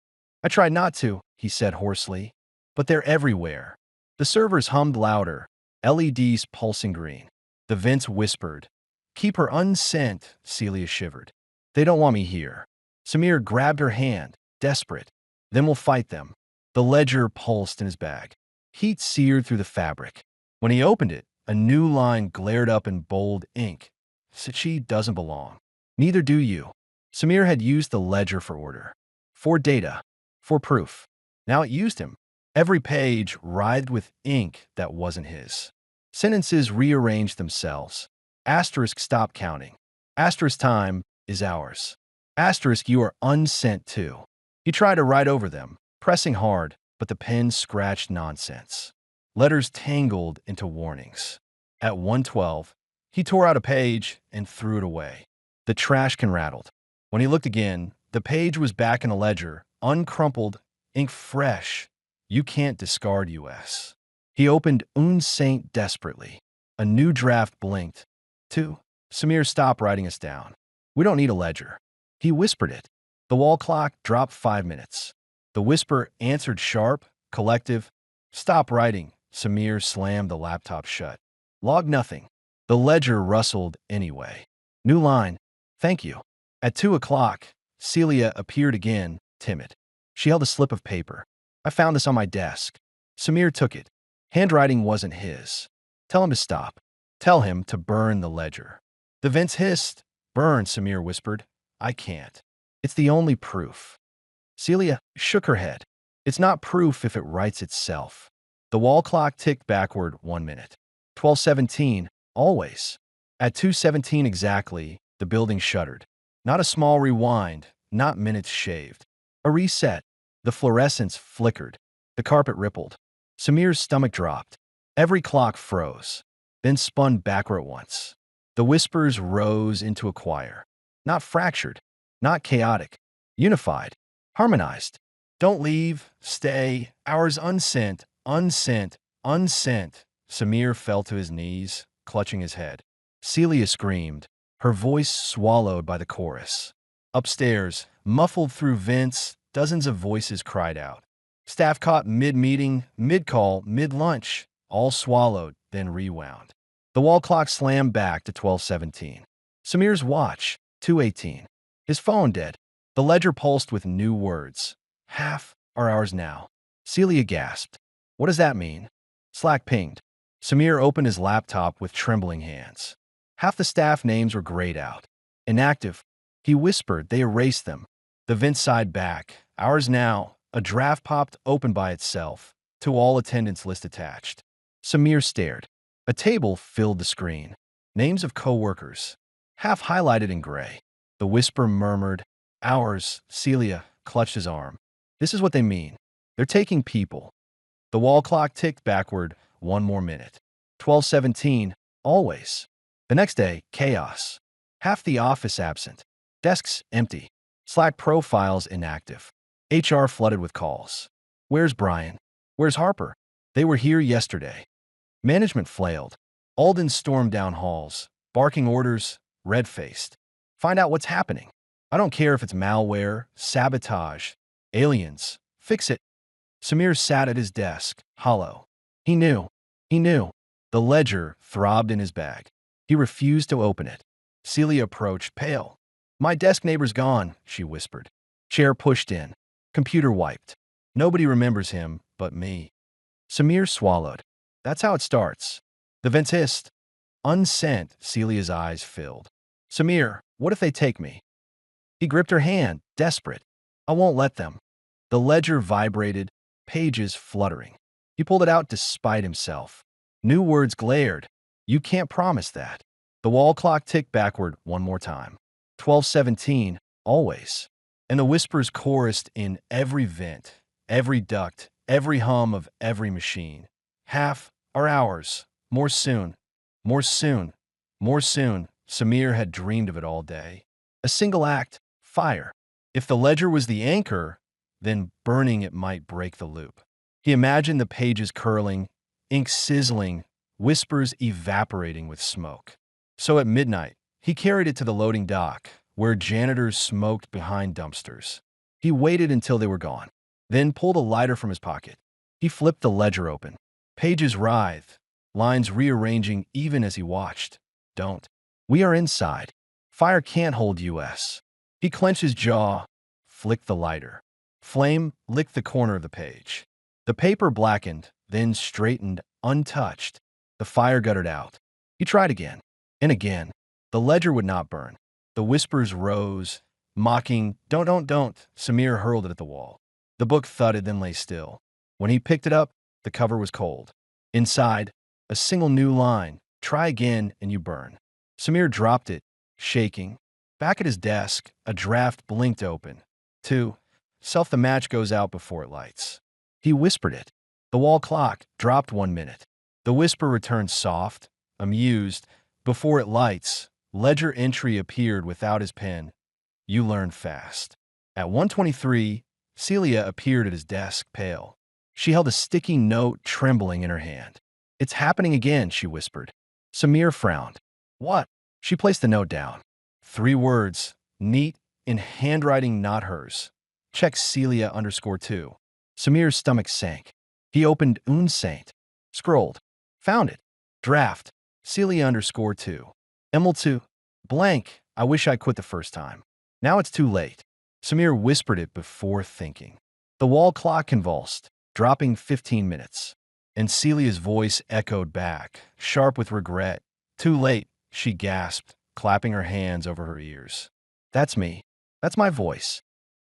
I tried not to, he said hoarsely. But they're everywhere. The servers hummed louder, LEDs pulsing green. The vents whispered. Keep her unsent, Celia shivered. They don't want me here. Samir grabbed her hand, desperate. Then we'll fight them. The ledger pulsed in his bag. Heat seared through the fabric. When he opened it, a new line glared up in bold ink. She doesn't belong. Neither do you. Samir had used the ledger for order. For data. For proof. Now it used him. Every page writhed with ink that wasn't his. Sentences rearranged themselves. Asterisk stop counting. Asterisk time is ours. Asterisk you are unsent too. He tried to write over them, pressing hard, but the pen scratched nonsense. Letters tangled into warnings. At 1:12, he tore out a page and threw it away. The trash can rattled. When he looked again, the page was back in a ledger, uncrumpled, ink fresh. You can't discard US. He opened Unsent desperately. A new draft blinked. 2. Samir, stop writing us down. We don't need a ledger. He whispered it. The wall clock dropped 5 minutes. The whisper answered sharp, collective. Stop writing. Samir slammed the laptop shut. Log nothing. The ledger rustled anyway. New line. Thank you. At 2 o'clock, Celia appeared again, timid. She held a slip of paper. I found this on my desk. Samir took it. Handwriting wasn't his. Tell him to stop. Tell him to burn the ledger. The vents hissed. Burn, Samir whispered. I can't. It's the only proof. Celia shook her head. It's not proof if it writes itself. The wall clock ticked backward 1 minute. 12:17, always. At 2:17 exactly, the building shuddered. Not a small rewind, not minutes shaved. A reset. The fluorescence flickered. The carpet rippled. Samir's stomach dropped. Every clock froze, then spun backward at once. The whispers rose into a choir. Not fractured, not chaotic. Unified, harmonized. Don't leave, stay, ours unsent, unsent, unsent. Samir fell to his knees, clutching his head. Celia screamed, her voice swallowed by the chorus. Upstairs, muffled through vents, dozens of voices cried out. Staff caught mid-meeting, mid-call, mid-lunch, all swallowed, then rewound. The wall clock slammed back to 12:17. Samir's watch, 2:18. His phone dead. The ledger pulsed with new words. Half are ours now. Celia gasped. What does that mean? Slack pinged. Samir opened his laptop with trembling hands. Half the staff names were grayed out. Inactive. He whispered they erased them. The vent sighed back. Ours now. A draft popped open by itself. To all attendance list attached. Samir stared. A table filled the screen. Names of co-workers. Half highlighted in gray. The whisper murmured. Ours. Celia clutched his arm. This is what they mean. They're taking people. The wall clock ticked backward 1 more minute. 12:17. Always. The next day, chaos. Half the office absent. Desks empty. Slack profiles inactive. HR flooded with calls. Where's Brian? Where's Harper? They were here yesterday. Management flailed. Alden stormed down halls, barking orders, red-faced. Find out what's happening. I don't care if it's malware, sabotage, aliens. Fix it. Samir sat at his desk, hollow. He knew. He knew. The ledger throbbed in his bag. He refused to open it. Celia approached, pale. My desk neighbor's gone, she whispered. Chair pushed in. Computer wiped. Nobody remembers him but me. Samir swallowed. That's how it starts. The vents hissed. Unsent, Celia's eyes filled. Samir, what if they take me? He gripped her hand, desperate. I won't let them. The ledger vibrated, pages fluttering. He pulled it out despite himself. New words glared. You can't promise that. The wall clock ticked backward 1 more time. 12:17, always. And the whispers chorused in every vent, every duct, every hum of every machine. Half are ours. More soon. More soon. More soon. Samir had dreamed of it all day. A single act, fire. If the ledger was the anchor, then burning it might break the loop. He imagined the pages curling, ink sizzling, whispers evaporating with smoke. So at midnight, he carried it to the loading dock, where janitors smoked behind dumpsters. He waited until they were gone, then pulled a lighter from his pocket. He flipped the ledger open. Pages writhed, lines rearranging even as he watched. Don't. We are inside. Fire can't hold US. He clenched his jaw, flicked the lighter. Flame licked the corner of the page. The paper blackened, then straightened, untouched. The fire guttered out. He tried again, and again. The ledger would not burn. The whispers rose, mocking, don't. Samir hurled it at the wall. The book thudded, then lay still. When he picked it up, the cover was cold. Inside, a single new line. Try again, and you burn. Samir dropped it, shaking. Back at his desk, a draft blinked open. 2. Self the match goes out before it lights. He whispered it. The wall clock dropped 1 minute. The whisper returned soft, amused. Before it lights, ledger entry appeared without his pen. You learn fast. At 1:23, Celia appeared at his desk, pale. She held a sticky note trembling in her hand. It's happening again, she whispered. Samir frowned. What? She placed the note down. 3 words, neat, in handwriting not hers. Check Celia_2. Samir's stomach sank. He opened Unsent. Scrolled. Found it. Draft. Celia_2. Emil2. Blank. I wish I quit the first time. Now it's too late. Samir whispered it before thinking. The wall clock convulsed, dropping 15 minutes. And Celia's voice echoed back, sharp with regret. Too late, she gasped, clapping her hands over her ears. That's me. That's my voice.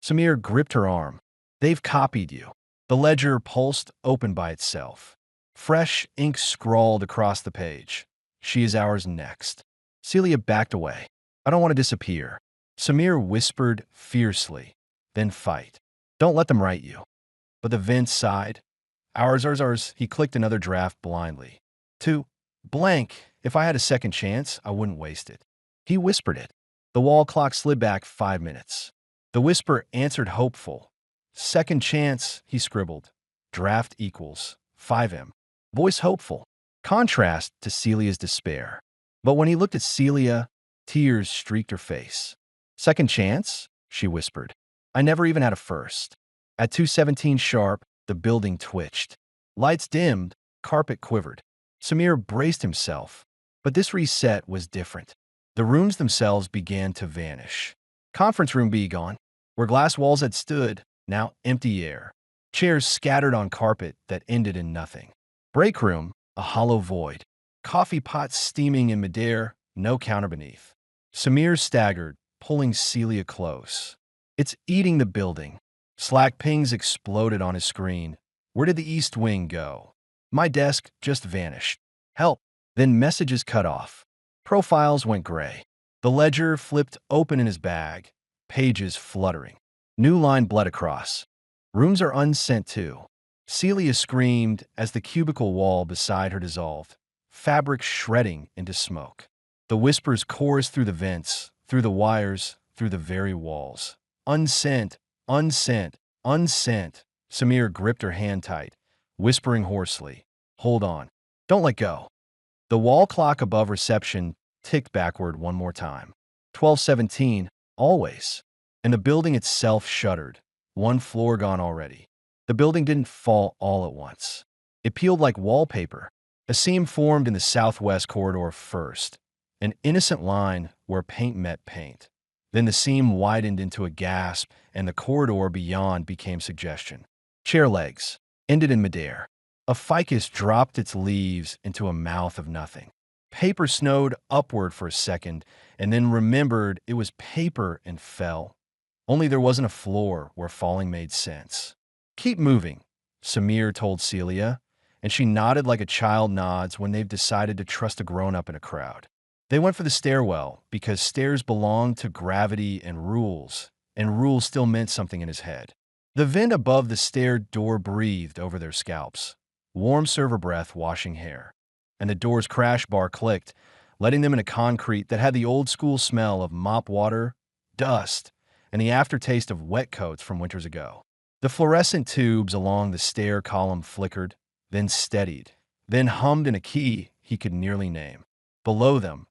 Samir gripped her arm. They've copied you. The ledger pulsed open by itself. Fresh ink scrawled across the page. She is ours next. Celia backed away. I don't want to disappear. Samir whispered fiercely. Then fight. Don't let them write you. But the vent sighed. Ours. He clicked another draft blindly. 2. Blank. If I had a second chance, I wouldn't waste it. He whispered it. The wall clock slid back 5 minutes. The whisper answered hopeful. Second chance, he scribbled. Draft equals 5M. Voice hopeful. Contrast to Celia's despair. But when he looked at Celia, tears streaked her face. Second chance? She whispered. I never even had a first. At 2:17 sharp, the building twitched. Lights dimmed, carpet quivered. Samir braced himself. But this reset was different. The rooms themselves began to vanish. Conference room B gone. Where glass walls had stood, Now empty air. Chairs scattered on carpet that ended in nothing. Break room, a hollow void. Coffee pots steaming in midair, no counter beneath. Samir staggered, pulling Celia close. It's eating the building. Slack pings exploded on his screen. Where did the East Wing go? My desk just vanished. Help. Then messages cut off. Profiles went gray. The ledger flipped open in his bag, pages fluttering. New line bled across. Rooms are unsent too. Celia screamed as the cubicle wall beside her dissolved, fabric shredding into smoke. The whispers chorused through the vents, through the wires, through the very walls. Unsent, unsent, unsent. Samir gripped her hand tight, whispering hoarsely, "Hold on. Don't let go." The wall clock above reception ticked backward one more time. 12:17, always. And the building itself shuddered, one floor gone already. The building didn't fall all at once. It peeled like wallpaper. A seam formed in the southwest corridor first, an innocent line where paint met paint. Then the seam widened into a gasp, and the corridor beyond became suggestion. Chair legs ended in midair. A ficus dropped its leaves into a mouth of nothing. Paper snowed upward for a second, and then remembered it was paper and fell. Only there wasn't a floor where falling made sense. "Keep moving," Samir told Celia, and she nodded like a child nods when they've decided to trust a grown-up in a crowd. They went for the stairwell because stairs belonged to gravity and rules still meant something in his head. The vent above the stair door breathed over their scalps, warm server breath washing hair, and the door's crash bar clicked, letting them into concrete that had the old-school smell of mop water, dust, and the aftertaste of wet coats from winters ago. The fluorescent tubes along the stair column flickered, then steadied, then hummed in a key he could nearly name. Below them,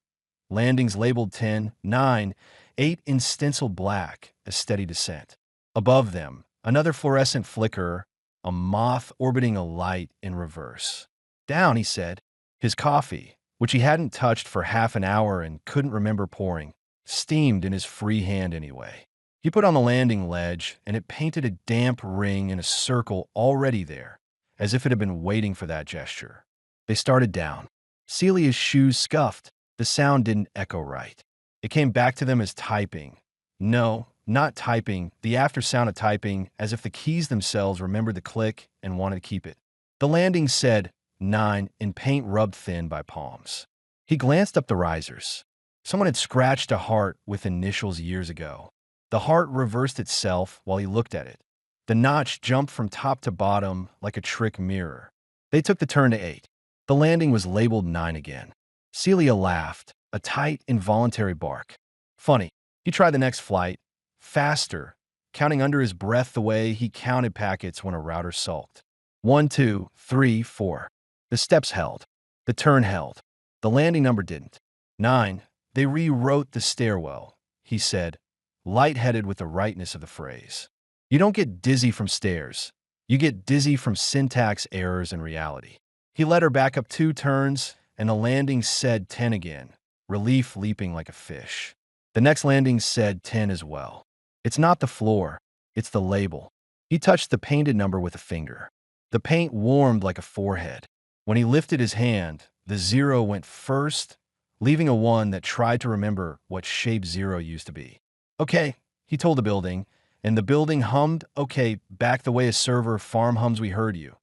landings labeled 10, 9, 8 in stenciled black, a steady descent. Above them, another fluorescent flicker, a moth orbiting a light in reverse. "Down," he said. His coffee, which he hadn't touched for half an hour and couldn't remember pouring, steamed in his free hand anyway. He put on the landing ledge, and it painted a damp ring in a circle already there, as if it had been waiting for that gesture. They started down. Celia's shoes scuffed. The sound didn't echo right. It came back to them as typing. No, not typing, the after-sound of typing, as if the keys themselves remembered the click and wanted to keep it. The landing said 9 in paint rubbed thin by palms. He glanced up the risers. Someone had scratched a heart with initials years ago. The heart reversed itself while he looked at it. The notch jumped from top to bottom like a trick mirror. They took the turn to 8. The landing was labeled 9 again. Celia laughed, a tight, involuntary bark. Funny. He tried the next flight, faster, counting under his breath the way he counted packets when a router sulked. 1, 2, 3, 4. The steps held. The turn held. The landing number didn't. 9. They rewrote the stairwell, he said, lightheaded with the rightness of the phrase. You don't get dizzy from stairs. You get dizzy from syntax errors and reality. He led her back up 2 turns, and the landing said 10 again, relief leaping like a fish. The next landing said 10 as well. It's not the floor, it's the label. He touched the painted number with a finger. The paint warmed like a forehead. When he lifted his hand, the 0 went first, leaving a 1 that tried to remember what shape 0 used to be. "Okay," he told the building, and the building hummed, "Okay, back the way a server farm hums we heard you."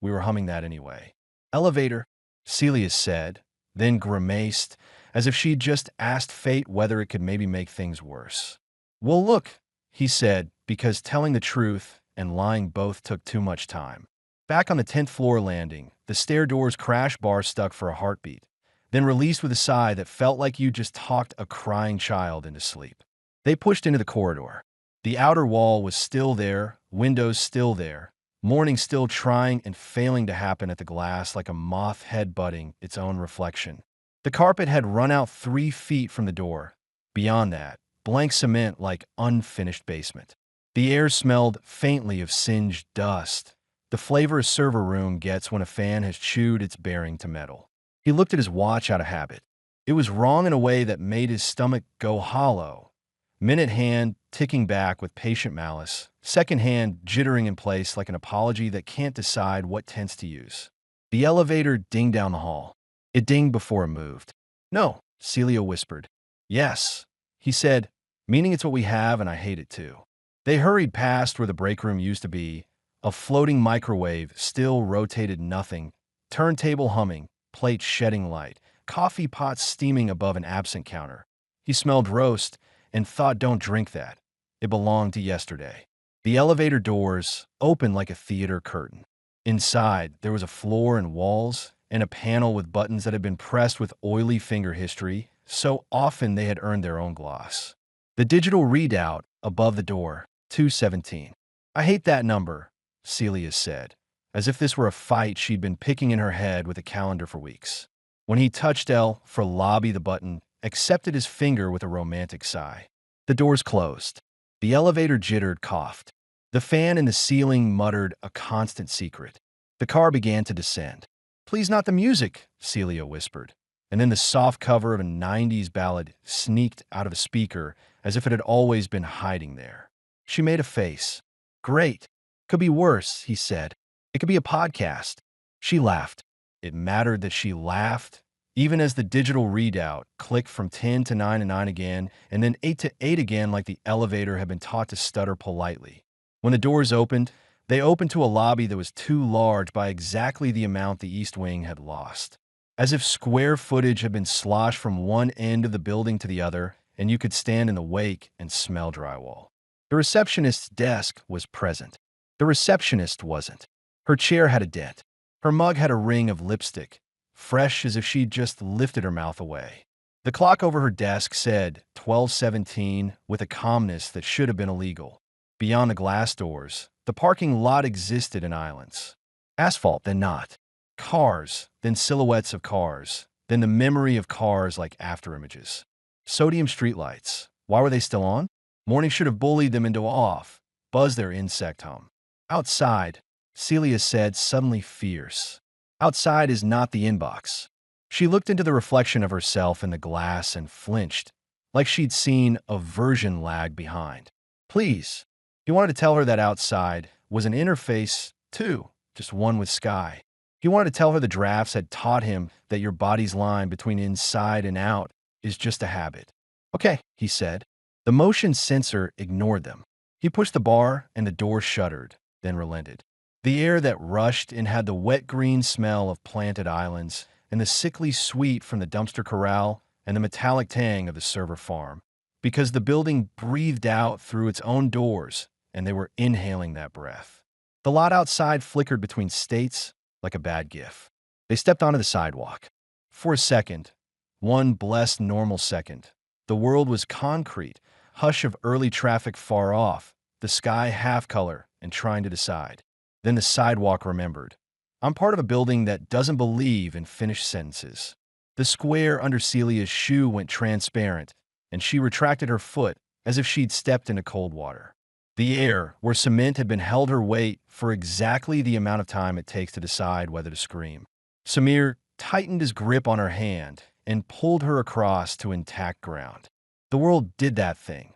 We were humming that anyway. "Elevator," Celia said, then grimaced, as if she'd just asked fate whether it could maybe make things worse. "Well, look," he said, because telling the truth and lying both took too much time. Back on the 10th floor landing, the stair door's crash bar stuck for a heartbeat, then released with a sigh that felt like you just talked a crying child into sleep. They pushed into the corridor. The outer wall was still there, windows still there, morning still trying and failing to happen at the glass like a moth head-butting its own reflection. The carpet had run out 3 feet from the door. Beyond that, blank cement like unfinished basement. The air smelled faintly of singed dust, the flavor a server room gets when a fan has chewed its bearing to metal. He looked at his watch out of habit. It was wrong in a way that made his stomach go hollow. Minute hand ticking back with patient malice, second hand jittering in place like an apology that can't decide what tense to use. The elevator dinged down the hall. It dinged before it moved. "No," Celia whispered. "Yes," he said, meaning it's what we have and I hate it too. They hurried past where the break room used to be. A floating microwave still rotated nothing, turntable humming, plates shedding light, coffee pots steaming above an absent counter. He smelled roast and thought, don't drink that. It belonged to yesterday. The elevator doors opened like a theater curtain. Inside, there was a floor and walls, and a panel with buttons that had been pressed with oily finger history, so often they had earned their own gloss. The digital readout above the door, 217. "I hate that number," Celia said, as if this were a fight she'd been picking in her head with a calendar for weeks. When he touched L for lobby, the button accepted his finger with a romantic sigh. The doors closed. The elevator jittered, coughed. The fan in the ceiling muttered a constant secret. The car began to descend. "Please, not the music," Celia whispered. And then the soft cover of a 90s ballad sneaked out of a speaker as if it had always been hiding there. She made a face. "Great. Could be worse," he said. "It could be a podcast." She laughed. It mattered that she laughed, even as the digital readout clicked from 10 to 9 and 9 again, and then 8 to 8 again, like the elevator had been taught to stutter politely. When the doors opened, they opened to a lobby that was too large by exactly the amount the East Wing had lost. As if square footage had been sloshed from one end of the building to the other, and you could stand in the wake and smell drywall. The receptionist's desk was present. The receptionist wasn't. Her chair had a dent. Her mug had a ring of lipstick, fresh as if she'd just lifted her mouth away. The clock over her desk said 12:17 with a calmness that should have been illegal. Beyond the glass doors, the parking lot existed in islands. Asphalt, then not. Cars, then silhouettes of cars, then the memory of cars like afterimages. Sodium streetlights. Why were they still on? Morning should have bullied them into off, buzzed their insect hum. Outside, Celia said, suddenly fierce. Outside is not the inbox. She looked into the reflection of herself in the glass and flinched, like she'd seen a version lag behind. Please. He wanted to tell her that outside was an interface, too, just one with sky. He wanted to tell her the drafts had taught him that your body's line between inside and out is just a habit. Okay, he said. The motion sensor ignored them. He pushed the bar and the door shuddered, then relented. The air that rushed in had the wet green smell of planted islands and the sickly sweet from the dumpster corral and the metallic tang of the server farm, because the building breathed out through its own doors and they were inhaling that breath. The lot outside flickered between states like a bad gif. They stepped onto the sidewalk. For a second, one blessed normal second, the world was concrete, hush of early traffic far off, the sky half-color and trying to decide. Then the sidewalk remembered. I'm part of a building that doesn't believe in finished sentences. The square under Celia's shoe went transparent, and she retracted her foot as if she'd stepped into cold water. The air, where cement had been held her weight for exactly the amount of time it takes to decide whether to scream. Samir tightened his grip on her hand and pulled her across to intact ground. The world did that thing.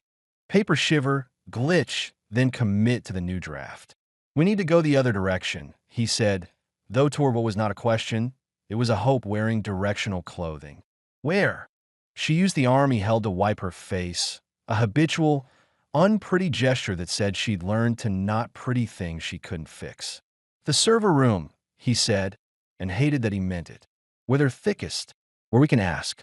Paper shiver, glitch, then commit to the new draft. We need to go the other direction, he said, though Torval was not a question. It was a hope wearing directional clothing. Where? She used the arm he held to wipe her face, a habitual, unpretty gesture that said she'd learned to not pretty things she couldn't fix. The server room, he said, and hated that he meant it. Where they're thickest, where we can ask.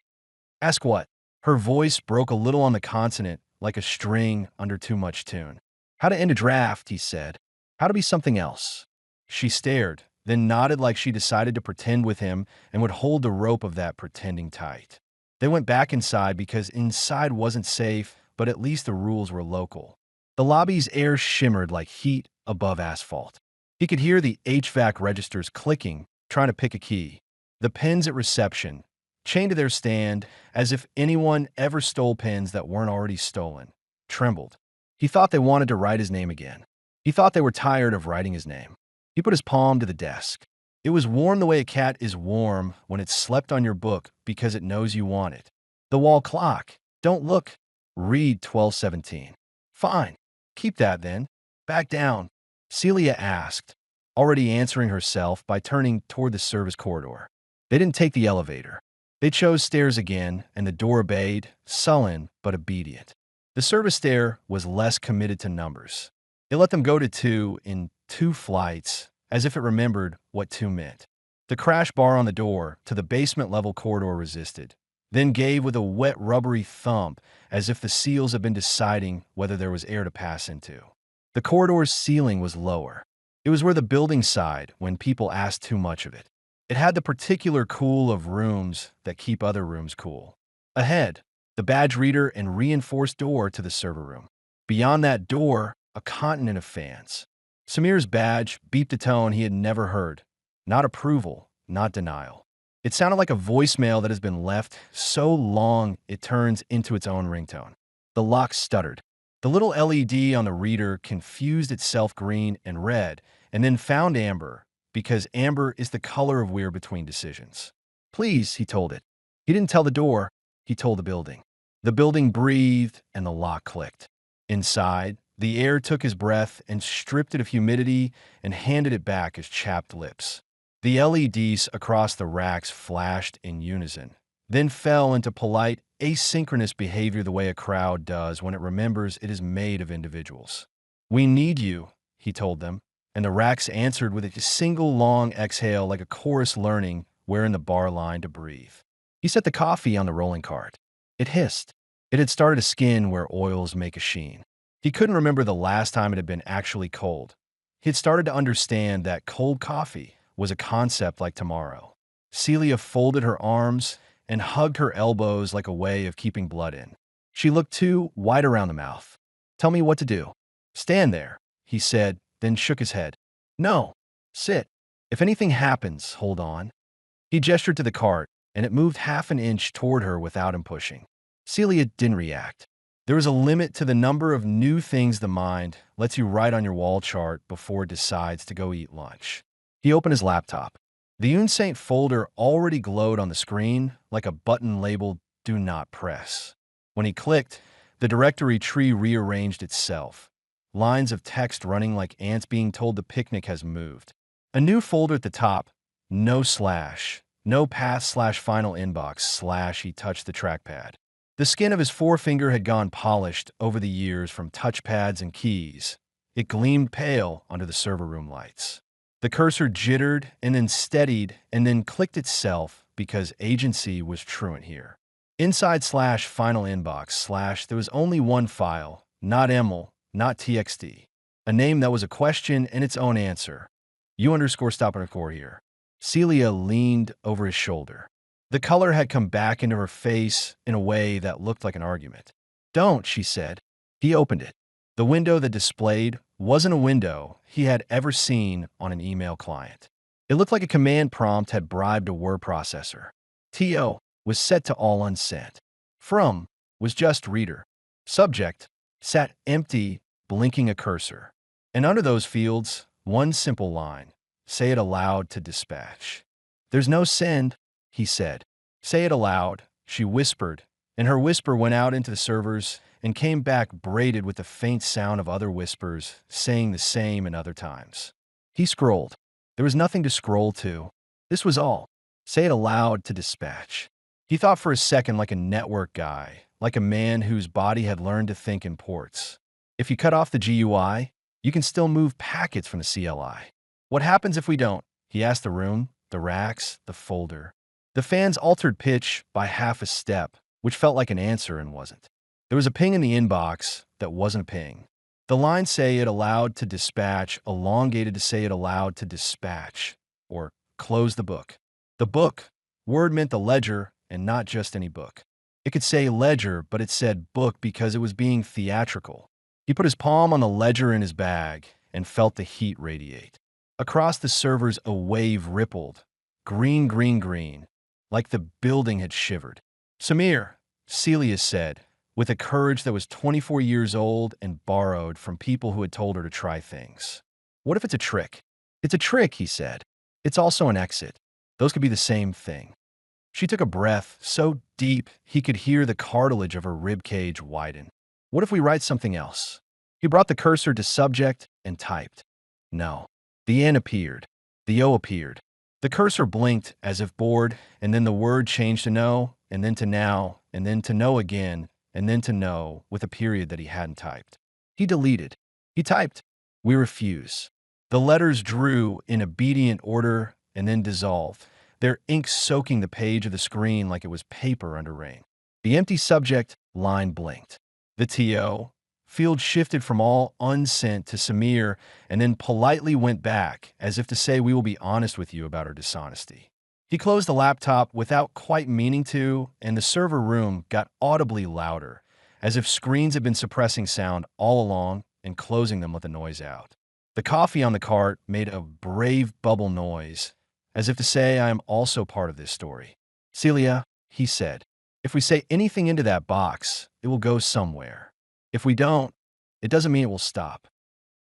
Ask what? Her voice broke a little on the consonant, like a string under too much tune. How to end a draft, he said. How to be something else. She stared, then nodded like she decided to pretend with him and would hold the rope of that pretending tight. They went back inside because inside wasn't safe, but at least the rules were local. The lobby's air shimmered like heat above asphalt. He could hear the HVAC registers clicking, trying to pick a key. The pens at reception, chained to their stand, as if anyone ever stole pens that weren't already stolen, trembled. He thought they wanted to write his name again. He thought they were tired of writing his name. He put his palm to the desk. It was warm the way a cat is warm when it's slept on your book because it knows you want it. The wall clock. Don't look. Read 12:17. Fine. Keep that then. Back down, Celia asked, already answering herself by turning toward the service corridor. They didn't take the elevator. They chose stairs again, and the door obeyed, sullen but obedient. The service stair was less committed to numbers. It let them go to 2 in 2 flights, as if it remembered what 2 meant. The crash bar on the door to the basement-level corridor resisted, then gave with a wet, rubbery thump, as if the seals had been deciding whether there was air to pass into. The corridor's ceiling was lower. It was where the building sighed when people asked too much of it. It had the particular cool of rooms that keep other rooms cool. Ahead, the badge reader and reinforced door to the server room. Beyond that door, a continent of fans. Samir's badge beeped a tone he had never heard. Not approval, not denial. It sounded like a voicemail that has been left so long it turns into its own ringtone. The lock stuttered. The little LED on the reader confused itself green and red, and then found amber, because amber is the color of we're between decisions. Please, he told it. He didn't tell the door, he told the building. The building breathed, and the lock clicked. Inside, the air took his breath and stripped it of humidity and handed it back as chapped lips. The LEDs across the racks flashed in unison, then fell into polite, asynchronous behavior the way a crowd does when it remembers it is made of individuals. We need you, he told them, and the racks answered with a single long exhale like a chorus learning where in the bar line to breathe. He set the coffee on the rolling cart. It hissed. It had started to skin where oils make a sheen. He couldn't remember the last time it had been actually cold. He had started to understand that cold coffee was a concept like tomorrow. Celia folded her arms and hugged her elbows like a way of keeping blood in. She looked too wide around the mouth. Tell me what to do. Stand there, he said, then shook his head. No, sit. If anything happens, hold on. He gestured to the cart, and it moved half an inch toward her without him pushing. Celia didn't react. There is a limit to the number of new things the mind lets you write on your wall chart before it decides to go eat lunch. He opened his laptop. The Unsent Folder already glowed on the screen like a button labeled "Do Not Press." When he clicked, the directory tree rearranged itself. Lines of text running like ants being told the picnic has moved. A new folder at the top. No slash. No path/final inbox/ he touched the trackpad. The skin of his forefinger had gone polished over the years from touchpads and keys. It gleamed pale under the server room lights. The cursor jittered and then steadied and then clicked itself because agency was truant here. Inside/final inbox/ there was only one file, not ML, not TXT. A name that was a question and its own answer. U_stop_here here. Celia leaned over his shoulder. The color had come back into her face in a way that looked like an argument. Don't, she said. He opened it. The window that displayed wasn't a window he had ever seen on an email client. It looked like a command prompt had bribed a word processor. TO was set to all unsent. From was just reader. Subject sat empty, blinking a cursor. And under those fields, one simple line. Say it aloud to dispatch. There's no send, he said. Say it aloud, she whispered, and her whisper went out into the servers and came back braided with the faint sound of other whispers saying the same in other times. He scrolled. There was nothing to scroll to. This was all. Say it aloud to dispatch. He thought for a second like a network guy, like a man whose body had learned to think in ports. If you cut off the GUI, you can still move packets from the CLI. What happens if we don't? He asked the room, the racks, the folder. The fans altered pitch by half a step, which felt like an answer and wasn't. There was a ping in the inbox that wasn't a ping. The line say it aloud to dispatch elongated to say it aloud to dispatch, or close the book. The book word meant the ledger and not just any book. It could say ledger, but it said book because it was being theatrical. He put his palm on the ledger in his bag and felt the heat radiate. Across the servers, a wave rippled. Green, green, green, like the building had shivered. Samir, Celia said, with a courage that was 24 years old and borrowed from people who had told her to try things. What if it's a trick? It's a trick, he said. It's also an exit. Those could be the same thing. She took a breath so deep he could hear the cartilage of her rib cage widen. What if we write something else? He brought the cursor to subject and typed. No. The N appeared. The O appeared. The cursor blinked as if bored, and then the word changed to no, and then to now, and then to no again, and then to no, with a period that he hadn't typed. He deleted. He typed, "We refuse." The letters drew in obedient order and then dissolved, their ink soaking the page of the screen like it was paper under rain. The empty subject line blinked. The TO field shifted from all unsent to Samir and then politely went back, as if to say, "We will be honest with you about our dishonesty." He closed the laptop without quite meaning to, and the server room got audibly louder, as if screens had been suppressing sound all along and closing them let the noise out. The coffee on the cart made a brave bubble noise, as if to say, "I am also part of this story." "Celia," he said, "if we say anything into that box, it will go somewhere. If we don't, it doesn't mean it will stop."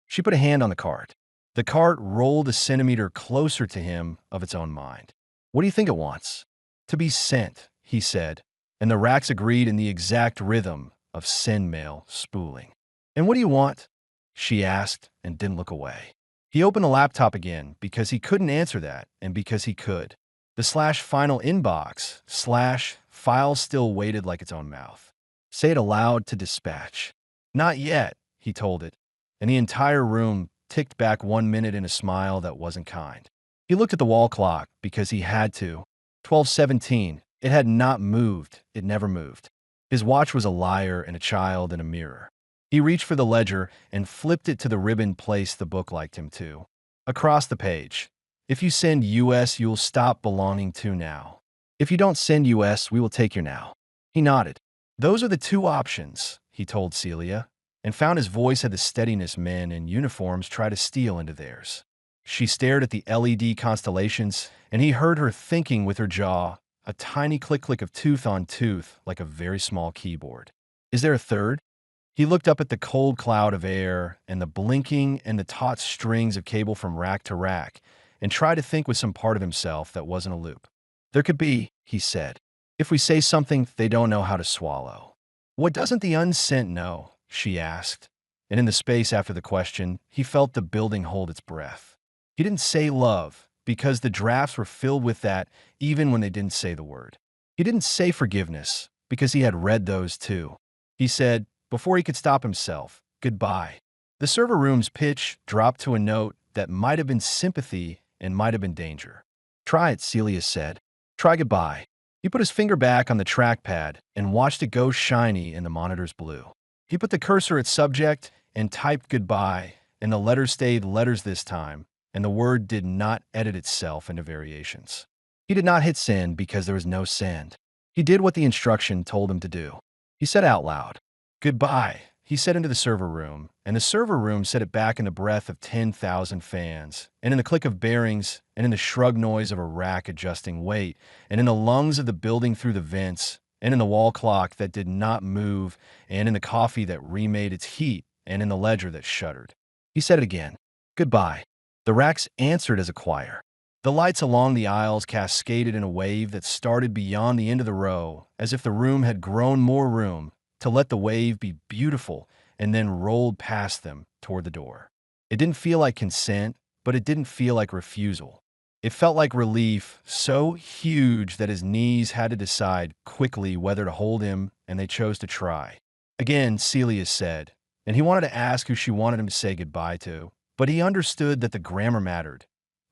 She put a hand on the cart. The cart rolled a centimeter closer to him of its own mind. "What do you think it wants?" "To be sent," he said, and the racks agreed in the exact rhythm of send mail spooling. "And what do you want?" she asked and didn't look away. He opened the laptop again because he couldn't answer that and because he could. The /final inbox /file still waited like its own mouth. "Say it aloud to dispatch." "Not yet," he told it, and the entire room ticked back 1 minute in a smile that wasn't kind. He looked at the wall clock because he had to. 12:17. It had not moved. It never moved. His watch was a liar and a child and a mirror. He reached for the ledger and flipped it to the ribbon place the book liked him to. Across the page. "If you send US, you'll stop belonging to now. If you don't send US, we will take your now." He nodded. "Those are the two options," he told Celia, and found his voice had the steadiness men in uniforms try to steal into theirs. She stared at the LED constellations, and he heard her thinking with her jaw, a tiny click-click of tooth on tooth like a very small keyboard. "Is there a third?" He looked up at the cold cloud of air and the blinking and the taut strings of cable from rack to rack, and tried to think with some part of himself that wasn't a loop. "There could be," he said, "if we say something they don't know how to swallow." "What doesn't the unsent know?" she asked, and in the space after the question, he felt the building hold its breath. He didn't say love, because the drafts were filled with that even when they didn't say the word. He didn't say forgiveness, because he had read those too. He said, before he could stop himself, "Goodbye." The server room's pitch dropped to a note that might have been sympathy and might have been danger. "Try it," Celia said. "Try goodbye." He put his finger back on the trackpad and watched it go shiny in the monitor's blue. He put the cursor at subject and typed goodbye, and the letters stayed letters this time, and the word did not edit itself into variations. He did not hit send because there was no send. He did what the instruction told him to do. He said out loud, "Goodbye," he said into the server room, and the server room said it back in the breath of 10,000 fans, and in the click of bearings, and in the shrug noise of a rack adjusting weight, and in the lungs of the building through the vents, and in the wall clock that did not move, and in the coffee that remade its heat, and in the ledger that shuddered. He said it again, "Goodbye." The racks answered as a choir. The lights along the aisles cascaded in a wave that started beyond the end of the row, as if the room had grown more room, to let the wave be beautiful, and then rolled past them toward the door. It didn't feel like consent, but it didn't feel like refusal. It felt like relief, so huge that his knees had to decide quickly whether to hold him, and they chose to try. Again, Celia said, and he wanted to ask who she wanted him to say goodbye to, but he understood that the grammar mattered.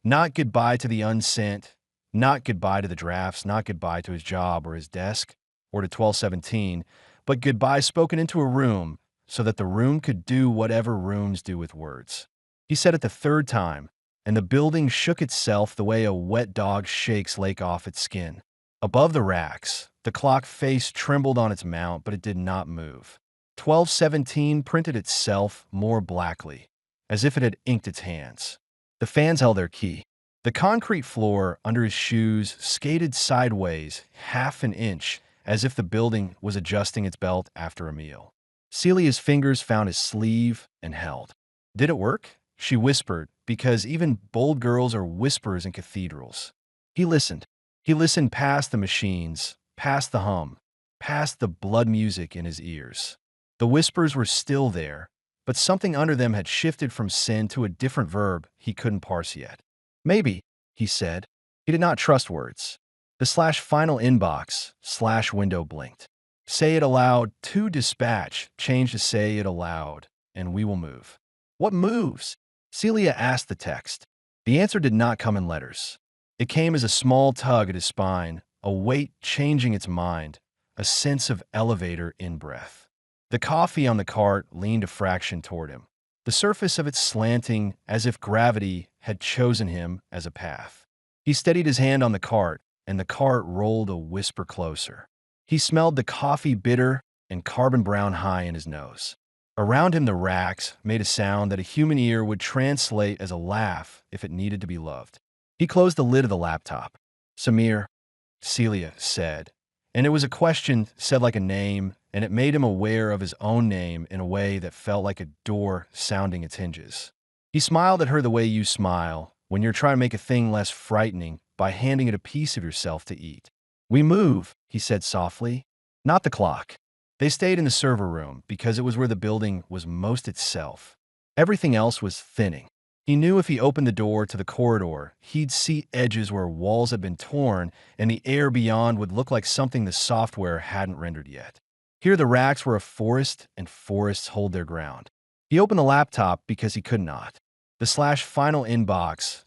Not goodbye to the unsent, not goodbye to the drafts, not goodbye to his job or his desk, or to 1217, but goodbye spoken into a room so that the room could do whatever rooms do with words. He said it the third time, and the building shook itself the way a wet dog shakes lake off its skin. Above the racks, the clock face trembled on its mount, but it did not move. 1217 printed itself more blackly, as if it had inked its hands. The fans held their key. The concrete floor under his shoes skated sideways half an inch, as if the building was adjusting its belt after a meal. Celia's fingers found his sleeve and held. "Did it work?" she whispered, because even bold girls are whisperers in cathedrals. He listened. He listened past the machines, past the hum, past the blood music in his ears. The whispers were still there, but something under them had shifted from sin to a different verb he couldn't parse yet. Maybe, he said. He did not trust words. The /final inbox /window blinked. Say it aloud to dispatch. Change to say it aloud, and we will move. What moves? Celia asked the text. The answer did not come in letters. It came as a small tug at his spine, a weight changing its mind, a sense of elevator in-breath. The coffee on the cart leaned a fraction toward him, the surface of it slanting as if gravity had chosen him as a path. He steadied his hand on the cart, and the cart rolled a whisper closer. He smelled the coffee bitter and carbon brown high in his nose. Around him the racks made a sound that a human ear would translate as a laugh if it needed to be loved. He closed the lid of the laptop. Samir, Celia said, and it was a question said like a name, and it made him aware of his own name in a way that felt like a door sounding its hinges. He smiled at her the way you smile when you're trying to make a thing less frightening by handing it a piece of yourself to eat. We move, he said softly. Not the clock. They stayed in the server room because it was where the building was most itself. Everything else was thinning. He knew if he opened the door to the corridor, he'd see edges where walls had been torn, and the air beyond would look like something the software hadn't rendered yet. Here the racks were a forest, and forests hold their ground. He opened the laptop because he could not. The /final inbox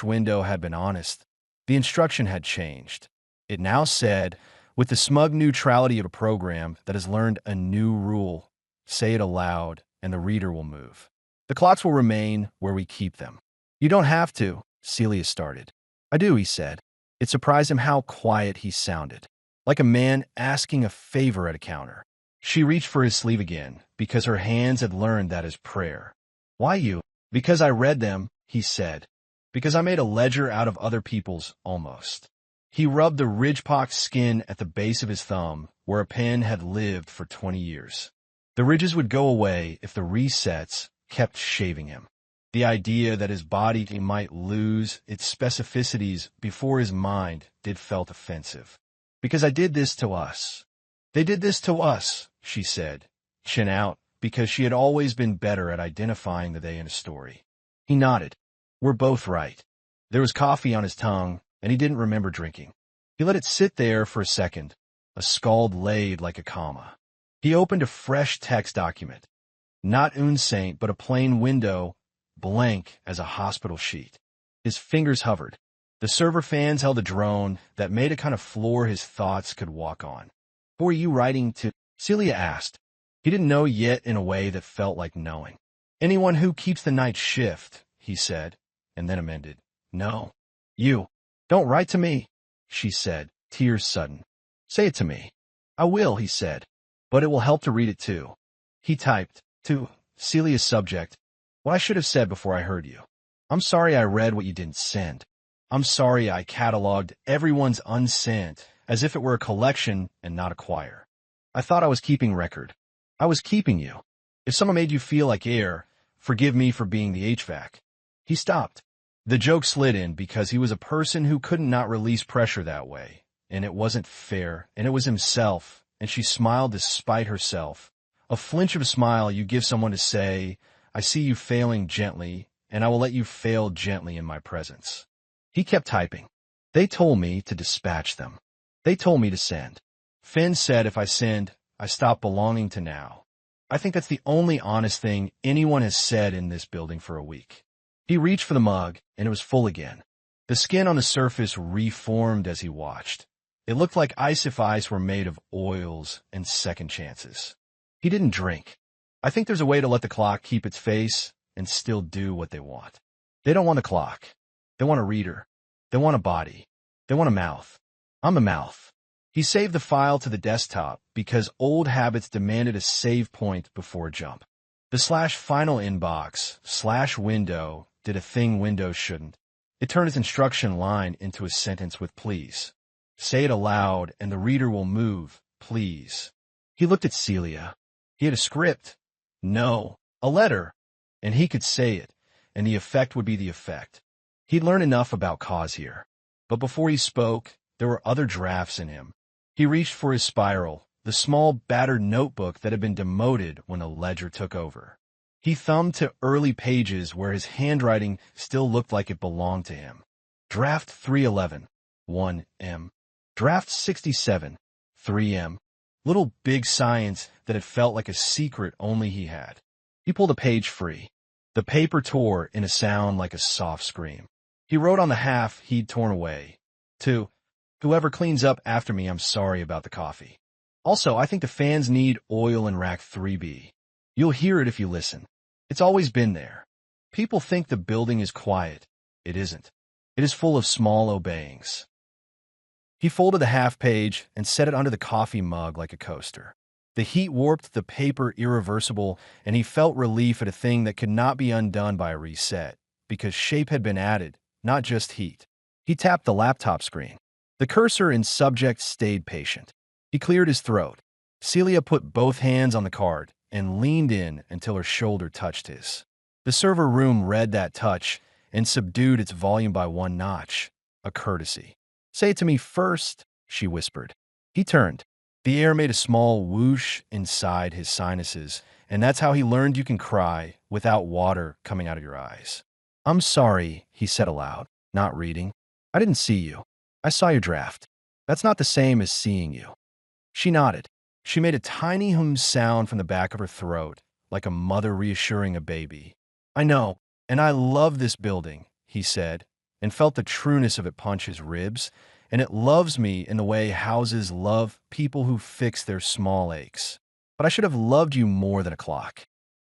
/window had been honest. The instruction had changed. It now said, with the smug neutrality of a program that has learned a new rule, say it aloud, and the reader will move. The clocks will remain where we keep them. You don't have to, Celia started. I do, he said. It surprised him how quiet he sounded, like a man asking a favor at a counter. She reached for his sleeve again, because her hands had learned that as prayer. Why you? Because I read them, he said. Because I made a ledger out of other people's, almost. He rubbed the ridge-pocked skin at the base of his thumb, where a pen had lived for 20 years. The ridges would go away if the resets kept shaving him. The idea that his body might lose its specificities before his mind did felt offensive. Because I did this to us. They did this to us, she said, chin out, because she had always been better at identifying the they in a story. He nodded. We're both right. There was coffee on his tongue, and he didn't remember drinking. He let it sit there for a second, a scald laid like a comma. He opened a fresh text document. Not Unsent, but a plain window, blank as a hospital sheet. His fingers hovered. The server fans held a drone that made a kind of floor his thoughts could walk on. Who are you writing to? Celia asked. He didn't know yet in a way that felt like knowing. Anyone who keeps the night shift, he said, and then amended. No. You. Don't write to me, she said, tears sudden. Say it to me. I will, he said, but it will help to read it too. He typed, to Celia's subject, what I should have said before I heard you. I'm sorry I read what you didn't send. I'm sorry I cataloged everyone's unsent as if it were a collection and not a choir. I thought I was keeping record. I was keeping you. If someone made you feel like air, forgive me for being the HVAC. He stopped. The joke slid in because he was a person who couldn't not release pressure that way, and it wasn't fair, and it was himself, and she smiled despite herself. A flinch of a smile you give someone to say, I see you failing gently, and I will let you fail gently in my presence. He kept typing. They told me to dispatch them. They told me to send. Finn said if I send, I stop belonging to now. I think that's the only honest thing anyone has said in this building for a week. He reached for the mug, and it was full again. The skin on the surface reformed as he watched. It looked like ice if ice were made of oils and second chances. He didn't drink. I think there's a way to let the clock keep its face and still do what they want. They don't want a clock. They want a reader. They want a body. They want a mouth. I'm a mouth. He saved the file to the desktop because old habits demanded a save point before a jump. The /final inbox /window did a thing Windows shouldn't. It turned his instruction line into a sentence with please. Say it aloud and the reader will move, please. He looked at Celia. He had a script. No, a letter. And he could say it, and the effect would be the effect. He'd learned enough about cause here. But before he spoke, there were other drafts in him. He reached for his spiral, the small battered notebook that had been demoted when a ledger took over. He thumbed to early pages where his handwriting still looked like it belonged to him. Draft 311, 1M. Draft 67, 3M. Little big science that had felt like a secret only he had. He pulled a page free. The paper tore in a sound like a soft scream. He wrote on the half he'd torn away. To whoever cleans up after me, I'm sorry about the coffee. Also, I think the fans need oil in rack 3B. You'll hear it if you listen. It's always been there. People think the building is quiet. It isn't. It is full of small obeyings. He folded the half page and set it under the coffee mug like a coaster. The heat warped the paper irreversible, and he felt relief at a thing that could not be undone by a reset, because shape had been added, not just heat. He tapped the laptop screen. The cursor in subject stayed patient. He cleared his throat. Celia put both hands on the card and leaned in until her shoulder touched his. The server room read that touch and subdued its volume by one notch, a courtesy. Say it to me first, she whispered. He turned. The air made a small whoosh inside his sinuses, and that's how he learned you can cry without water coming out of your eyes. I'm sorry, he said aloud, not reading. I didn't see you. I saw your draft. That's not the same as seeing you. She nodded. She made a tiny hum sound from the back of her throat, like a mother reassuring a baby. I know, and I love this building, he said, and felt the trueness of it punch his ribs, and it loves me in the way houses love people who fix their small aches. But I should have loved you more than a clock.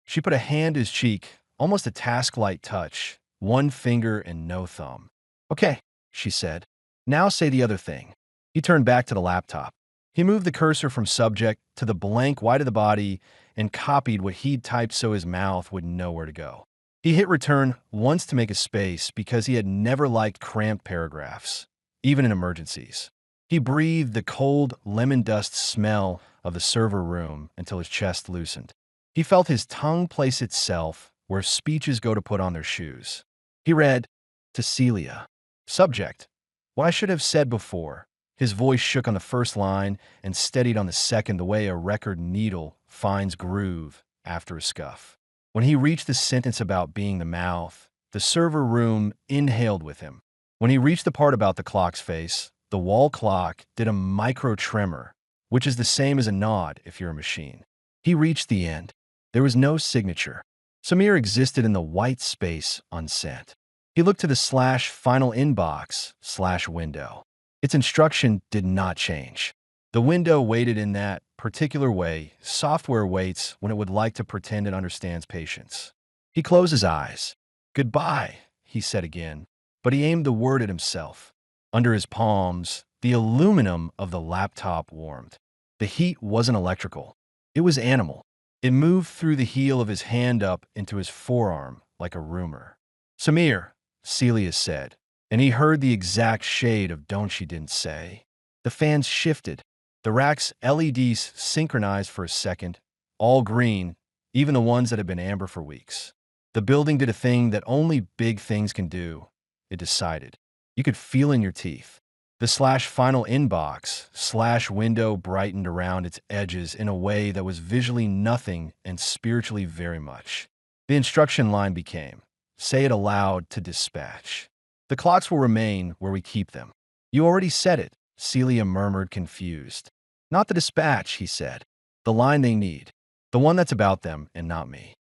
She put a hand to his cheek, almost a task-light touch, one finger and no thumb. Okay, she said. Now say the other thing. He turned back to the laptop. He moved the cursor from subject to the blank white of the body and copied what he'd typed so his mouth would know where to go. He hit return once to make a space because he had never liked cramped paragraphs, even in emergencies. He breathed the cold lemon dust smell of the server room until his chest loosened. He felt his tongue place itself where speeches go to put on their shoes. He read, to Celia. Subject, what I should have said before. His voice shook on the first line and steadied on the second the way a record needle finds groove after a scuff. When he reached the sentence about being the mouth, the server room inhaled with him. When he reached the part about the clock's face, the wall clock did a micro tremor, which is the same as a nod if you're a machine. He reached the end. There was no signature. Samir existed in the white space unsent. He looked to the /final inbox /window. Its instruction did not change. The window waited in that particular way software waits when it would like to pretend it understands patience. He closed his eyes. Goodbye, he said again, but he aimed the word at himself. Under his palms, the aluminum of the laptop warmed. The heat wasn't electrical. It was animal. It moved through the heel of his hand up into his forearm like a rumor. Samir, Celia said, and he heard the exact shade of don't she didn't say. The fans shifted. The rack's LEDs synchronized for a second, all green, even the ones that had been amber for weeks. The building did a thing that only big things can do. It decided. You could feel in your teeth. The /final inbox /window brightened around its edges in a way that was visually nothing and spiritually very much. The instruction line became, say it aloud to dispatch. The clocks will remain where we keep them. You already said it, Celia murmured confused. Not the dispatch, he said. The line they need. The one that's about them and not me.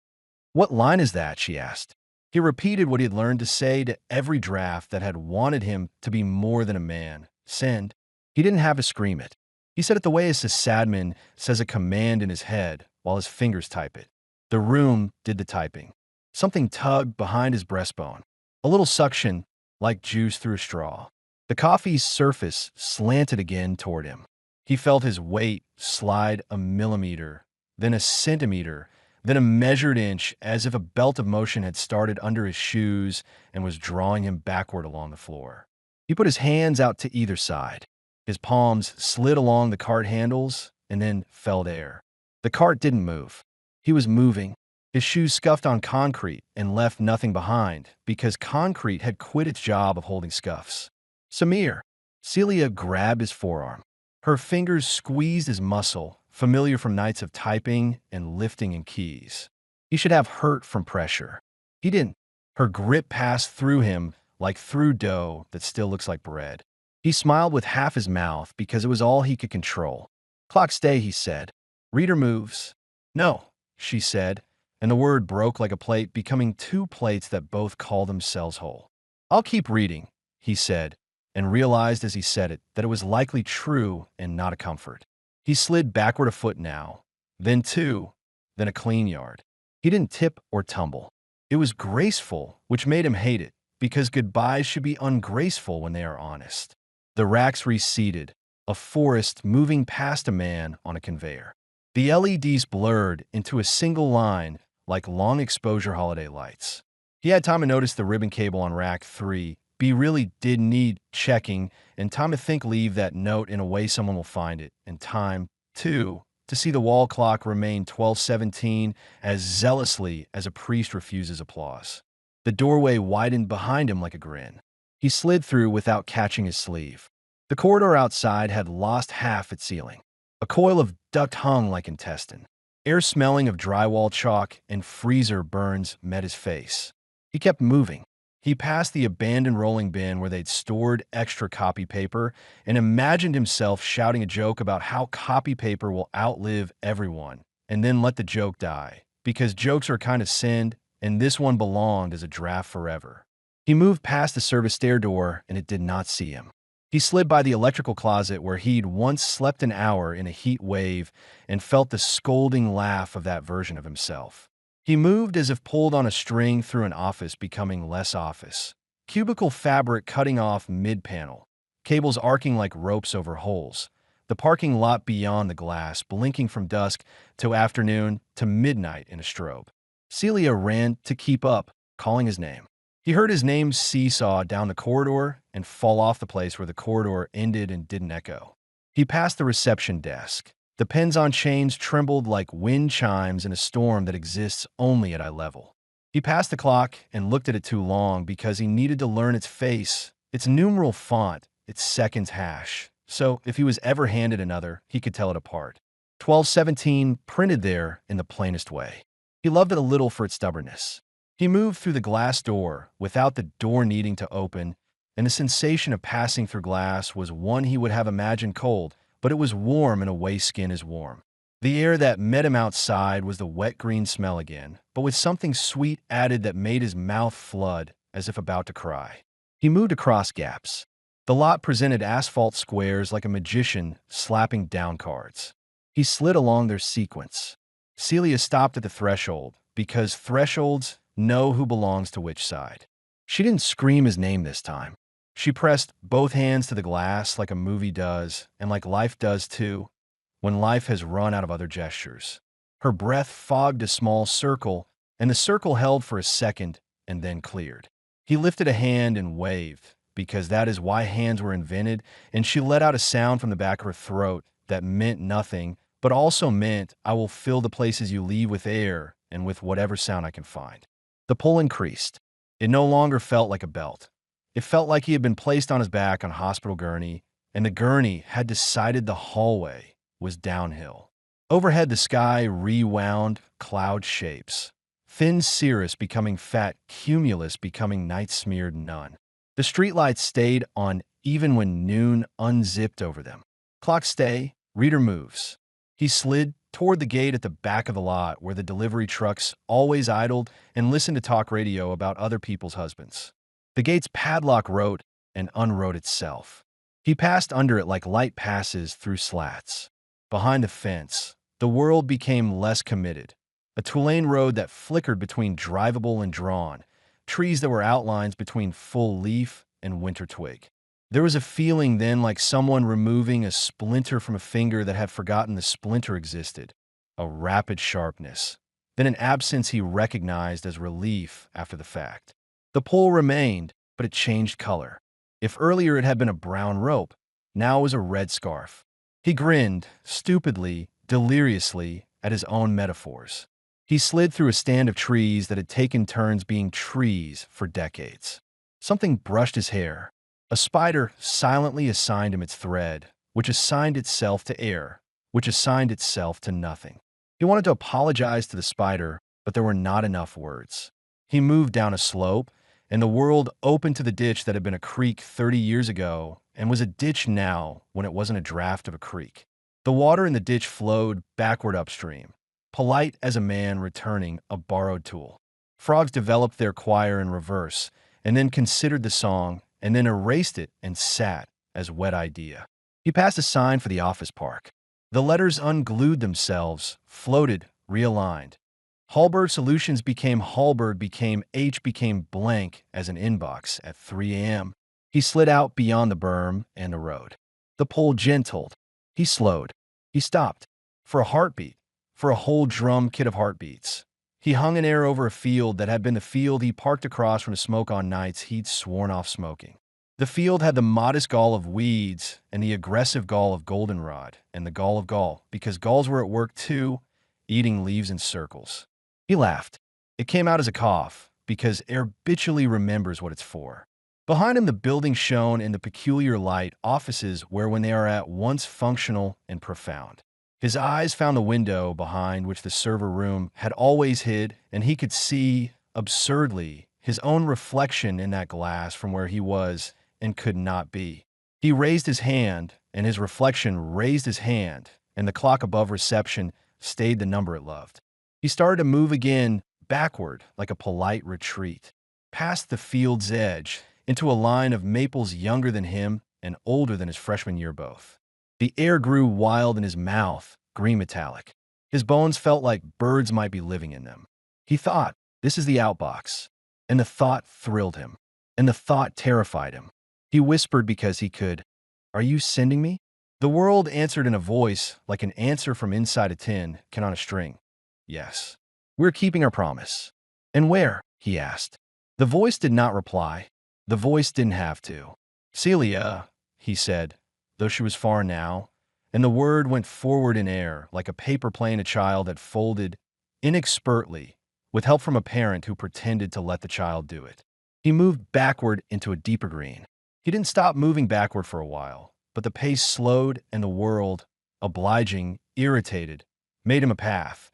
What line is that, she asked. He repeated what he had learned to say to every draft that had wanted him to be more than a man. Send. He didn't have to scream it. He said it the way a sysadmin says a command in his head while his fingers type it. The room did the typing. Something tugged behind his breastbone. A little suction, like juice through a straw. The coffee's surface slanted again toward him. He felt his weight slide a millimeter, then a centimeter, then a measured inch, as if a belt of motion had started under his shoes and was drawing him backward along the floor. He put his hands out to either side. His palms slid along the cart handles and then fell to air. The cart didn't move. He was moving. His shoes scuffed on concrete and left nothing behind because concrete had quit its job of holding scuffs. Samir. Celia grabbed his forearm. Her fingers squeezed his muscle, familiar from nights of typing and lifting in keys. He should have hurt from pressure. He didn't. Her grip passed through him like through dough that still looks like bread. He smiled with half his mouth because it was all he could control. Clock stay, he said. Reader moves. No, she said, and the word broke like a plate, becoming two plates that both call themselves whole. I'll keep reading, he said, and realized as he said it that it was likely true and not a comfort. He slid backward a foot now, then two, then a clean yard. He didn't tip or tumble. It was graceful, which made him hate it, because goodbyes should be ungraceful when they are honest. The racks receded, a forest moving past a man on a conveyor. The LEDs blurred into a single line like long exposure holiday lights. He had time to notice the ribbon cable on rack 3. B really did need checking, and time to think leave that note in a way someone will find it, and time, too, to see the wall clock remain 12:17 as zealously as a priest refuses applause. The doorway widened behind him like a grin. He slid through without catching his sleeve. The corridor outside had lost half its ceiling. A coil of duct hung like intestine. Air smelling of drywall chalk and freezer burns met his face. He kept moving. He passed the abandoned rolling bin where they'd stored extra copy paper and imagined himself shouting a joke about how copy paper will outlive everyone, and then let the joke die, because jokes are kind of sinned, and this one belonged as a draft forever. He moved past the service stair door, and it did not see him. He slid by the electrical closet where he'd once slept an hour in a heat wave and felt the scolding laugh of that version of himself. He moved as if pulled on a string through an office becoming less office. Cubicle fabric cutting off mid-panel, cables arcing like ropes over holes, the parking lot beyond the glass blinking from dusk to afternoon to midnight in a strobe. Celia ran to keep up, calling his name. He heard his name seesaw down the corridor and fall off the place where the corridor ended and didn't echo. He passed the reception desk. The pens on chains trembled like wind chimes in a storm that exists only at eye level. He passed the clock and looked at it too long because he needed to learn its face, its numeral font, its seconds hash. So if he was ever handed another, he could tell it apart. 12:17 printed there in the plainest way. He loved it a little for its stubbornness. He moved through the glass door without the door needing to open, and the sensation of passing through glass was one he would have imagined cold, but it was warm in a way skin is warm. The air that met him outside was the wet green smell again, but with something sweet added that made his mouth flood as if about to cry. He moved across gaps. The lot presented asphalt squares like a magician slapping down cards. He slid along their sequence. Celia stopped at the threshold, because thresholds know who belongs to which side. She didn't scream his name this time. She pressed both hands to the glass like a movie does, and like life does too, when life has run out of other gestures. Her breath fogged a small circle, and the circle held for a second and then cleared. He lifted a hand and waved, because that is why hands were invented, and she let out a sound from the back of her throat that meant nothing, but also meant, I will fill the places you leave with air and with whatever sound I can find. The pull increased. It no longer felt like a belt. It felt like he had been placed on his back on a hospital gurney, and the gurney had decided the hallway was downhill. Overhead, the sky rewound cloud shapes. Thin cirrus becoming fat cumulus becoming night-smeared none. The streetlights stayed on even when noon unzipped over them. Clock stay, reader moves. He slid toward the gate at the back of the lot where the delivery trucks always idled and listened to talk radio about other people's husbands. The gate's padlock wrote and unwrote itself. He passed under it like light passes through slats. Behind the fence, the world became less committed. A two-lane road that flickered between drivable and drawn, trees that were outlines between full leaf and winter twig. There was a feeling then like someone removing a splinter from a finger that had forgotten the splinter existed, a rapid sharpness, then an absence he recognized as relief after the fact. The pole remained, but it changed color. If earlier it had been a brown rope, now it was a red scarf. He grinned, stupidly, deliriously, at his own metaphors. He slid through a stand of trees that had taken turns being trees for decades. Something brushed his hair. A spider silently assigned him its thread, which assigned itself to air, which assigned itself to nothing. He wanted to apologize to the spider, but there were not enough words. He moved down a slope, and the world opened to the ditch that had been a creek 30 years ago and was a ditch now when it wasn't a draft of a creek. The water in the ditch flowed backward upstream, polite as a man returning a borrowed tool. Frogs developed their choir in reverse, and then considered the song, and then erased it and sat as wet idea. He passed a sign for the office park. The letters unglued themselves, floated, realigned. Hallberg Solutions became Hallberg, became H, became blank as an inbox at 3 a.m. He slid out beyond the berm and the road. The pole gentled. He slowed. He stopped. For a heartbeat. For a whole drum kit of heartbeats. He hung in air over a field that had been the field he parked across from the smoke on nights he'd sworn off smoking. The field had the modest gall of weeds and the aggressive gall of goldenrod and the gall of gall, because galls were at work too, eating leaves in circles. He laughed. It came out as a cough, because air habitually remembers what it's for. Behind him, the building shone in the peculiar light, offices where when they are at once functional and profound. His eyes found the window behind which the server room had always hid, and he could see, absurdly, his own reflection in that glass from where he was and could not be. He raised his hand, and his reflection raised his hand, and the clock above reception stayed the number it loved. He started to move again, backward, like a polite retreat, past the field's edge, into a line of maples younger than him and older than his freshman year both. The air grew wild in his mouth, green metallic. His bones felt like birds might be living in them. He thought, this is the Outbox. And the thought thrilled him. And the thought terrified him. He whispered because he could, "Are you sending me?" The world answered in a voice like an answer from inside a tin can on a string. Yes. We're keeping our promise. And where? He asked. The voice did not reply. The voice didn't have to. Celia, he said, though she was far now, and the word went forward in air like a paper plane a child had folded inexpertly, with help from a parent who pretended to let the child do it. He moved backward into a deeper green. He didn't stop moving backward for a while, but the pace slowed and the world, obliging, irritated, made him a path.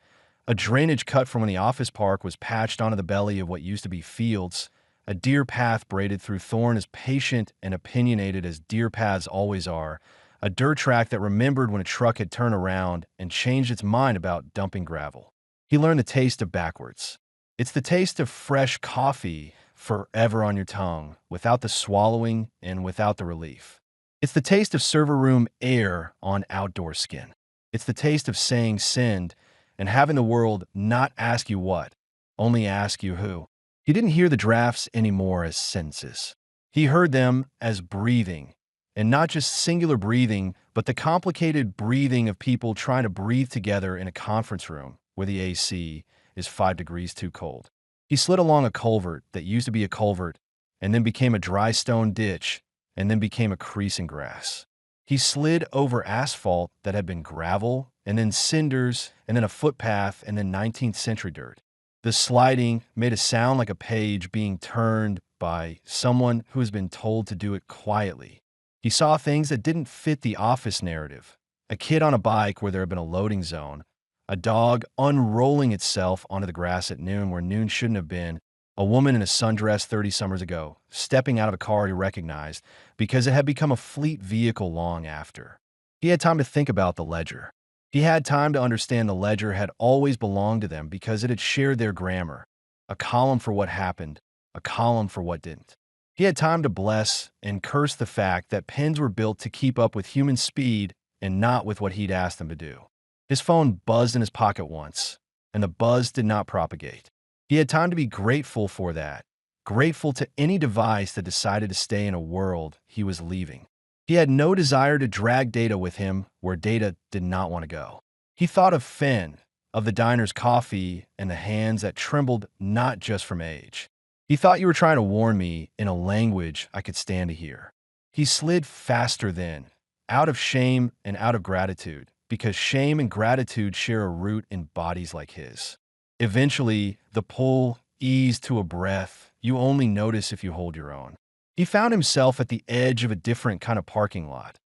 A drainage cut from when the office park was patched onto the belly of what used to be fields, a deer path braided through thorn as patient and opinionated as deer paths always are, a dirt track that remembered when a truck had turned around and changed its mind about dumping gravel. He learned the taste of backwards. It's the taste of fresh coffee forever on your tongue, without the swallowing and without the relief. It's the taste of server room air on outdoor skin. It's the taste of saying send and having the world not ask you what, only ask you who. He didn't hear the drafts anymore as sentences. He heard them as breathing, and not just singular breathing, but the complicated breathing of people trying to breathe together in a conference room where the AC is 5 degrees too cold. He slid along a culvert that used to be a culvert, and then became a dry stone ditch, and then became a crease in grass. He slid over asphalt that had been gravel, and then cinders, and then a footpath, and then 19th century dirt. The sliding made a sound like a page being turned by someone who has been told to do it quietly. He saw things that didn't fit the office narrative. A kid on a bike where there had been a loading zone, a dog unrolling itself onto the grass at noon where noon shouldn't have been, a woman in a sundress 30 summers ago, stepping out of a car he recognized because it had become a fleet vehicle long after. He had time to think about the ledger. He had time to understand the ledger had always belonged to them because it had shared their grammar, a column for what happened, a column for what didn't. He had time to bless and curse the fact that pens were built to keep up with human speed and not with what he'd asked them to do. His phone buzzed in his pocket once, and the buzz did not propagate. He had time to be grateful for that, grateful to any device that decided to stay in a world he was leaving. He had no desire to drag data with him where data did not want to go. He thought of Finn, of the diner's coffee, and the hands that trembled not just from age. He thought you were trying to warn me in a language I could stand to hear. He slid faster then, out of shame and out of gratitude, because shame and gratitude share a root in bodies like his. Eventually, the pull eased to a breath you only notice if you hold your own. He found himself at the edge of a different kind of parking lot,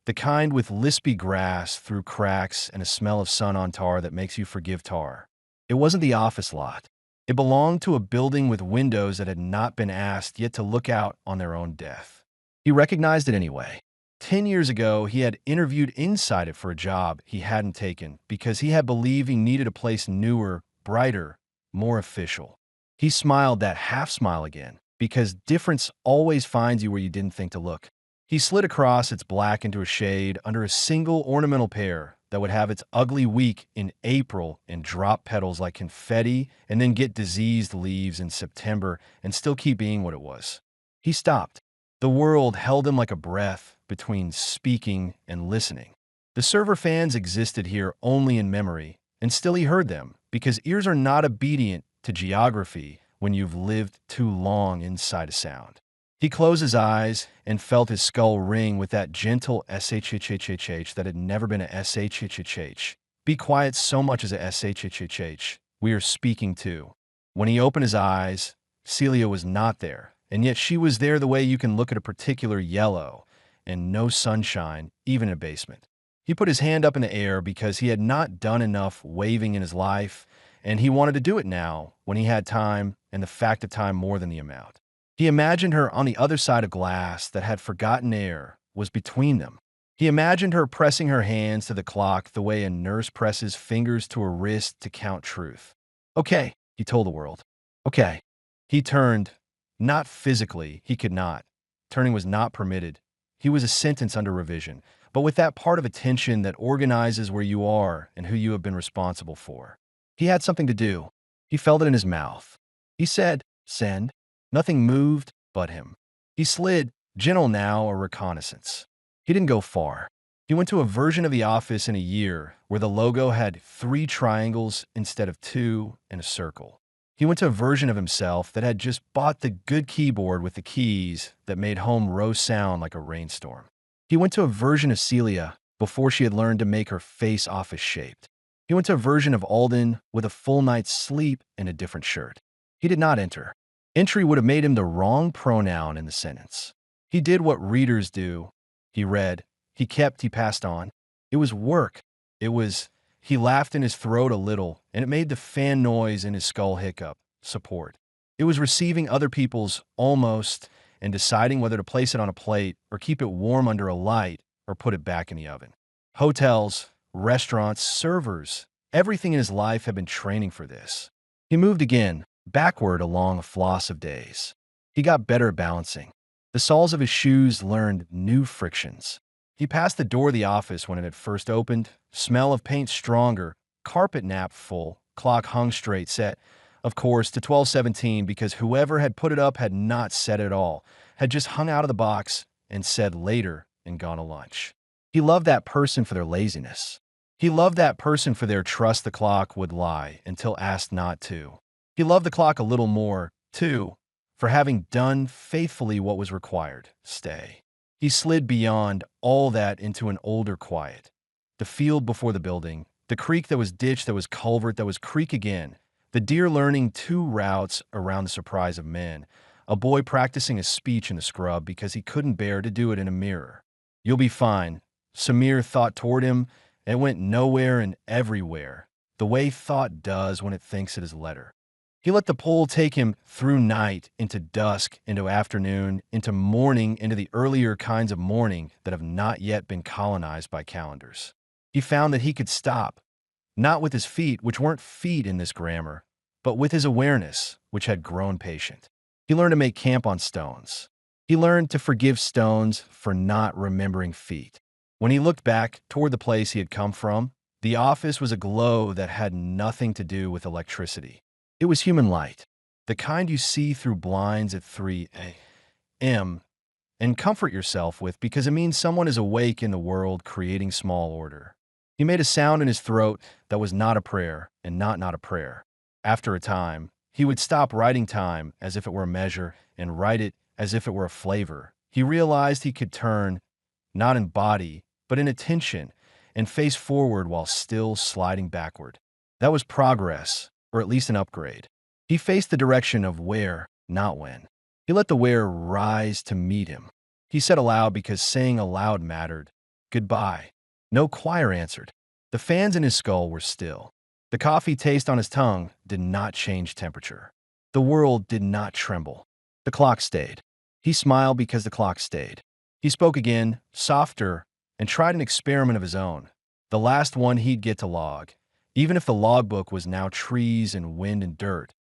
the kind with lispy grass through cracks and a smell of sun on tar that makes you forgive tar. It wasn't the office lot. It belonged to a building with windows that had not been asked yet to look out on their own death. He recognized it anyway. 10 years ago, he had interviewed inside it for a job he hadn't taken because he had believed he needed a place newer, brighter, more official. He smiled that half smile again because difference always finds you where you didn't think to look. He slid across its black into a shade under a single ornamental pear that would have its ugly week in April and drop petals like confetti and then get diseased leaves in September and still keep being what it was. He stopped. The world held him like a breath between speaking and listening. The server fans existed here only in memory, and still he heard them, because ears are not obedient to geography when you've lived too long inside a sound. He closed his eyes and felt his skull ring with that gentle SHHHH that had never been a SHHHH. Be quiet so much as a SHHHH. We are speaking to. When he opened his eyes, Celia was not there, and yet she was there the way you can look at a particular yellow, and no sunshine, even in a basement. He put his hand up in the air because he had not done enough waving in his life, and he wanted to do it now when he had time and the fact of time more than the amount. He imagined her on the other side of glass that had forgotten air was between them. He imagined her pressing her hands to the clock the way a nurse presses fingers to a wrist to count truth. Okay, he told the world. Okay. He turned. Not physically, he could not. Turning was not permitted. He was a sentence under revision, but with that part of attention that organizes where you are and who you have been responsible for. He had something to do. He felt it in his mouth. He said, "Send." Nothing moved but him. He slid, gentle now, a reconnaissance. He didn't go far. He went to a version of the office in a year where the logo had 3 triangles instead of 2 and a circle. He went to a version of himself that had just bought the good keyboard with the keys that made home row sound like a rainstorm. He went to a version of Celia before she had learned to make her face office-shaped. He went to a version of Alden with a full night's sleep and a different shirt. He did not enter. Entry would have made him the wrong pronoun in the sentence. He did what readers do. He read. He kept. He passed on. It was work. It was. He laughed in his throat a little, and it made the fan noise in his skull hiccup. Support. It was receiving other people's almost and deciding whether to place it on a plate or keep it warm under a light or put it back in the oven. Hotels, restaurants, servers, everything in his life had been training for this. He moved again, backward along a floss of days. He got better at balancing. The soles of his shoes learned new frictions. He passed the door of the office when it had first opened, smell of paint stronger, carpet nap full, clock hung straight set, of course, to 12:17 because whoever had put it up had not set it at all, had just hung out of the box and said later and gone to lunch. He loved that person for their laziness. He loved that person for their trust the clock would lie until asked not to. He loved the clock a little more, too, for having done faithfully what was required, stay. He slid beyond all that into an older quiet. The field before the building, the creek that was ditch that was culvert that was creek again, the deer learning 2 routes around the surprise of men, a boy practicing a speech in the scrub because he couldn't bear to do it in a mirror. You'll be fine. Samir thought toward him, and went nowhere and everywhere, the way thought does when it thinks it is letter. He let the pull take him through night, into dusk, into afternoon, into morning, into the earlier kinds of morning that have not yet been colonized by calendars. He found that he could stop, not with his feet, which weren't feet in this grammar, but with his awareness, which had grown patient. He learned to make camp on stones. He learned to forgive stones for not remembering feet. When he looked back toward the place he had come from, the office was a glow that had nothing to do with electricity. It was human light, the kind you see through blinds at 3 a.m. and comfort yourself with because it means someone is awake in the world creating small order. He made a sound in his throat that was not a prayer and not a prayer. After a time, he would stop writing time as if it were a measure and write it as if it were a flavor. He realized he could turn, not in body, but in attention, and face forward while still sliding backward. That was progress, or at least an upgrade. He faced the direction of where, not when. He let the where rise to meet him. He said aloud because saying aloud mattered. Goodbye. No choir answered. The fans in his skull were still. The coffee taste on his tongue did not change temperature. The world did not tremble. The clock stayed. He smiled because the clock stayed. He spoke again, softer, and tried an experiment of his own. The last one he'd get to log, even if the logbook was now trees and wind and dirt.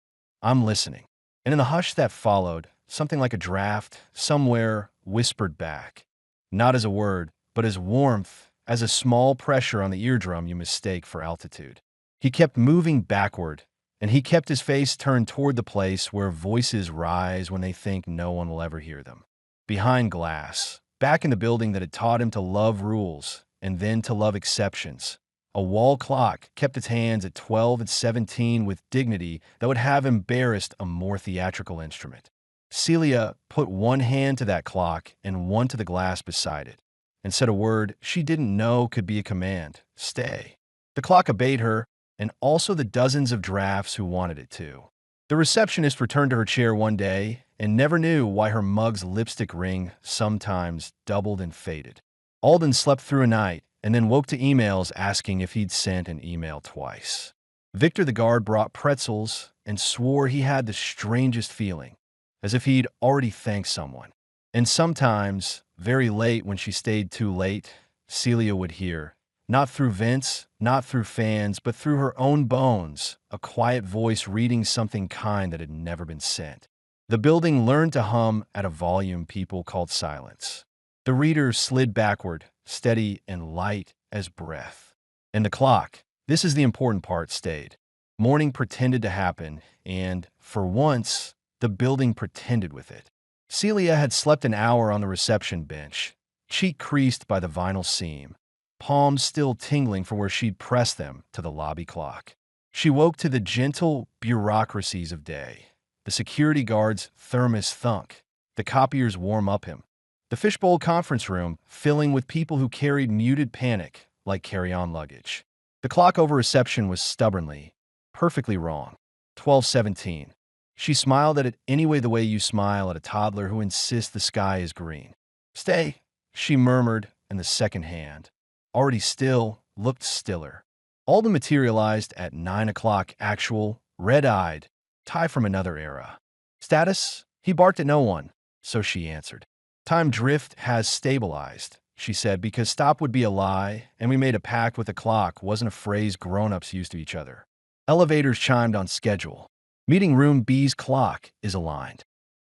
I'm listening. And in the hush that followed, something like a draft, somewhere, whispered back. Not as a word, but as warmth, as a small pressure on the eardrum you mistake for altitude. He kept moving backward, and he kept his face turned toward the place where voices rise when they think no one will ever hear them. Behind glass, back in the building that had taught him to love rules and then to love exceptions, a wall clock kept its hands at 12 and 17 with dignity that would have embarrassed a more theatrical instrument. Celia put one hand to that clock and one to the glass beside it, and said a word she didn't know could be a command: stay. The clock obeyed her, and also the dozens of drafts who wanted it to. The receptionist returned to her chair one day and never knew why her mug's lipstick ring sometimes doubled and faded. Alden slept through a night and then woke to emails asking if he'd sent an email twice. Victor the guard brought pretzels and swore he had the strangest feeling, as if he'd already thanked someone. And sometimes, very late when she stayed too late, Celia would hear, not through vents, not through fans, but through her own bones, a quiet voice reading something kind that had never been sent. The building learned to hum at a volume people called silence. The reader slid backward, steady and light as breath. And the clock, this is the important part, stayed. Morning pretended to happen, and, for once, the building pretended with it. Celia had slept an hour on the reception bench, cheek creased by the vinyl seam, palms still tingling from where she'd pressed them to the lobby clock. She woke to the gentle bureaucracies of day, the security guard's thermos thunk, the copier's warm-up him, the fishbowl conference room filling with people who carried muted panic like carry-on luggage. The clock over reception was stubbornly, perfectly wrong. 12:17. She smiled at it anyway, the way you smile at a toddler who insists the sky is green. Stay, she murmured, and the second hand, already still, looked stiller. Alden materialized at 9 o'clock actual, red-eyed, tie from another era. Status? He barked at no one, so she answered. Time drift has stabilized, she said, because stop would be a lie, and we made a pact with the clock wasn't a phrase grown-ups used to each other. Elevators chimed on schedule. Meeting room B's clock is aligned.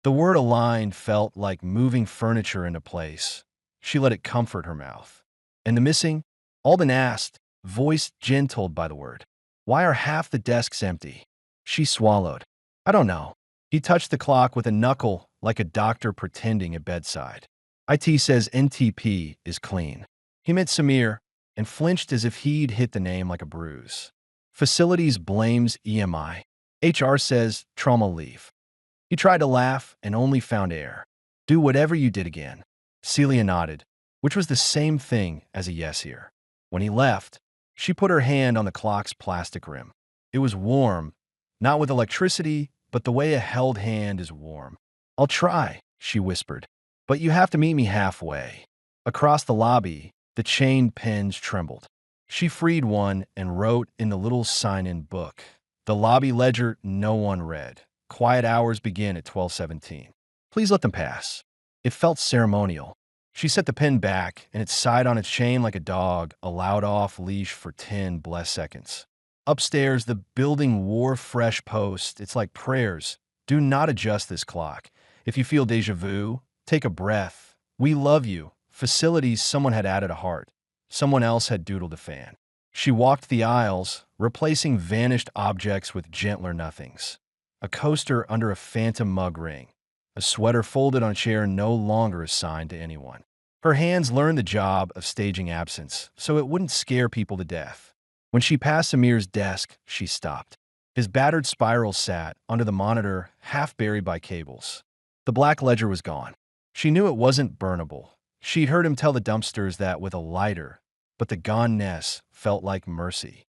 The word aligned felt like moving furniture into place. She let it comfort her mouth. And the missing? Alden asked, voice gentled by the word. Why are half the desks empty? She swallowed. I don't know. He touched the clock with a knuckle like a doctor pretending at bedside. IT says NTP is clean. He meant Samir and flinched as if he'd hit the name like a bruise. Facilities blames EMI. HR says trauma leave. He tried to laugh and only found air. Do whatever you did again. Celia nodded, which was the same thing as a yes here. When he left, she put her hand on the clock's plastic rim. It was warm, not with electricity, but the way a held hand is warm. I'll try, she whispered, but you have to meet me halfway. Across the lobby, the chained pens trembled. She freed one and wrote in the little sign-in book. The lobby ledger no one read. Quiet hours begin at 12:17. Please let them pass. It felt ceremonial. She set the pen back, and it sighed on its chain like a dog, allowed off leash for 10 blessed seconds. Upstairs, the building wore fresh posts. It's like prayers. Do not adjust this clock. If you feel déjà vu, take a breath. We love you. Facilities, someone had added a heart. Someone else had doodled a fan. She walked the aisles, replacing vanished objects with gentler nothings. A coaster under a phantom mug ring. A sweater folded on a chair no longer assigned to anyone. Her hands learned the job of staging absence, so it wouldn't scare people to death. When she passed Samir's desk, she stopped. His battered spiral sat under the monitor, half buried by cables. The black ledger was gone. She knew it wasn't burnable. She'd heard him tell the dumpsters that with a lighter, but the goneness felt like mercy.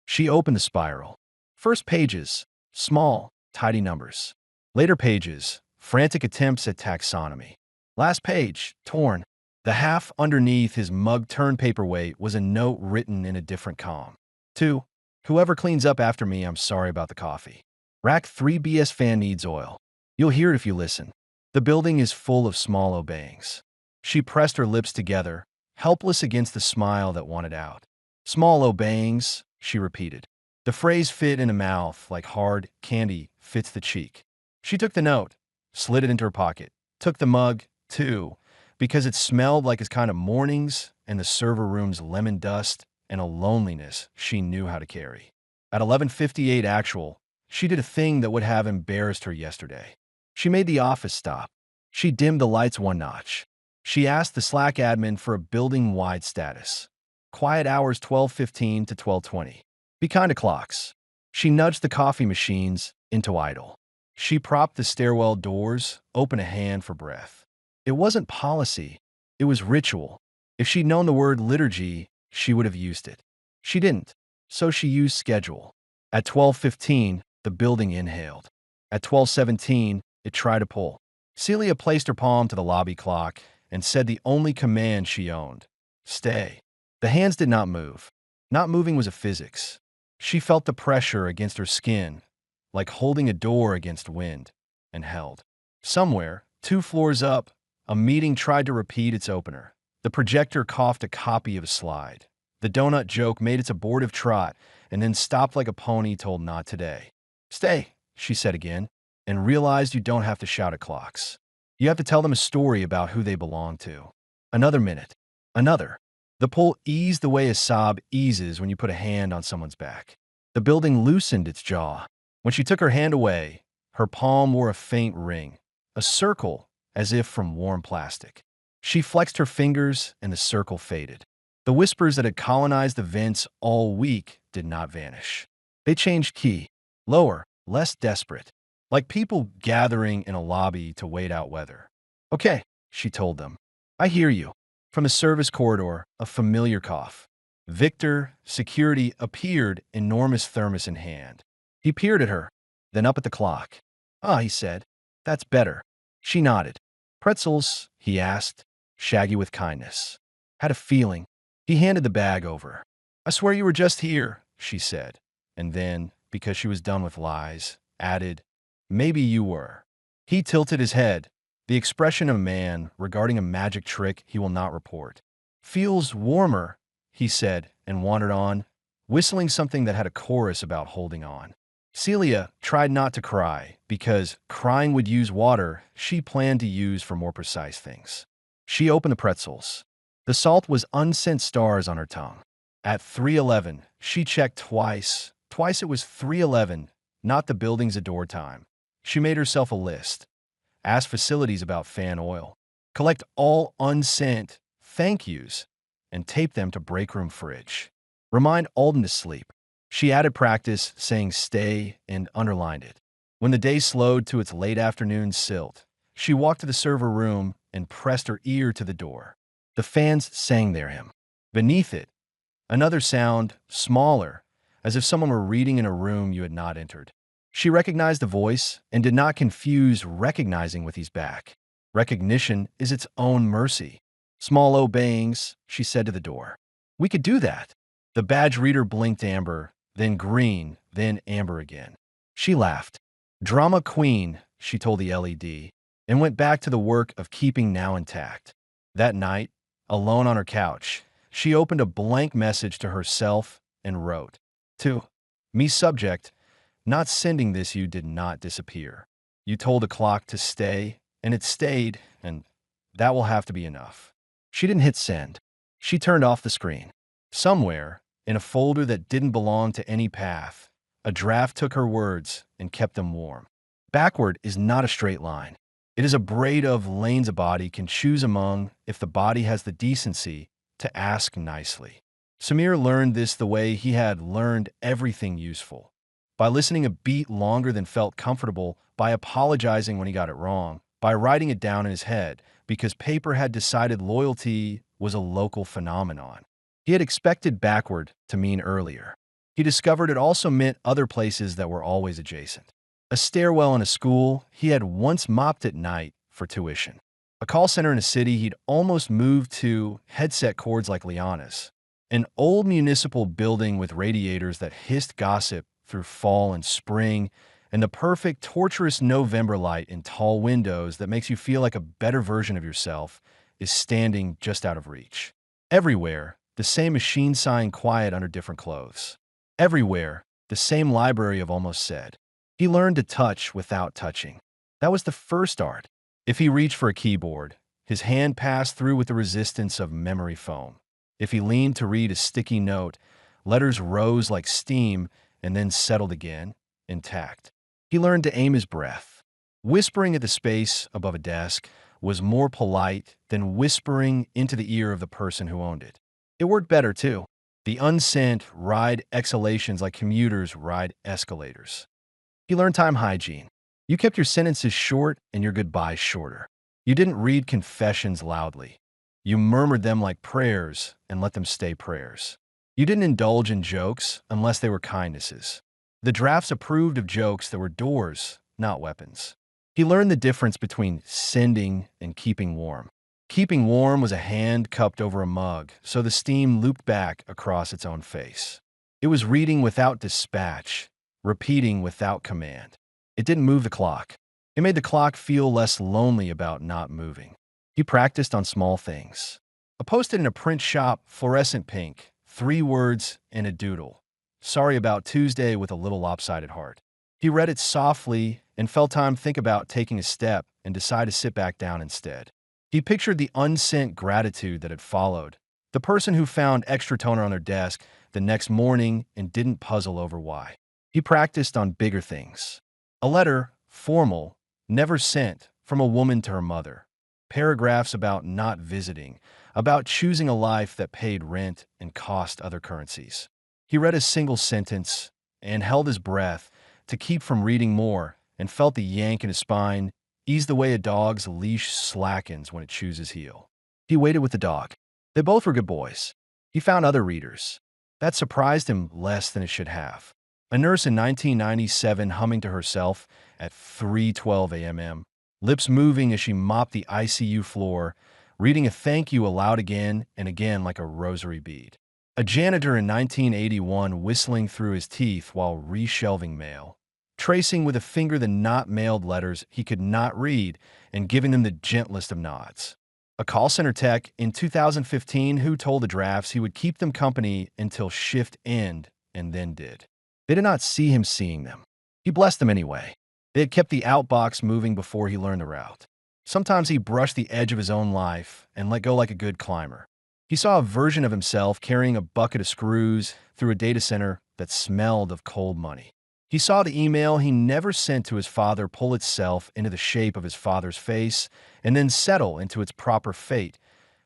She opened the spiral. First pages, small, tidy numbers. Later pages, frantic attempts at taxonomy. Last page, torn. The half underneath his mug-turned paperweight was a note written in a different column. To Whoever cleans up after me, I'm sorry about the coffee. Rack 3BS fan needs oil. You'll hear it if you listen. The building is full of small obeyings. She pressed her lips together, helpless against the smile that wanted out. Small obeyings, she repeated. The phrase fit in a mouth like hard candy fits the cheek. She took the note, slid it into her pocket, took the mug, too, because it smelled like his kind of mornings and the server room's lemon dust and a loneliness she knew how to carry. At 11:58 actual, she did a thing that would have embarrassed her yesterday. She made the office stop. She dimmed the lights one notch. She asked the Slack admin for a building-wide status. Quiet hours 12:15 to 12:20. Be kind to clocks. She nudged the coffee machines into idle. She propped the stairwell doors, open a hand for breath. It wasn't policy. It was ritual. If she'd known the word liturgy, she would have used it. She didn't, so she used schedule. At 12:15, the building inhaled. At 12:17, it tried to pull. Celia placed her palm to the lobby clock and said the only command she owned. Stay. The hands did not move. Not moving was a physics. She felt the pressure against her skin, like holding a door against wind, and held. Somewhere, 2 floors up, a meeting tried to repeat its opener. The projector coughed a copy of a slide. The donut joke made its abortive trot and then stopped like a pony told not today. Stay, she said again, and realized you don't have to shout at clocks. You have to tell them a story about who they belong to. Another minute. Another. The pull eased the way a sob eases when you put a hand on someone's back. The building loosened its jaw. When she took her hand away, her palm wore a faint ring, a circle as if from warm plastic. She flexed her fingers and the circle faded. The whispers that had colonized the vents all week did not vanish. They changed key, lower, less desperate, like people gathering in a lobby to wait out weather. Okay, she told them. I hear you. From the service corridor, a familiar cough. Victor, security, appeared, enormous thermos in hand. He peered at her, then up at the clock. Ah, he said. That's better. She nodded. Pretzels, he asked, shaggy with kindness. Had a feeling. He handed the bag over. I swear you were just here, she said, and then, because she was done with lies, added, maybe you were. He tilted his head, the expression of a man regarding a magic trick he will not report. Feels warmer, he said, and wandered on, whistling something that had a chorus about holding on. Celia tried not to cry, because crying would use water she planned to use for more precise things. She opened the pretzels. The salt was unsent stars on her tongue. At 3:11, she checked twice. Twice it was 3:11, not the building's adore time. She made herself a list. Asked facilities about fan oil. Collect all unsent thank yous and tape them to break room fridge. Remind Alden to sleep. She added practice, saying stay, and underlined it. When the day slowed to its late afternoon silt, she walked to the server room and pressed her ear to the door. The fans sang their hymn. Beneath it, another sound, smaller, as if someone were reading in a room you had not entered. She recognized the voice and did not confuse recognizing with he's back. Recognition is its own mercy. Small obeyings, she said to the door. We could do that. The badge reader blinked amber, then green, then amber again. She laughed. Drama queen, she told the LED, and went back to the work of keeping now intact. That night, alone on her couch, she opened a blank message to herself and wrote, to me subject, not sending this you did not disappear. You told the clock to stay, and it stayed, and that will have to be enough. She didn't hit send. She turned off the screen. Somewhere, in a folder that didn't belong to any path, a draft took her words and kept them warm. Backward is not a straight line. It is a braid of lanes a body can choose among if the body has the decency to ask nicely. Samir learned this the way he had learned everything useful. By listening a beat longer than felt comfortable, by apologizing when he got it wrong, by writing it down in his head, because paper had decided loyalty was a local phenomenon. He had expected backward to mean earlier. He discovered it also meant other places that were always adjacent. A stairwell in a school he had once mopped at night for tuition. A call center in a city he'd almost moved to, headset cords like Liana's. An old municipal building with radiators that hissed gossip through fall and spring, and the perfect, torturous November light in tall windows that makes you feel like a better version of yourself is standing just out of reach. Everywhere, the same machine sighing quiet under different clothes. Everywhere, the same library of almost said. He learned to touch without touching. That was the first art. If he reached for a keyboard, his hand passed through with the resistance of memory foam. If he leaned to read a sticky note, letters rose like steam and then settled again, intact. He learned to aim his breath. Whispering at the space above a desk was more polite than whispering into the ear of the person who owned it. It worked better, too. The unsent ride exhalations like commuters ride escalators. He learned time hygiene. You kept your sentences short and your goodbyes shorter. You didn't read confessions loudly. You murmured them like prayers and let them stay prayers. You didn't indulge in jokes unless they were kindnesses. The drafts approved of jokes that were doors, not weapons. He learned the difference between sending and keeping warm. Keeping warm was a hand cupped over a mug, so the steam looped back across its own face. It was reading without dispatch, repeating without command. It didn't move the clock. It made the clock feel less lonely about not moving. He practiced on small things. A post-it in a print shop, fluorescent pink, 3 words and a doodle. Sorry about Tuesday with a little lopsided heart. He read it softly and felt time think about taking a step and decide to sit back down instead. He pictured the unsent gratitude that had followed. The person who found extra toner on their desk the next morning and didn't puzzle over why. He practiced on bigger things. A letter, formal, never sent, from a woman to her mother. Paragraphs about not visiting, about choosing a life that paid rent and cost other currencies. He read a single sentence and held his breath to keep from reading more and felt the yank in his spine ease the way a dog's leash slackens when it chews his heel. He waited with the dog. They both were good boys. He found other readers. That surprised him less than it should have. A nurse in 1997 humming to herself at 3:12 a.m., lips moving as she mopped the ICU floor, reading a thank you aloud again and again like a rosary bead. A janitor in 1981 whistling through his teeth while reshelving mail, tracing with a finger the not-mailed letters he could not read and giving them the gentlest of nods. A call center tech in 2015 who told the drafts he would keep them company until shift end and then did. They did not see him seeing them. He blessed them anyway. They had kept the Outbox moving before he learned the route. Sometimes he brushed the edge of his own life and let go like a good climber. He saw a version of himself carrying a bucket of screws through a data center that smelled of cold money. He saw the email he never sent to his father pull itself into the shape of his father's face and then settle into its proper fate.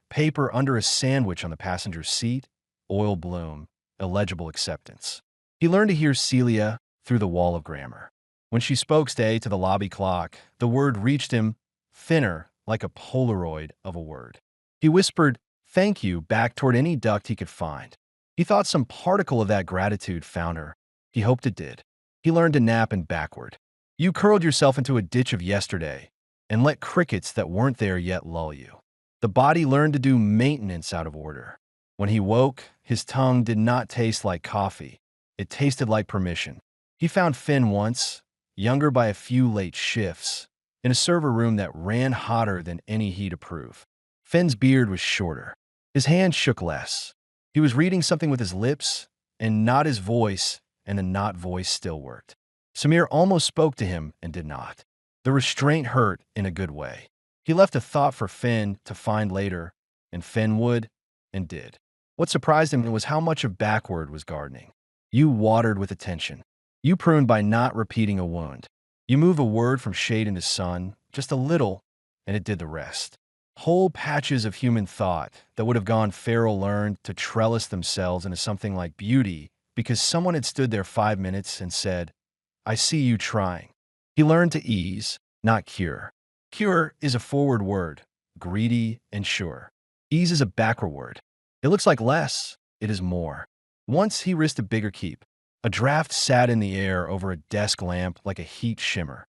Paper under a sandwich on the passenger seat, oil bloom, illegible acceptance. He learned to hear Celia through the wall of grammar. When she spoke stay to the lobby clock, the word reached him thinner like a Polaroid of a word. He whispered, "Thank you," back toward any duct he could find. He thought some particle of that gratitude found her. He hoped it did. He learned to nap and backward. You curled yourself into a ditch of yesterday and let crickets that weren't there yet lull you. The body learned to do maintenance out of order. When he woke, his tongue did not taste like coffee. It tasted like permission. He found Finn once, younger by a few late shifts, in a server room that ran hotter than any he'd approve. Finn's beard was shorter. His hand shook less. He was reading something with his lips and not his voice, and the not voice still worked. Samir almost spoke to him and did not. The restraint hurt in a good way. He left a thought for Finn to find later, and Finn would and did. What surprised him was how much of backward was gardening. You watered with attention. You pruned by not repeating a wound. You moved a word from shade into sun, just a little, and it did the rest. Whole patches of human thought that would have gone feral learned to trellis themselves into something like beauty because someone had stood there 5 minutes and said, "I see you trying." He learned to ease, not cure. Cure is a forward word, greedy and sure. Ease is a backward word. It looks like less, it is more. Once he risked a bigger keep. A draft sat in the air over a desk lamp like a heat shimmer.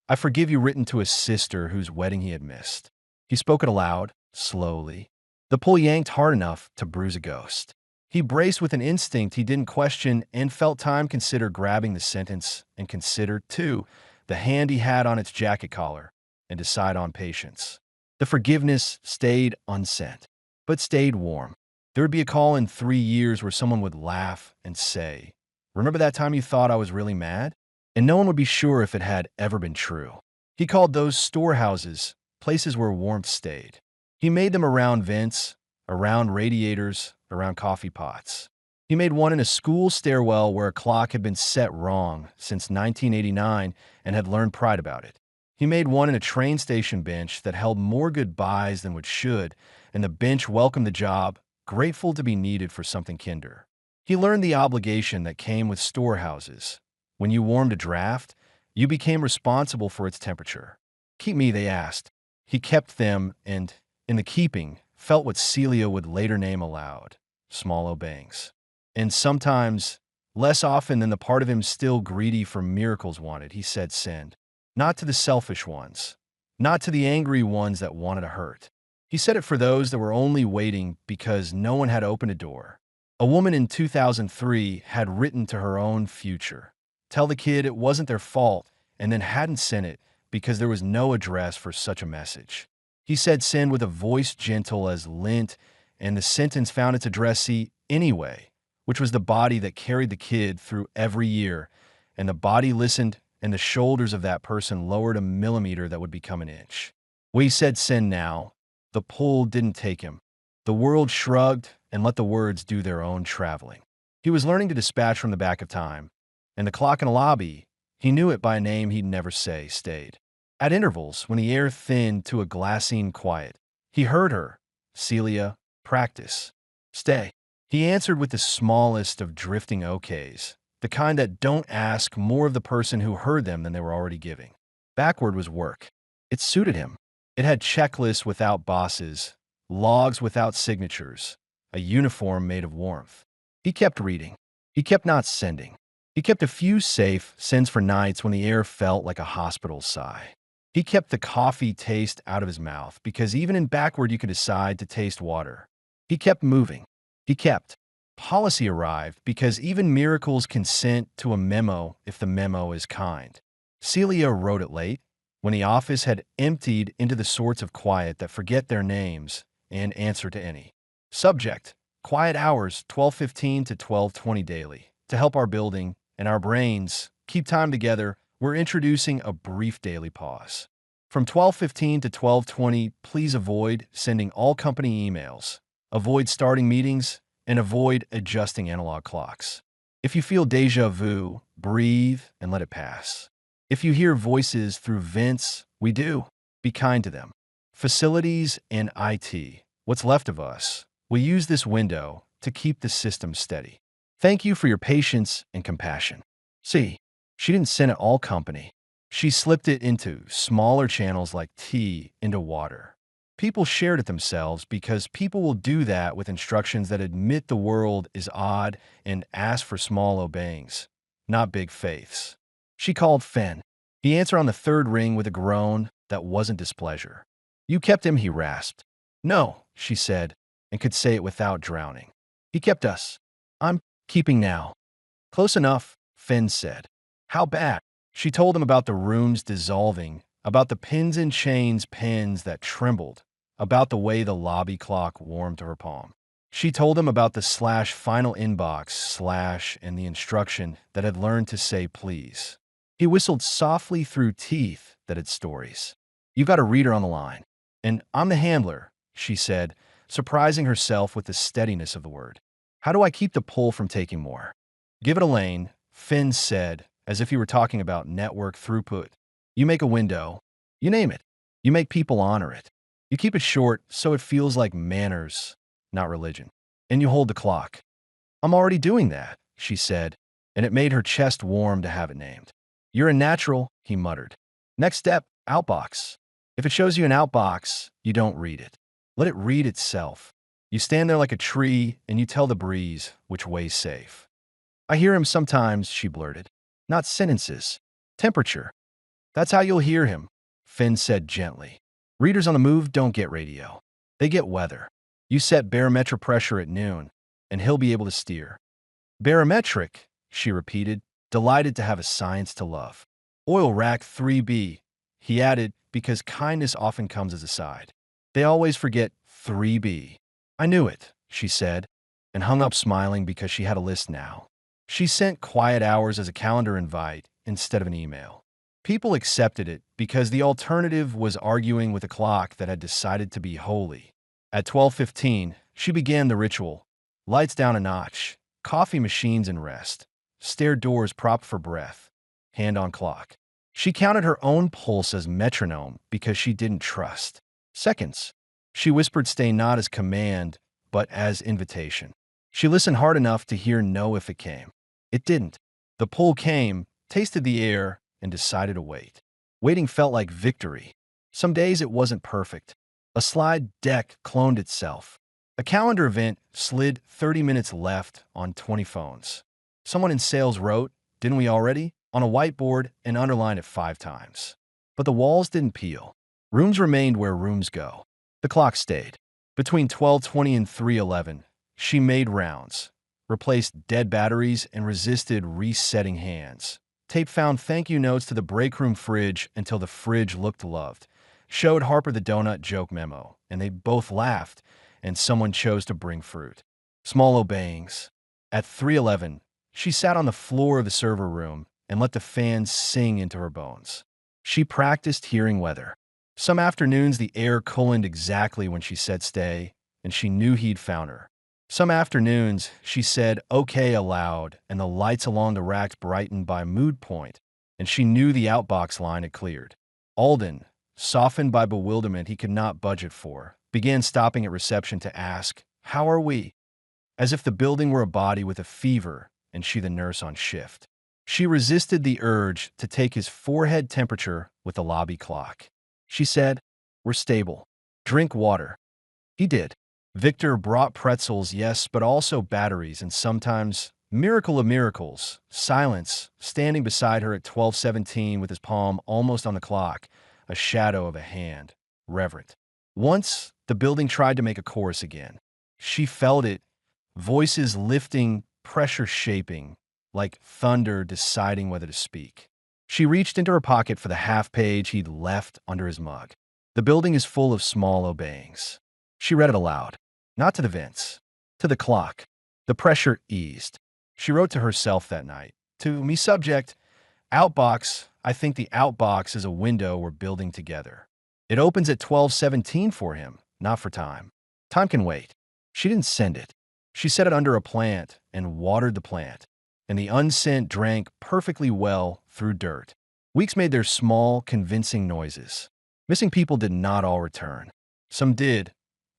"I forgive you," written to his sister whose wedding he had missed. He spoke it aloud, slowly. The pull yanked hard enough to bruise a ghost. He braced with an instinct he didn't question and felt time consider grabbing the sentence and consider, too, the hand he had on its jacket collar and decide on patience. The forgiveness stayed unsent, but stayed warm. There would be a call in 3 years where someone would laugh and say, "Remember that time you thought I was really mad?" And no one would be sure if it had ever been true. He called those storehouses, places where warmth stayed. He made them around vents, around radiators, around coffee pots. He made one in a school stairwell where a clock had been set wrong since 1989 and had learned pride about it. He made one in a train station bench that held more goodbyes than what should, and the bench welcomed the job, grateful to be needed for something kinder. He learned the obligation that came with storehouses. When you warmed a draft, you became responsible for its temperature. "Keep me," they asked. He kept them and, in the keeping, felt what Celia would later name aloud, small Obeyings. And sometimes, less often than the part of him still greedy for miracles wanted, he said send. Not to the selfish ones. Not to the angry ones that wanted to hurt. He said it for those that were only waiting because no one had opened a door. A woman in 2003 had written to her own future. Tell the kid it wasn't their fault, and then hadn't sent it because there was no address for such a message. He said send with a voice gentle as lint, and the sentence found its addressee anyway, which was the body that carried the kid through every year, and the body listened, and the shoulders of that person lowered a millimeter that would become an inch. When he said send now, the pull didn't take him. The world shrugged and let the words do their own traveling. He was learning to dispatch from the back of time, and the clock in the lobby, he knew it by a name he'd never say, stayed. At intervals, when the air thinned to a glassine quiet, he heard her, "Celia, practice. Stay." He answered with the smallest of drifting okays, the kind that don't ask more of the person who heard them than they were already giving. Backward was work. It suited him. It had checklists without bosses, logs without signatures, a uniform made of warmth. He kept reading. He kept not sending. He kept a few safe sends for nights when the air felt like a hospital sigh. He kept the coffee taste out of his mouth because even in backward you could decide to taste water. He kept moving. He kept. Policy arrived because even miracles consent to a memo if the memo is kind. Celia wrote it late, when the office had emptied into the sorts of quiet that forget their names and answer to any. Subject: quiet hours 12:15 to 12:20 daily. To help our building and our brains keep time together, we're introducing a brief daily pause. From 12:15 to 12:20, please avoid sending all company emails, avoid starting meetings, and avoid adjusting analog clocks. If you feel déjà vu, breathe and let it pass. If you hear voices through vents, we do. Be kind to them. Facilities and IT, what's left of us, will use this window to keep the system steady. Thank you for your patience and compassion. See, she didn't send it all company. She slipped it into smaller channels like tea into water. People shared it themselves because people will do that with instructions that admit the world is odd and ask for small obeyings, not big faiths. She called Finn. He answered on the third ring with a groan that wasn't displeasure. "You kept him," he rasped. "No," she said, and could say it without drowning. "He kept us. I'm keeping now." "Close enough," Finn said. "How bad?" She told him about the rooms dissolving, about the pins and chains pens that trembled, about the way the lobby clock warmed to her palm. She told him about the /final inbox/ and the instruction that had learned to say please. He whistled softly through teeth that had stories. "You've got a reader on the line. And I'm the handler," she said, surprising herself with the steadiness of the word. "How do I keep the pull from taking more?" "Give it a lane," Finn said, as if he were talking about network throughput. "You make a window. You name it. You make people honor it. You keep it short so it feels like manners, not religion. And you hold the clock." "I'm already doing that," she said, and it made her chest warm to have it named. "You're a natural," he muttered. "Next step, Outbox. If it shows you an outbox, you don't read it. Let it read itself. You stand there like a tree, and you tell the breeze which way's safe." "I hear him sometimes," she blurted. "Not sentences. Temperature." "That's how you'll hear him," Finn said gently. "Readers on the move don't get radio. They get weather. You set barometric pressure at noon. and he'll be able to steer. Barometric, she repeated, delighted to have a science to love. Oil rack 3B, he added, because kindness often comes as a side. They always forget 3B. I knew it, she said, and hung up smiling because she had a list now. She sent quiet hours as a calendar invite instead of an email. People accepted it because the alternative was arguing with a clock that had decided to be holy. At 12:15, she began the ritual. Lights down a notch, coffee machines in rest, stair doors propped for breath, hand on clock. She counted her own pulse as metronome because she didn't trust. Seconds. She whispered stay not as command, but as invitation. She listened hard enough to hear no if it came. It didn't. The pull came, tasted the air, and decided to wait. Waiting felt like victory. Some days it wasn't perfect. A slide deck cloned itself. A calendar event slid 30 minutes left on 20 phones. Someone in sales wrote, didn't we already, on a whiteboard and underlined it 5 times. But the walls didn't peel. Rooms remained where rooms go. The clock stayed. Between 12:20 and 3:11, she made rounds, replaced dead batteries, and resisted resetting hands. Tape found thank you notes to the break room fridge until the fridge looked loved. Showed Harper the donut joke memo, and they both laughed, and someone chose to bring fruit. Small obeyings. At 3:11, she sat on the floor of the server room and let the fans sing into her bones. She practiced hearing weather. Some afternoons the air cooled exactly when she said stay, and she knew he'd found her. Some afternoons she said okay aloud, and the lights along the racks brightened by mood point, and she knew the outbox line had cleared. Alden, softened by bewilderment he could not budget for, began stopping at reception to ask, how are we? As if the building were a body with a fever and she the nurse on shift. She resisted the urge to take his forehead temperature with the lobby clock. She said, we're stable. Drink water. He did. Victor brought pretzels, yes, but also batteries and sometimes, miracle of miracles, silence, standing beside her at 12:17 with his palm almost on the clock, a shadow of a hand, reverent. Once, the building tried to make a chorus again. She felt it, voices lifting, pressure shaping, like thunder deciding whether to speak. She reached into her pocket for the half page he'd left under his mug. The building is full of small obeyings. She read it aloud, not to the vents, to the clock. The pressure eased. She wrote to herself that night. To me subject, Outbox, I think the Outbox is a window we're building together. It opens at 12:17 for him, not for time. Time can wait. She didn't send it. She set it under a plant and watered the plant, and the unsent drank perfectly well through dirt. Weeks made their small, convincing noises. Missing people did not all return. Some did,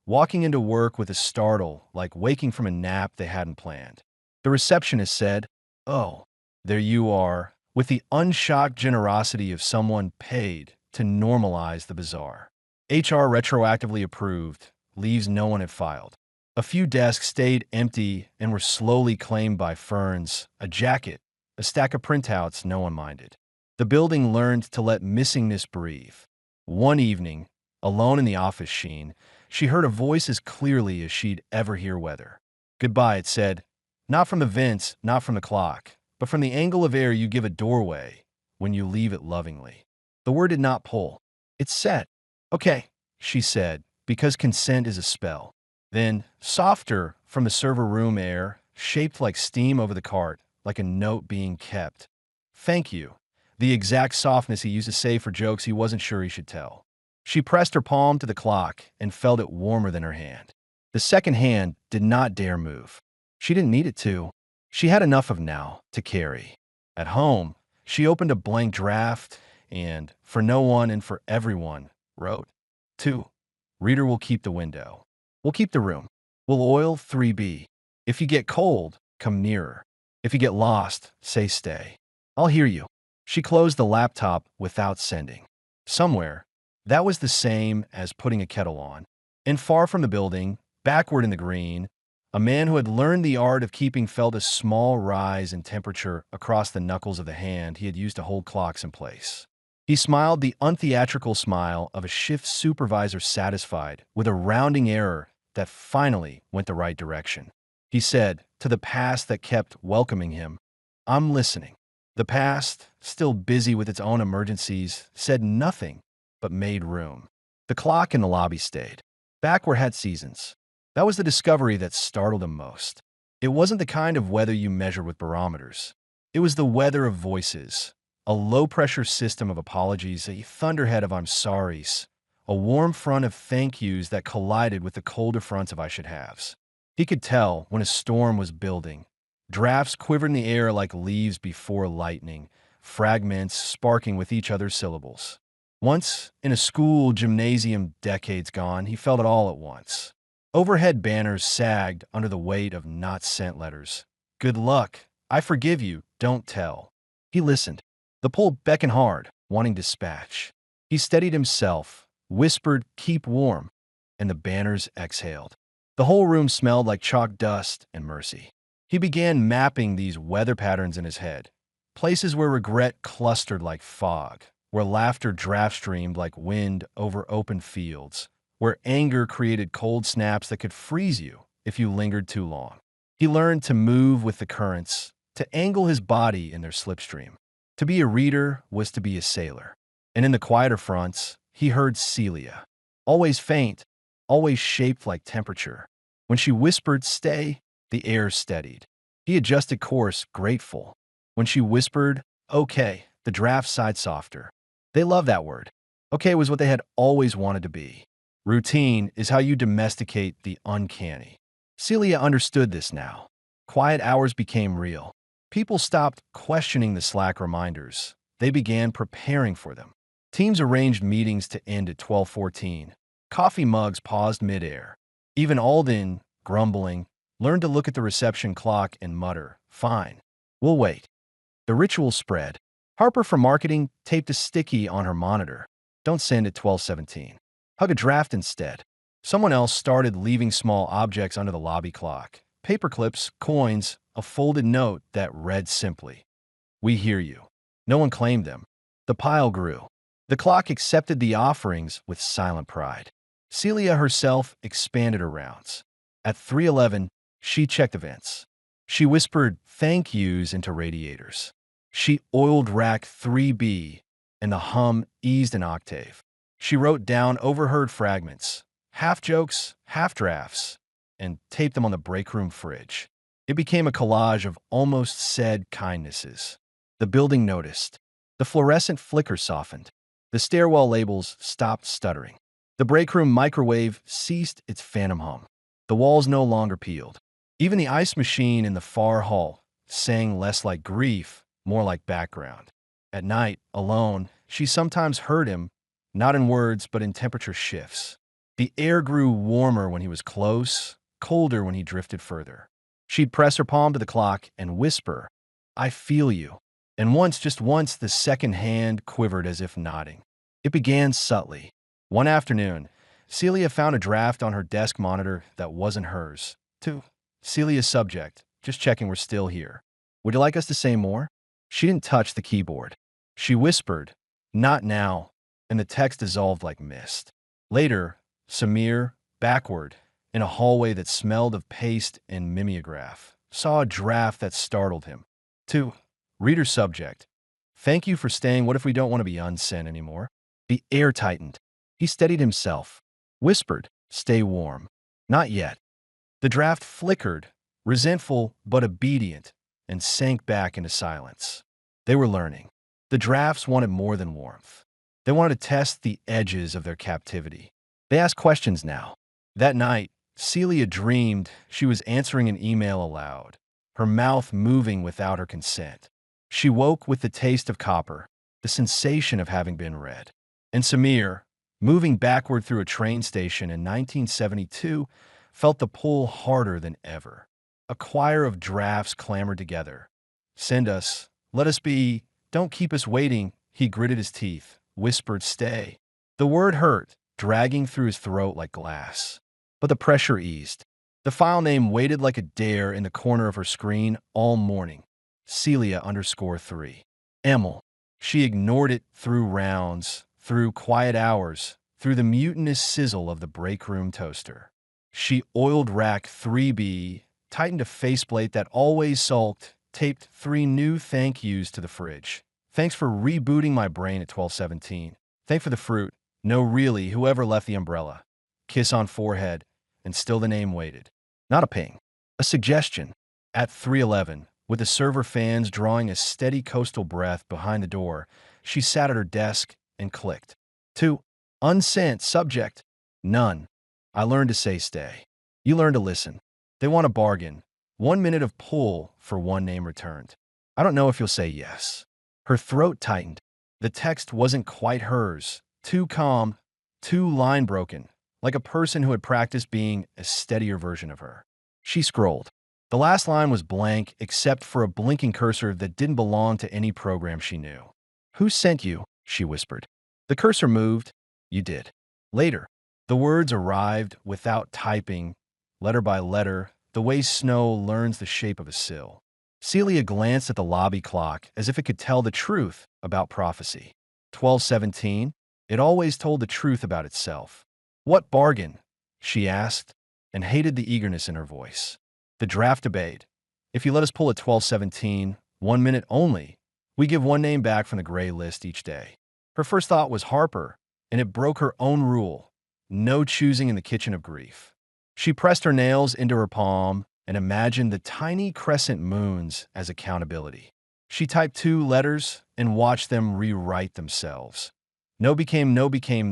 walking into work with a startle, like waking from a nap they hadn't planned. The receptionist said, oh, there you are, with the unshocked generosity of someone paid to normalize the bizarre. HR retroactively approved, leaves no one had filed. A few desks stayed empty and were slowly claimed by ferns, a jacket, a stack of printouts no one minded. The building learned to let missingness breathe. One evening, alone in the office sheen, she heard a voice as clearly as she'd ever hear weather. Goodbye, it said, not from the vents, not from the clock, but from the angle of air you give a doorway when you leave it lovingly. The word did not pull. It said, okay, she said, because consent is a spell. Then, softer from the server room air, shaped like steam over the cart, like a note being kept. Thank you. The exact softness he used to say for jokes he wasn't sure he should tell. She pressed her palm to the clock and felt it warmer than her hand. The second hand did not dare move. She didn't need it to. She had enough of now to carry. At home, she opened a blank draft and, for no one and for everyone, wrote, 2. Reader will keep the window. We'll keep the room. We'll oil 3B. If you get cold, come nearer. If you get lost, say stay. I'll hear you. She closed the laptop without sending. Somewhere, that was the same as putting a kettle on. And far from the building, backward in the green, a man who had learned the art of keeping felt a small rise in temperature across the knuckles of the hand he had used to hold clocks in place. He smiled the untheatrical smile of a shift supervisor satisfied with a rounding error that finally went the right direction. he said to the past that kept welcoming him. I'm listening. The past, still busy with its own emergencies, said nothing but made room. The clock in the lobby stayed. Back where had seasons. That was the discovery that startled him most. It wasn't the kind of weather you measure with barometers. It was the weather of voices, a low-pressure system of apologies, a thunderhead of I'm sorries, a warm front of thank yous that collided with the colder fronts of I should haves. He could tell when a storm was building. Drafts quivered in the air like leaves before lightning, fragments sparking with each other's syllables. Once, in a school gymnasium decades gone, he felt it all at once. Overhead banners sagged under the weight of not sent letters. Good luck. I forgive you. Don't tell. He listened. The pull beckoned hard, wanting dispatch. He steadied himself, whispered, keep warm, and the banners exhaled. The whole room smelled like chalk dust and mercy. He began mapping these weather patterns in his head. Places where regret clustered like fog, where laughter draft streamed like wind over open fields, where anger created cold snaps that could freeze you if you lingered too long. He learned to move with the currents, to angle his body in their slipstream. To be a reader was to be a sailor. And in the quieter fronts, he heard Celia. Always faint, always shaped like temperature. When she whispered, stay, the air steadied. He adjusted course, grateful. When she whispered, okay, the draft sighed softer. They loved that word. Okay was what they had always wanted to be. Routine is how you domesticate the uncanny. Celia understood this now. Quiet hours became real. People stopped questioning the Slack reminders. They began preparing for them. Teams arranged meetings to end at 12:14. Coffee mugs paused midair. Even Alden, grumbling, learned to look at the reception clock and mutter, fine, we'll wait. The ritual spread. Harper from marketing taped a sticky on her monitor. Don't send at 12:17. Hug a draft instead. Someone else started leaving small objects under the lobby clock. Paper clips, coins, a folded note that read simply, we hear you. No one claimed them. The pile grew. The clock accepted the offerings with silent pride. Celia herself expanded her rounds. At 3:11, she checked events. She whispered thank yous into radiators. She oiled rack 3B, and the hum eased an octave. She wrote down overheard fragments, half jokes, half drafts, and taped them on the break room fridge. It became a collage of almost said kindnesses. The building noticed. The fluorescent flicker softened. The stairwell labels stopped stuttering. The break room microwave ceased its phantom hum. The walls no longer peeled. Even the ice machine in the far hall sang less like grief, more like background. At night, alone, she sometimes heard him, not in words but in temperature shifts. The air grew warmer when he was close, colder when he drifted further. She'd press her palm to the clock and whisper, I feel you. And once, just once, the second hand quivered as if nodding. It began subtly. One afternoon, Celia found a draft on her desk monitor that wasn't hers. To Celia's subject, just checking we're still here. Would you like us to say more? She didn't touch the keyboard. She whispered, not now, and the text dissolved like mist. Later, Samir, backward, in a hallway that smelled of paste and mimeograph, saw a draft that startled him. To reader subject, thank you for staying. What if we don't want to be unsent anymore? The air tightened. He steadied himself, whispered, stay warm. Not yet. The draft flickered, resentful but obedient, and sank back into silence. They were learning. The drafts wanted more than warmth. They wanted to test the edges of their captivity. They asked questions now. That night, Celia dreamed she was answering an email aloud, her mouth moving without her consent. She woke with the taste of copper, the sensation of having been read. And Samir, moving backward through a train station in 1972, felt the pull harder than ever. A choir of drafts clamored together. Send us. Let us be. Don't keep us waiting. He gritted his teeth, whispered, stay. The word hurt, dragging through his throat like glass. But the pressure eased. The file name waited like a dare in the corner of her screen all morning. Celia_3. Emil. She ignored it through rounds, through quiet hours, through the mutinous sizzle of the break room toaster. She oiled rack 3B, tightened a faceplate that always sulked, taped 3 new thank yous to the fridge. Thanks for rebooting my brain at 12:17. Thank for the fruit. No, really, whoever left the umbrella. Kiss on forehead, and still the name waited. Not a ping. A suggestion. At 3:11, with the server fans drawing a steady coastal breath behind the door, she sat at her desk and clicked. 2. Unsent subject. None. I learned to say stay. You learn to listen. They want a bargain. 1 minute of pull for 1 name returned. I don't know if you'll say yes. Her throat tightened. The text wasn't quite hers. Too calm, too line-broken, like a person who had practiced being a steadier version of her. She scrolled. The last line was blank except for a blinking cursor that didn't belong to any program she knew. Who sent you? She whispered. The cursor moved. You did. Later. The words arrived without typing, letter by letter, the way snow learns the shape of a sill. Celia glanced at the lobby clock as if it could tell the truth about prophecy. 12:17. It always told the truth about itself. What bargain? She asked, and hated the eagerness in her voice. The draft obeyed. If you let us pull at 12:17, 1 minute only, we give 1 name back from the gray list each day. Her first thought was Harper, and it broke her own rule. No choosing in the kitchen of grief. She pressed her nails into her palm and imagined the tiny crescent moons as accountability. She typed 2 letters and watched them rewrite themselves. No became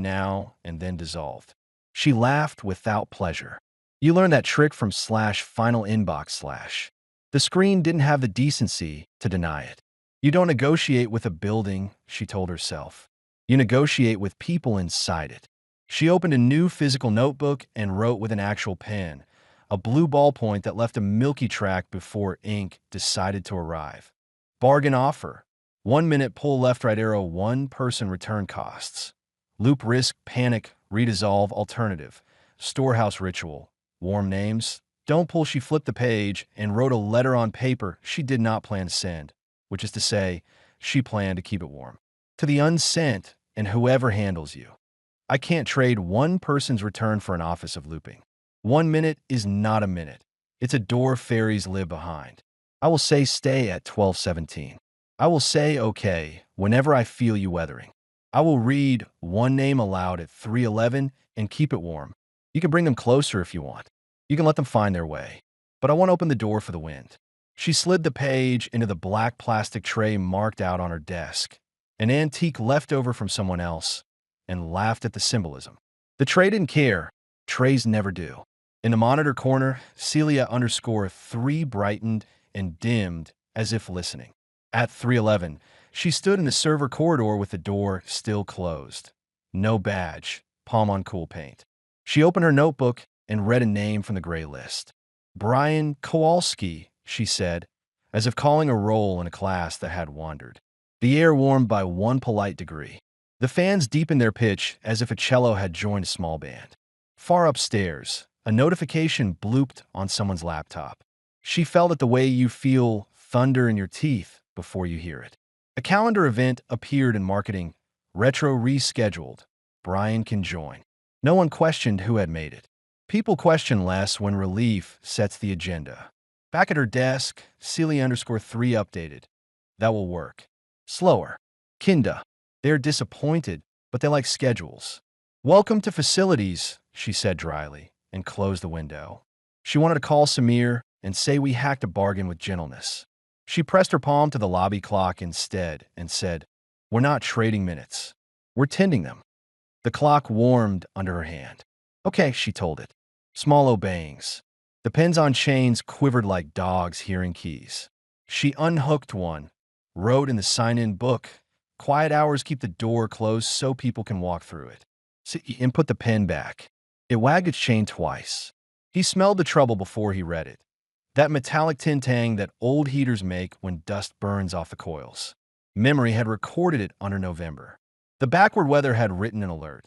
now and then dissolved. She laughed without pleasure. You learned that trick from /final inbox/. The screen didn't have the decency to deny it. You don't negotiate with a building, she told herself. You negotiate with people inside it. She opened a new physical notebook and wrote with an actual pen, a blue ballpoint that left a milky track before ink decided to arrive. Bargain offer. 1 minute pull left right arrow 1 person return costs. Loop risk panic redissolve alternative. Storehouse ritual. Warm names. Don't pull. She flipped the page and wrote a letter on paper she did not plan to send, which is to say, she planned to keep it warm. To the unsent and whoever handles you. I can't trade 1 person's return for an office of looping. 1 minute is not a minute. It's a door fairies live behind. I will say stay at 12:17. I will say okay whenever I feel you weathering. I will read 1 name aloud at 3:11 and keep it warm. You can bring them closer if you want. You can let them find their way. But I won't open the door for the wind. She slid the page into the black plastic tray marked out on her desk, an antique leftover from someone else, and laughed at the symbolism. The tray didn't care. Trays never do. In the monitor corner, Celia _3 brightened and dimmed as if listening. At 3:11, she stood in the server corridor with the door still closed. No badge, palm on cool paint. She opened her notebook and read a name from the gray list. Brian Kowalski, she said, as if calling a roll in a class that had wandered. The air warmed by 1 polite degree. The fans deepened their pitch as if a cello had joined a small band. Far upstairs, a notification blooped on someone's laptop. She felt it the way you feel thunder in your teeth before you hear it. A calendar event appeared in marketing. Retro rescheduled. Brian can join. No one questioned who had made it. People question less when relief sets the agenda. Back at her desk, Celia _3 updated. That will work. Slower. Kinda. They're disappointed, but they like schedules. Welcome to facilities, she said dryly, and closed the window. She wanted to call Samir and say we hacked a bargain with gentleness. She pressed her palm to the lobby clock instead and said, we're not trading minutes. We're tending them. The clock warmed under her hand. Okay, she told it. Small obeyings. The pens on chains quivered like dogs hearing keys. She unhooked one, wrote in the sign-in book, quiet hours keep the door closed so people can walk through it. And put the pen back. It wagged its chain twice. He smelled the trouble before he read it. That metallic tin-tang that old heaters make when dust burns off the coils. Memory had recorded it under November. The backward weather had written an alert.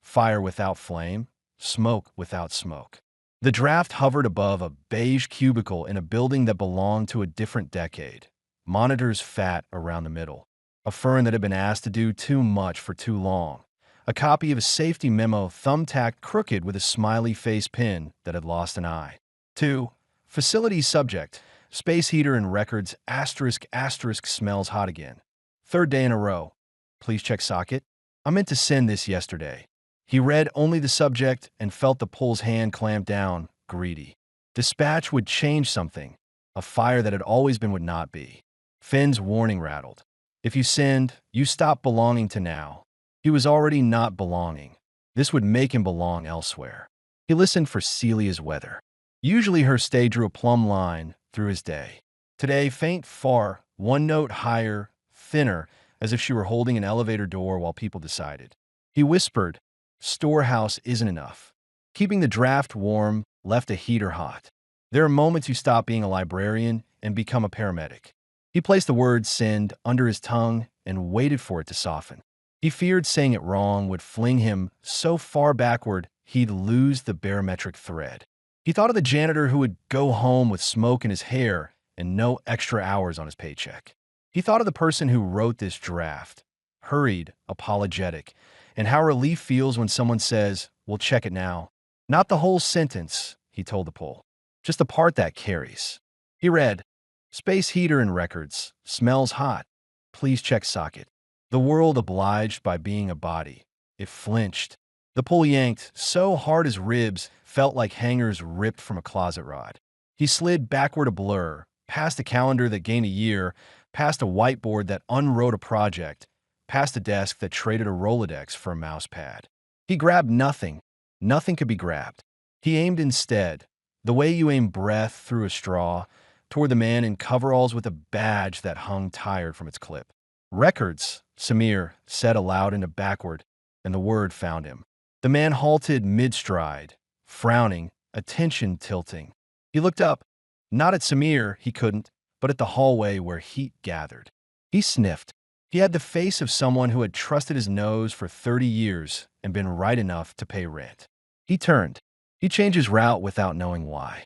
Fire without flame, smoke without smoke. The draft hovered above a beige cubicle in a building that belonged to a different decade. Monitors fat around the middle. A fern that had been asked to do too much for too long. A copy of a safety memo thumbtacked crooked with a smiley face pin that had lost an eye. 2. Facility subject. Space heater and records asterisk asterisk smells hot again. Third day in a row. Please check socket. I meant to send this yesterday. He read only the subject and felt the pull's hand clamp down, greedy. Dispatch would change something. A fire that had always been would not be. Finn's warning rattled. If you send, you stop belonging to now. He was already not belonging. This would make him belong elsewhere. He listened for Celia's weather. Usually her stay drew a plumb line through his day. Today, faint, far, one note higher, thinner, as if she were holding an elevator door while people decided. He whispered, "Storehouse isn't enough. Keeping the draft warm left a heater hot. There are moments you stop being a librarian and become a paramedic." He placed the word send under his tongue and waited for it to soften. He feared saying it wrong would fling him so far backward he'd lose the barometric thread. He thought of the janitor who would go home with smoke in his hair and no extra hours on his paycheck. He thought of the person who wrote this draft, hurried, apologetic, and how relief feels when someone says, "We'll check it now." Not the whole sentence, he told the poll, just the part that carries. He read, "Space heater and records, smells hot. Please check socket." The world obliged by being a body. It flinched. The pull yanked so hard his ribs felt like hangers ripped from a closet rod. He slid backward a blur, past a calendar that gained a year, past a whiteboard that unwrote a project, past a desk that traded a Rolodex for a mouse pad. He grabbed nothing. Nothing could be grabbed. He aimed instead, the way you aim breath through a straw, toward the man in coveralls with a badge that hung tired from its clip. "Records," Samir said aloud into backward, and the word found him. The man halted mid-stride, frowning, attention tilting. He looked up, not at Samir, he couldn't, but at the hallway where heat gathered. He sniffed. He had the face of someone who had trusted his nose for 30 years and been right enough to pay rent. He turned. He changed his route without knowing why.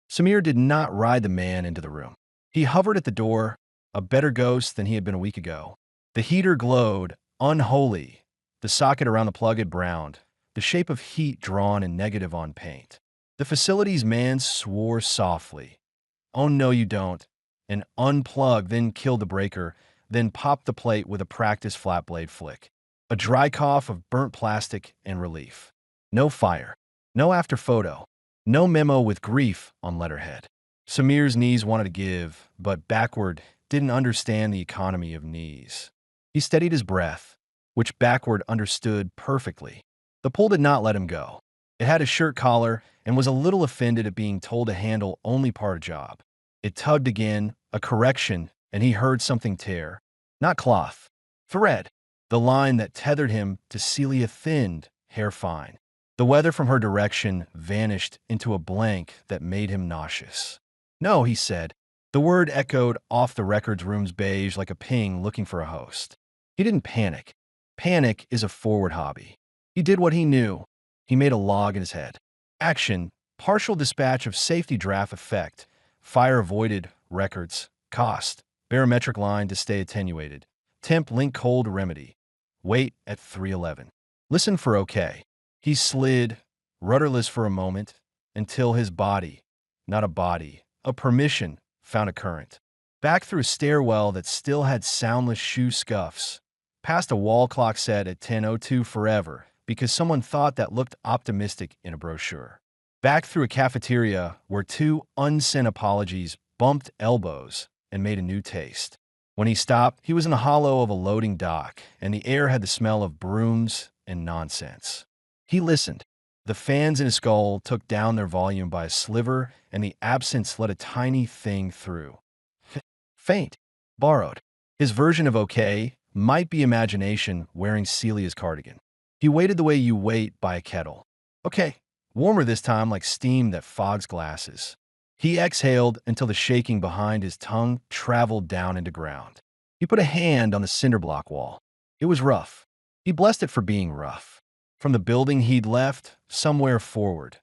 Samir did not ride the man into the room. He hovered at the door, a better ghost than he had been a week ago. The heater glowed, unholy. The socket around the plug had browned, the shape of heat drawn in negative on paint. The facility's man swore softly. "Oh, no, you don't," and unplugged, then killed the breaker, then popped the plate with a practice flat blade flick. A dry cough of burnt plastic and relief. No fire. No after photo. No memo with grief on letterhead. Samir's knees wanted to give, but backward didn't understand the economy of knees. He steadied his breath, which backward understood perfectly. The pull did not let him go. It had a shirt collar and was a little offended at being told to handle only part of job. It tugged again, a correction, and he heard something tear. Not cloth. Thread. The line that tethered him to Celia thinned, hair fine. The weather from her direction vanished into a blank that made him nauseous. "No," he said. The word echoed off the records room's beige like a ping looking for a host. He didn't panic. Panic is a forward hobby. He did what he knew. He made a log in his head. Action, partial dispatch of safety draft effect, fire avoided, records, cost, barometric line to stay attenuated, temp link cold remedy, wait at 311. Listen for okay. He slid, rudderless for a moment, until his body, not a body, a permission, found a current. Back through a stairwell that still had soundless shoe scuffs, past a wall clock set at 10:02 forever, because someone thought that looked optimistic in a brochure. Back through a cafeteria where two unsent apologies bumped elbows and made a new taste. When he stopped, he was in the hollow of a loading dock, and the air had the smell of brooms and nonsense. He listened. The fans in his skull took down their volume by a sliver, and the absence let a tiny thing through. Faint. Borrowed. His version of okay might be imagination wearing Celia's cardigan. He waited the way you wait by a kettle. Okay, warmer this time like steam that fogs glasses. He exhaled until the shaking behind his tongue traveled down into ground. He put a hand on the cinder block wall. It was rough. He blessed it for being rough. From the building he'd left, somewhere forward.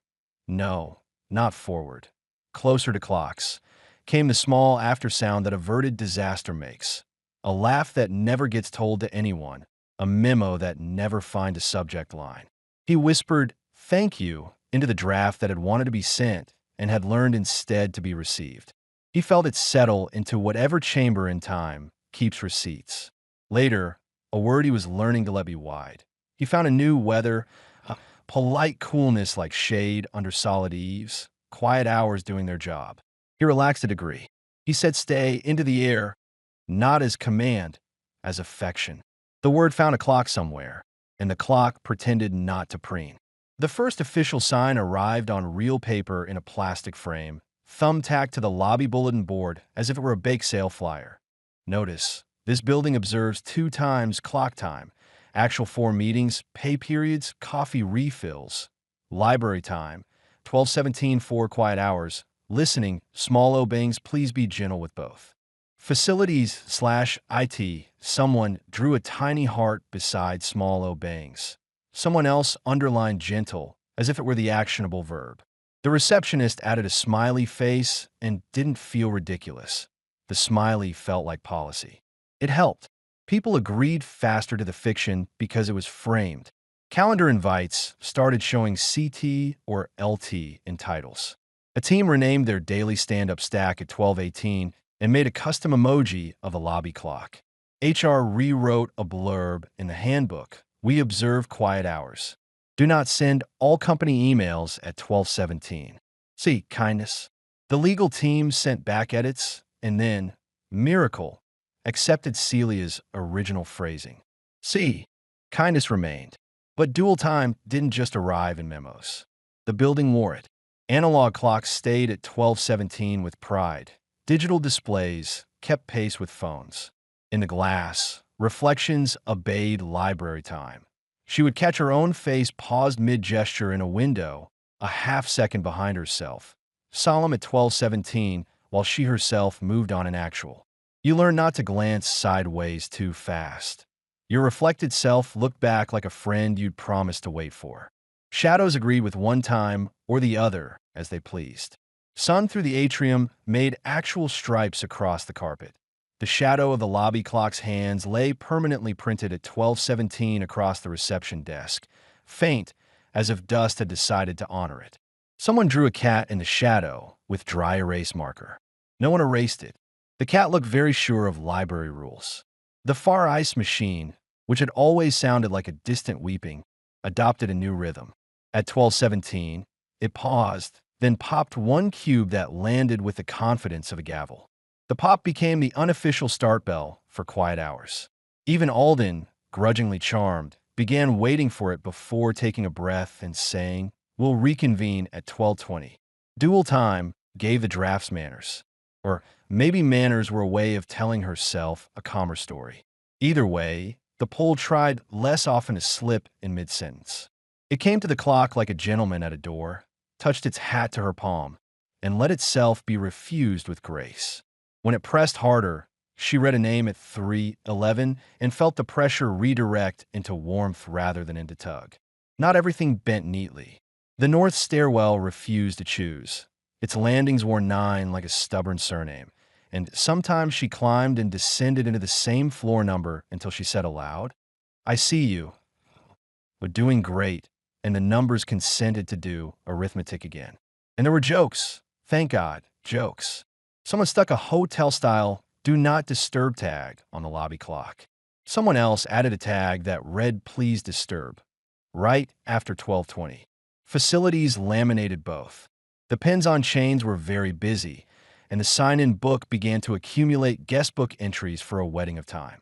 No, not forward. Closer to clocks, came the small aftersound that averted disaster makes. A laugh that never gets told to anyone. A memo that never finds a subject line. He whispered, "Thank you," into the draft that had wanted to be sent, and had learned instead to be received. He felt it settle into whatever chamber in time keeps receipts. Later, a word he was learning to let be wide. He found a new weather, a polite coolness like shade under solid eaves, quiet hours doing their job. He relaxed a degree. He said stay into the air, not as command, as affection. The word found a clock somewhere, and the clock pretended not to preen. The first official sign arrived on real paper in a plastic frame, thumbtacked to the lobby bulletin board as if it were a bake sale flyer. Notice, this building observes 2 times clock time, actual 4 meetings, pay periods, coffee refills, library time, 12:17 4 quiet hours, listening, small obeyings, please be gentle with both. Facilities/IT, someone drew a tiny heart beside small obeyings. Someone else underlined gentle, as if it were the actionable verb. The receptionist added a smiley face and didn't feel ridiculous. The smiley felt like policy. It helped. People agreed faster to the fiction because it was framed. Calendar invites started showing CT or LT in titles. A team renamed their daily stand-up stack at 12:18 and made a custom emoji of a lobby clock. HR rewrote a blurb in the handbook. We observe quiet hours. Do not send all company emails at 12:17. See, kindness. The legal team sent back edits, and then, miracle, accepted Celia's original phrasing. See, kindness remained. But dual time didn't just arrive in memos. The building wore it. Analog clocks stayed at 12:17 with pride. Digital displays kept pace with phones. In the glass, reflections obeyed library time. She would catch her own face paused mid-gesture in a window, a half-second behind herself, solemn at 12:17, while she herself moved on in actual. You learn not to glance sideways too fast. Your reflected self looked back like a friend you'd promised to wait for. Shadows agreed with one time or the other as they pleased. Sun through the atrium made actual stripes across the carpet. The shadow of the lobby clock's hands lay permanently printed at 12:17 across the reception desk, faint as if dust had decided to honor it. Someone drew a cat in the shadow with dry erase marker. No one erased it. The cat looked very sure of library rules. The far ice machine, which had always sounded like a distant weeping, adopted a new rhythm. At 12:17, it paused, then popped one cube that landed with the confidence of a gavel. The pop became the unofficial start bell for quiet hours. Even Alden, grudgingly charmed, began waiting for it before taking a breath and saying, "We'll reconvene at 12:20. Dual time gave the drafts manners. Or maybe manners were a way of telling herself a calmer story. Either way, the pole tried less often to slip in mid-sentence. It came to the clock like a gentleman at a door, touched its hat to her palm, and let itself be refused with grace. When it pressed harder, she read a name at 3:11 and felt the pressure redirect into warmth rather than into tug. Not everything bent neatly. The north stairwell refused to choose. Its landings wore 9 like a stubborn surname, and sometimes she climbed and descended into the same floor number until she said aloud, "I see you. We're doing great," and the numbers consented to do arithmetic again. And there were jokes. Thank God, jokes. Someone stuck a hotel-style "Do Not Disturb" tag on the lobby clock. Someone else added a tag that read "Please Disturb" right after 12:20. Facilities laminated both. The pens on chains were very busy, and the sign-in book began to accumulate guestbook entries for a wedding of time.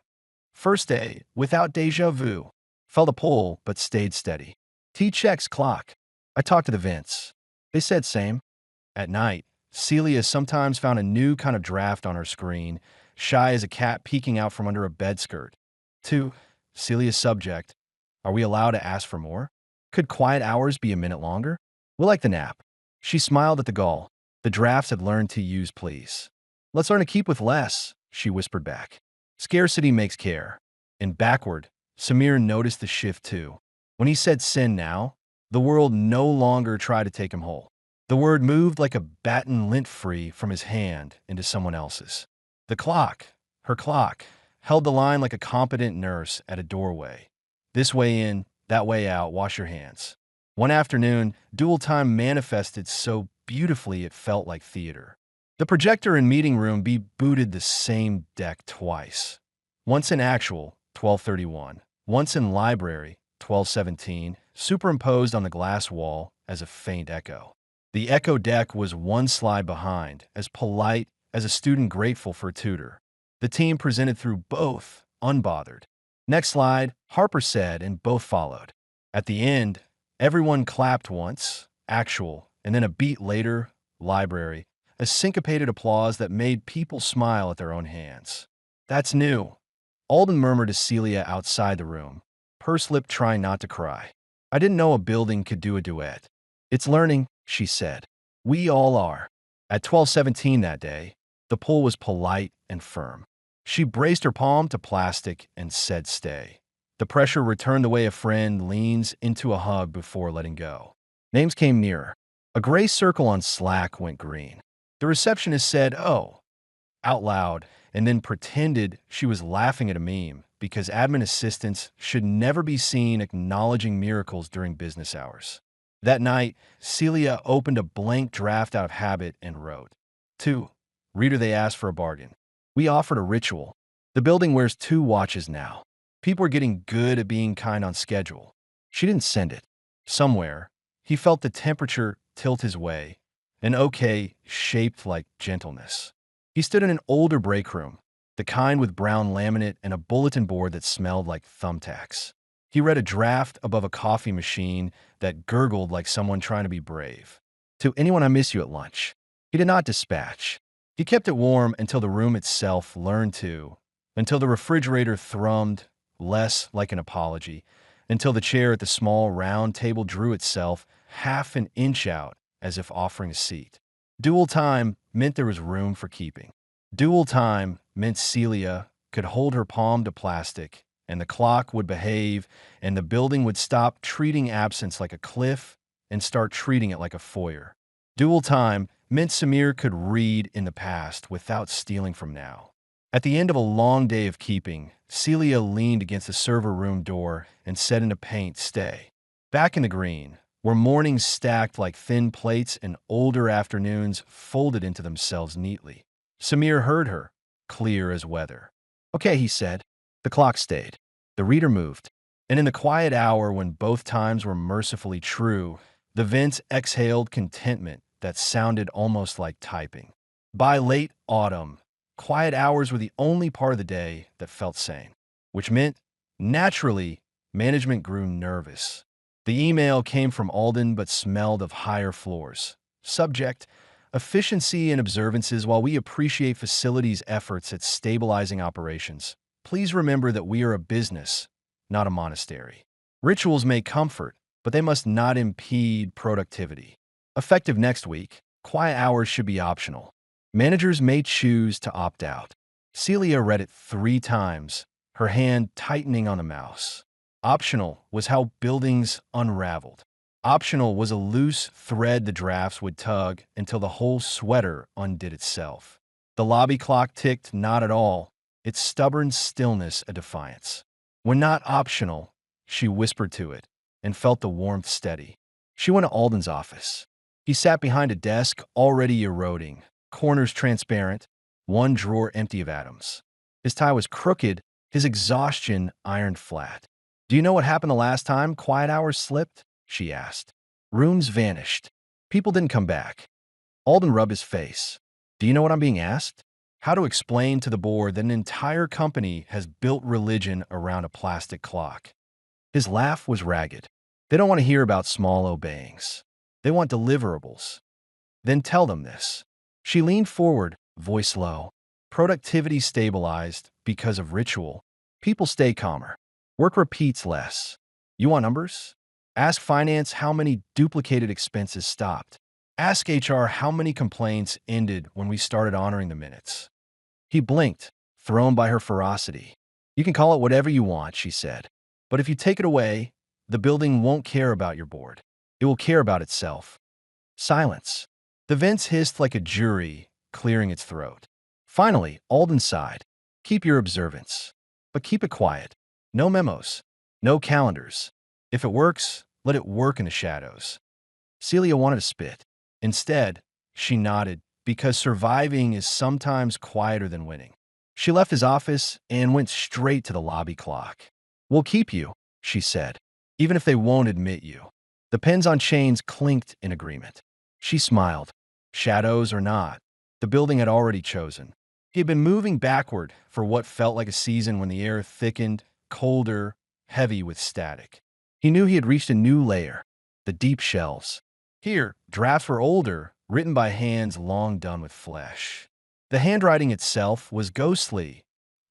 First day, without déjà vu. Felt a pull, but stayed steady. T-checks clock. I talked to the vents. They said same. At night, Celia sometimes found a new kind of draft on her screen, shy as a cat peeking out from under a bedskirt. 2. Celia's subject. Are we allowed to ask for more? Could quiet hours be a minute longer? We'll like the nap. She smiled at the gull. The drafts had learned to use please. Let's learn to keep with less, she whispered back. Scarcity makes care. And backward, Samir noticed the shift too. When he said send now, the world no longer tried to take him whole. The word moved like a baton lint-free from his hand into someone else's. The clock, her clock, held the line like a competent nurse at a doorway. This way in, that way out, wash your hands. One afternoon, dual time manifested so beautifully it felt like theater. The projector in meeting room B booted the same deck twice. Once in actual, 1231. Once in library, 1217, superimposed on the glass wall as a faint echo. The echo deck was one slide behind, as polite as a student grateful for a tutor. The team presented through both, unbothered. Next slide, Harper said, and both followed. At the end, everyone clapped once, actual, and then a beat later, library, a syncopated applause that made people smile at their own hands. That's new. Alden murmured to Celia outside the room, pursed lip trying not to cry. I didn't know a building could do a duet. It's learning, she said. We all are. At 12:17 that day, the pull was polite and firm. She braced her palm to plastic and said stay. The pressure returned the way a friend leans into a hug before letting go. Names came nearer. A gray circle on Slack went green. The receptionist said, "Oh," out loud, and then pretended she was laughing at a meme because admin assistants should never be seen acknowledging miracles during business hours. That night, Celia opened a blank draft out of habit and wrote, "To reader they asked for a bargain. We offered a ritual. The building wears 2 watches now. People are getting good at being kind on schedule." She didn't send it. Somewhere, he felt the temperature tilt his way, an okay shaped like gentleness. He stood in an older break room, the kind with brown laminate and a bulletin board that smelled like thumbtacks. He read a draft above a coffee machine that gurgled like someone trying to be brave. "To anyone I miss you at lunch." He did not dispatch. He kept it warm until the room itself learned to, until the refrigerator thrummed less like an apology, until the chair at the small round table drew itself half an inch out as if offering a seat. Dual time meant there was room for keeping. Dual time meant Celia could hold her palm to plastic, and the clock would behave, and the building would stop treating absence like a cliff and start treating it like a foyer. Dual time meant Samir could read in the past without stealing from now. At the end of a long day of keeping, Celia leaned against the server room door and said in a paint, "Stay." Back in the green, where mornings stacked like thin plates and older afternoons folded into themselves neatly. Samir heard her, clear as weather. "Okay," he said. The clock stayed. The reader moved. And in the quiet hour when both times were mercifully true, the vents exhaled contentment that sounded almost like typing. By late autumn, quiet hours were the only part of the day that felt sane, which meant, naturally, management grew nervous. The email came from Alden but smelled of higher floors. Subject: efficiency and observances. While we appreciate facilities' efforts at stabilizing operations, please remember that we are a business, not a monastery. Rituals may comfort, but they must not impede productivity. Effective next week, quiet hours should be optional. Managers may choose to opt out. Celia read it 3 times, her hand tightening on the mouse. Optional was how buildings unraveled. Optional was a loose thread the drafts would tug until the whole sweater undid itself. The lobby clock ticked not at all, its stubborn stillness a defiance. When not optional, she whispered to it and felt the warmth steady. She went to Alden's office. He sat behind a desk already eroding, corners transparent, one drawer empty of atoms. His tie was crooked, his exhaustion ironed flat. "Do you know what happened the last time quiet hours slipped?" she asked. "Rooms vanished. People didn't come back." Alden rubbed his face. "Do you know what I'm being asked? How to explain to the board that an entire company has built religion around a plastic clock." His laugh was ragged. "They don't want to hear about small obeyings. They want deliverables." "Then tell them this." She leaned forward, voice low. "Productivity stabilized because of ritual. People stay calmer. Work repeats less. You want numbers? Ask finance how many duplicated expenses stopped. Ask HR how many complaints ended when we started honoring the minutes." He blinked, thrown by her ferocity. "You can call it whatever you want," she said. "But if you take it away, the building won't care about your board. It will care about itself." Silence. The vents hissed like a jury, clearing its throat. Finally, Alden sighed. "Keep your observance. But keep it quiet. No memos. No calendars. If it works, let it work in the shadows." Celia wanted to spit. Instead, she nodded, because surviving is sometimes quieter than winning. She left his office and went straight to the lobby clock. "We'll keep you," she said, "even if they won't admit you." The pens on chains clinked in agreement. She smiled. Shadows or not, the building had already chosen. He had been moving backward for what felt like a season when the air thickened, colder, heavy with static. He knew he had reached a new layer, the deep shelves. Here, drafts were older, written by hands long done with flesh. The handwriting itself was ghostly,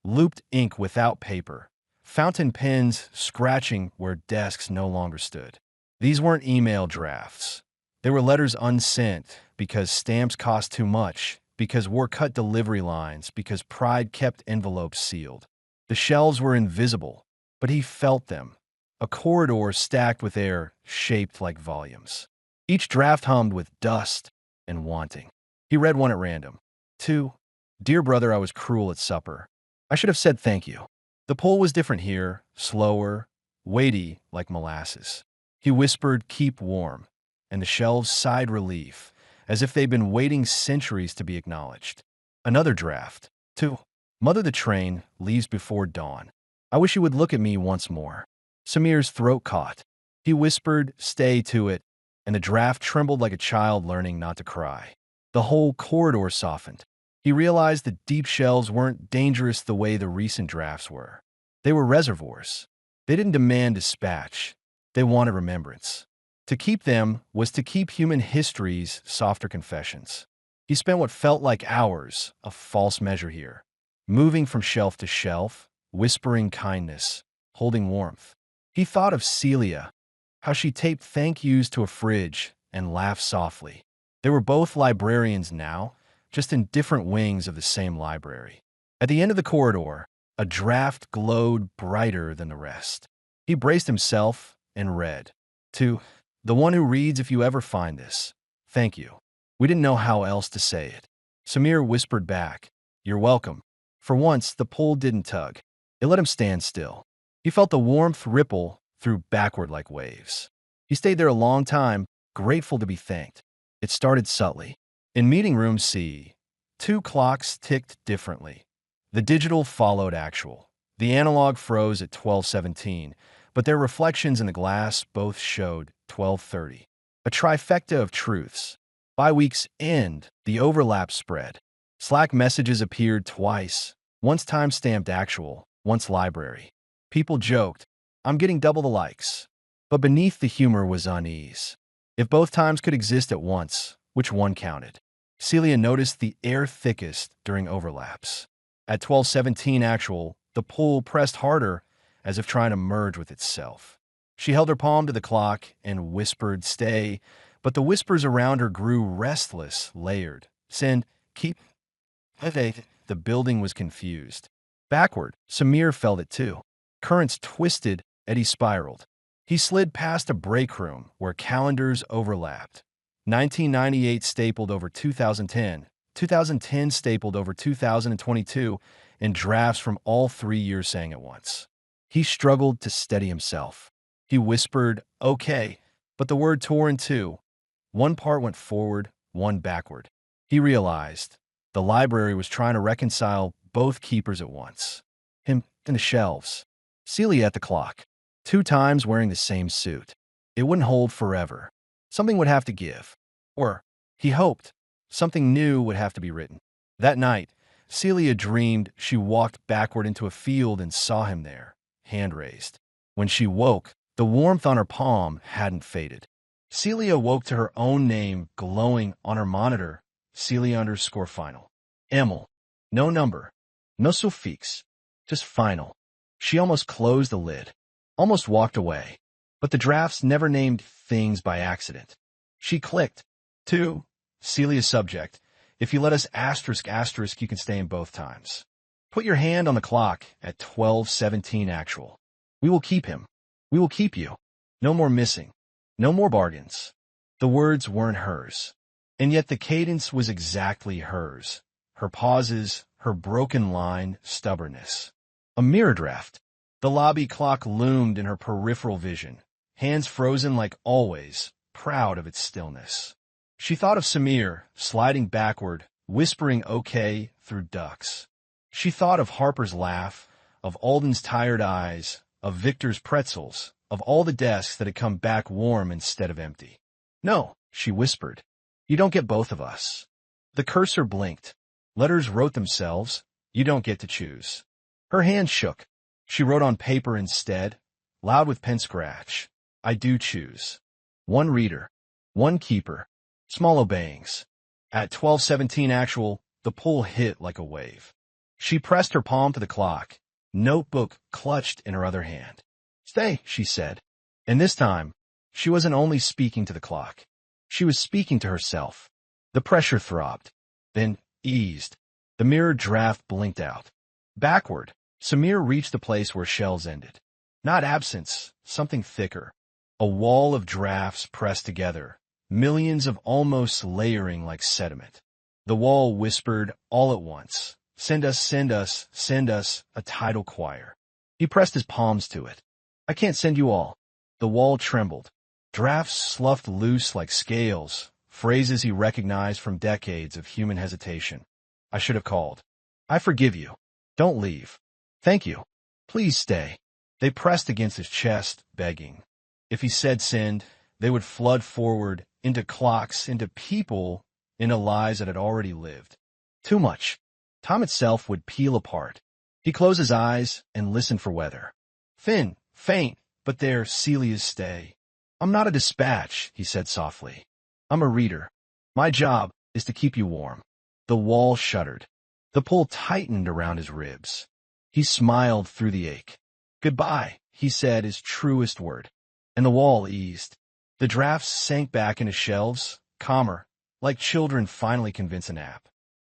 looped ink without paper, fountain pens scratching where desks no longer stood. These weren't email drafts. They were letters unsent because stamps cost too much, because war cut delivery lines, because pride kept envelopes sealed. The shelves were invisible, but he felt them. A corridor stacked with air, shaped like volumes. Each draft hummed with dust and wanting. He read one at random. 2. Dear brother, I was cruel at supper. I should have said thank you. The pull was different here, slower, weighty like molasses. He whispered, "Keep warm," and the shelves sighed relief, as if they'd been waiting centuries to be acknowledged. Another draft. 2. Mother, the train leaves before dawn. I wish you would look at me once more. Samir's throat caught. He whispered, "Stay to it," and the draft trembled like a child learning not to cry. The whole corridor softened. He realized the deep shelves weren't dangerous the way the recent drafts were. They were reservoirs. They didn't demand dispatch. They wanted remembrance. To keep them was to keep human history's softer confessions. He spent what felt like hours, a false measure here, moving from shelf to shelf, whispering kindness, holding warmth. He thought of Celia, how she taped thank yous to a fridge and laughed softly. They were both librarians now, just in different wings of the same library. At the end of the corridor, a draft glowed brighter than the rest. He braced himself and read. To the one who reads, if you ever find this, thank you. We didn't know how else to say it. Samir whispered back, "You're welcome." For once, the pull didn't tug. It let him stand still. He felt the warmth ripple through backward like waves. He stayed there a long time, grateful to be thanked. It started subtly. In meeting room C, 2 clocks ticked differently. The digital followed actual. The analog froze at 12:17, but their reflections in the glass both showed 12:30. A trifecta of truths. By week's end, the overlap spread. Slack messages appeared twice, once time-stamped actual, once library. People joked, "I'm getting double the likes." But beneath the humor was unease. If both times could exist at once, which one counted? Celia noticed the air thickest during overlaps. At 12:17 actual, the pull pressed harder, as if trying to merge with itself. She held her palm to the clock and whispered, "Stay," but the whispers around her grew restless, layered. "Send, keep." The building was confused. Backward, Samir felt it too. Currents twisted, Eddie spiraled. He slid past a break room where calendars overlapped. 1998 stapled over 2010, 2010 stapled over 2022, and drafts from all 3 years sang at once. He struggled to steady himself. He whispered, "Okay," but the word tore in two. One part went forward, one backward. He realized the library was trying to reconcile both keepers at once. Him and the shelves. Celia at the clock. 2 times wearing the same suit. It wouldn't hold forever. Something would have to give. Or, he hoped, something new would have to be written. That night, Celia dreamed she walked backward into a field and saw him there, hand raised. When she woke, the warmth on her palm hadn't faded. Celia woke to her own name glowing on her monitor, Celia_final. Emil. No number. No suffix. Just final. She almost closed the lid. Almost walked away. But the drafts never named things by accident. She clicked. 2. Celia subject. If you let us asterisk asterisk, you can stay in both times. Put your hand on the clock at 12:17 actual. We will keep him. We will keep you. No more missing. No more bargains. The words weren't hers. And yet the cadence was exactly hers. Her pauses, her broken line, stubbornness. A mirror draft. The lobby clock loomed in her peripheral vision, hands frozen like always, proud of its stillness. She thought of Samir, sliding backward, whispering okay through ducks. She thought of Harper's laugh, of Alden's tired eyes, of Victor's pretzels, of all the desks that had come back warm instead of empty. No, she whispered. You don't get both of us. The cursor blinked. Letters wrote themselves. You don't get to choose. Her hand shook. She wrote on paper instead, loud with pen scratch. I do choose. One reader. One keeper. Small Obeyings. At 12:17 actual, the pull hit like a wave. She pressed her palm to the clock, notebook clutched in her other hand. Stay, she said. And this time, she wasn't only speaking to the clock. She was speaking to herself. The pressure throbbed, then eased. The mirrored draft blinked out. Backward, Samir reached the place where shelves ended. Not absence, something thicker. A wall of drafts pressed together, millions of almost layering like sediment. The wall whispered all at once, send us, send us, send us, a tidal choir. He pressed his palms to it. I can't send you all. The wall trembled. Drafts sloughed loose like scales, phrases he recognized from decades of human hesitation. I should have called. I forgive you. Don't leave. Thank you. Please stay. They pressed against his chest, begging. If he said send, they would flood forward, into clocks, into people, into lives that had already lived. Too much. Time itself would peel apart. He closed his eyes and listened for weather. Thin, faint, but there Celia's stay. I'm not a dispatch, he said softly. I'm a reader. My job is to keep you warm. The wall shuddered. The pull tightened around his ribs. He smiled through the ache. Goodbye, he said his truest word. And the wall eased. The drafts sank back into shelves, calmer, like children finally convince an app.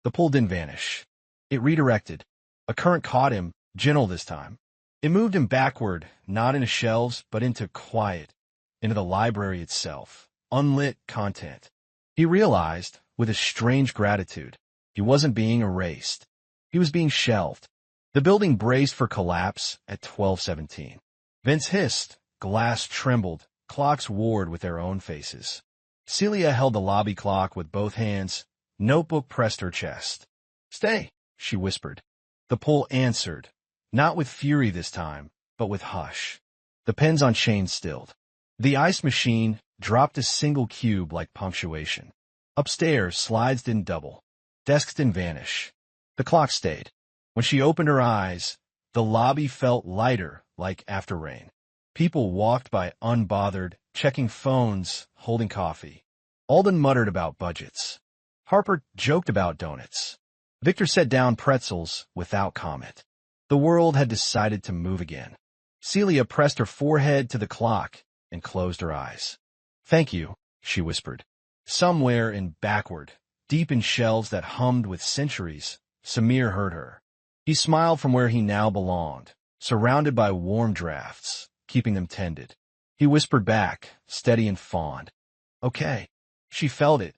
The pull didn't vanish. It redirected. A current caught him, gentle this time. It moved him backward, not into shelves, but into quiet, into the library itself, unlit content. He realized, with a strange gratitude, he wasn't being erased. He was being shelved. The building braced for collapse at 12:17. Vents hissed, glass trembled, clocks warred with their own faces. Celia held the lobby clock with both hands, notebook pressed her chest. Stay, she whispered. The pull answered, not with fury this time, but with hush. The pens on chain stilled. The ice machine dropped a single cube like punctuation. Upstairs, slides didn't double. Desks didn't vanish. The clock stayed. When she opened her eyes, the lobby felt lighter, like after rain. People walked by unbothered, checking phones, holding coffee. Alden muttered about budgets. Harper joked about donuts. Victor set down pretzels without comment. The world had decided to move again. Celia pressed her forehead to the clock and closed her eyes. Thank you, she whispered. Somewhere in backward, deep in shelves that hummed with centuries, Samir heard her. He smiled from where he now belonged, surrounded by warm drafts, keeping them tended. He whispered back, steady and fond. Okay. She felt it.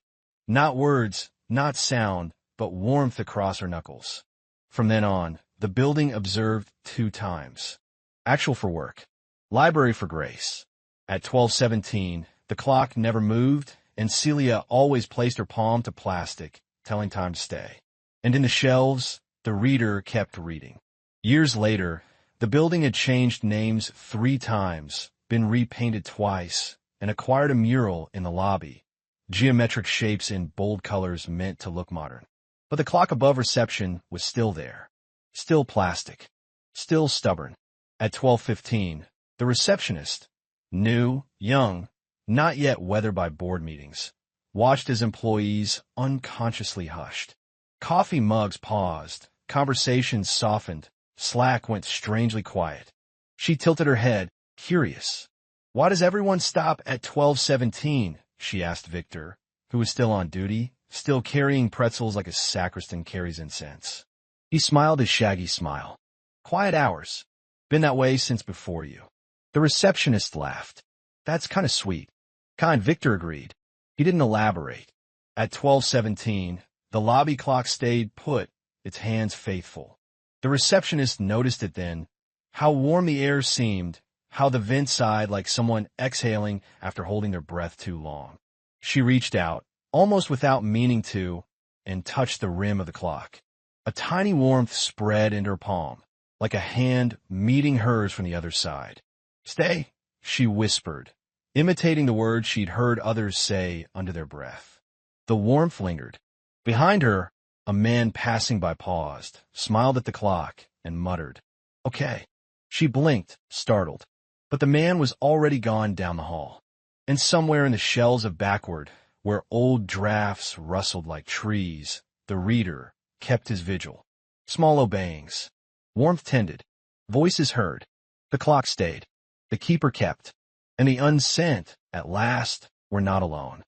Not words, not sound, but warmth across her knuckles. From then on, the building observed 2 times. Actual for work. Library for grace. At 12:17, the clock never moved, and Celia always placed her palm to plastic, telling time to stay. And in the shelves, the reader kept reading. Years later, the building had changed names 3 times, been repainted twice, and acquired a mural in the lobby. Geometric shapes in bold colors meant to look modern. But the clock above reception was still there. Still plastic. Still stubborn. At 12:15, the receptionist, new, young, not yet weathered by board meetings, watched as employees unconsciously hushed. Coffee mugs paused. Conversations softened. Slack went strangely quiet. She tilted her head, curious. Why does everyone stop at 12:17? She asked Victor, who was still on duty, still carrying pretzels like a sacristan carries incense. He smiled his shaggy smile. Quiet hours. Been that way since before you. The receptionist laughed. That's kind of sweet. Kind, Victor agreed. He didn't elaborate. At 12:17, the lobby clock stayed put, its hands faithful. The receptionist noticed it then, how warm the air seemed, how the vent sighed like someone exhaling after holding their breath too long. She reached out, almost without meaning to, and touched the rim of the clock. A tiny warmth spread into her palm, like a hand meeting hers from the other side. "Stay," she whispered, imitating the words she'd heard others say under their breath. The warmth lingered. Behind her, a man passing by paused, smiled at the clock, and muttered, "Okay." She blinked, startled, but the man was already gone down the hall. And somewhere in the shelves of backward, where old drafts rustled like trees, the reader kept his vigil. Small obeyings. Warmth tended. Voices heard. The clock stayed. The keeper kept. And the unsent, at last, were not alone.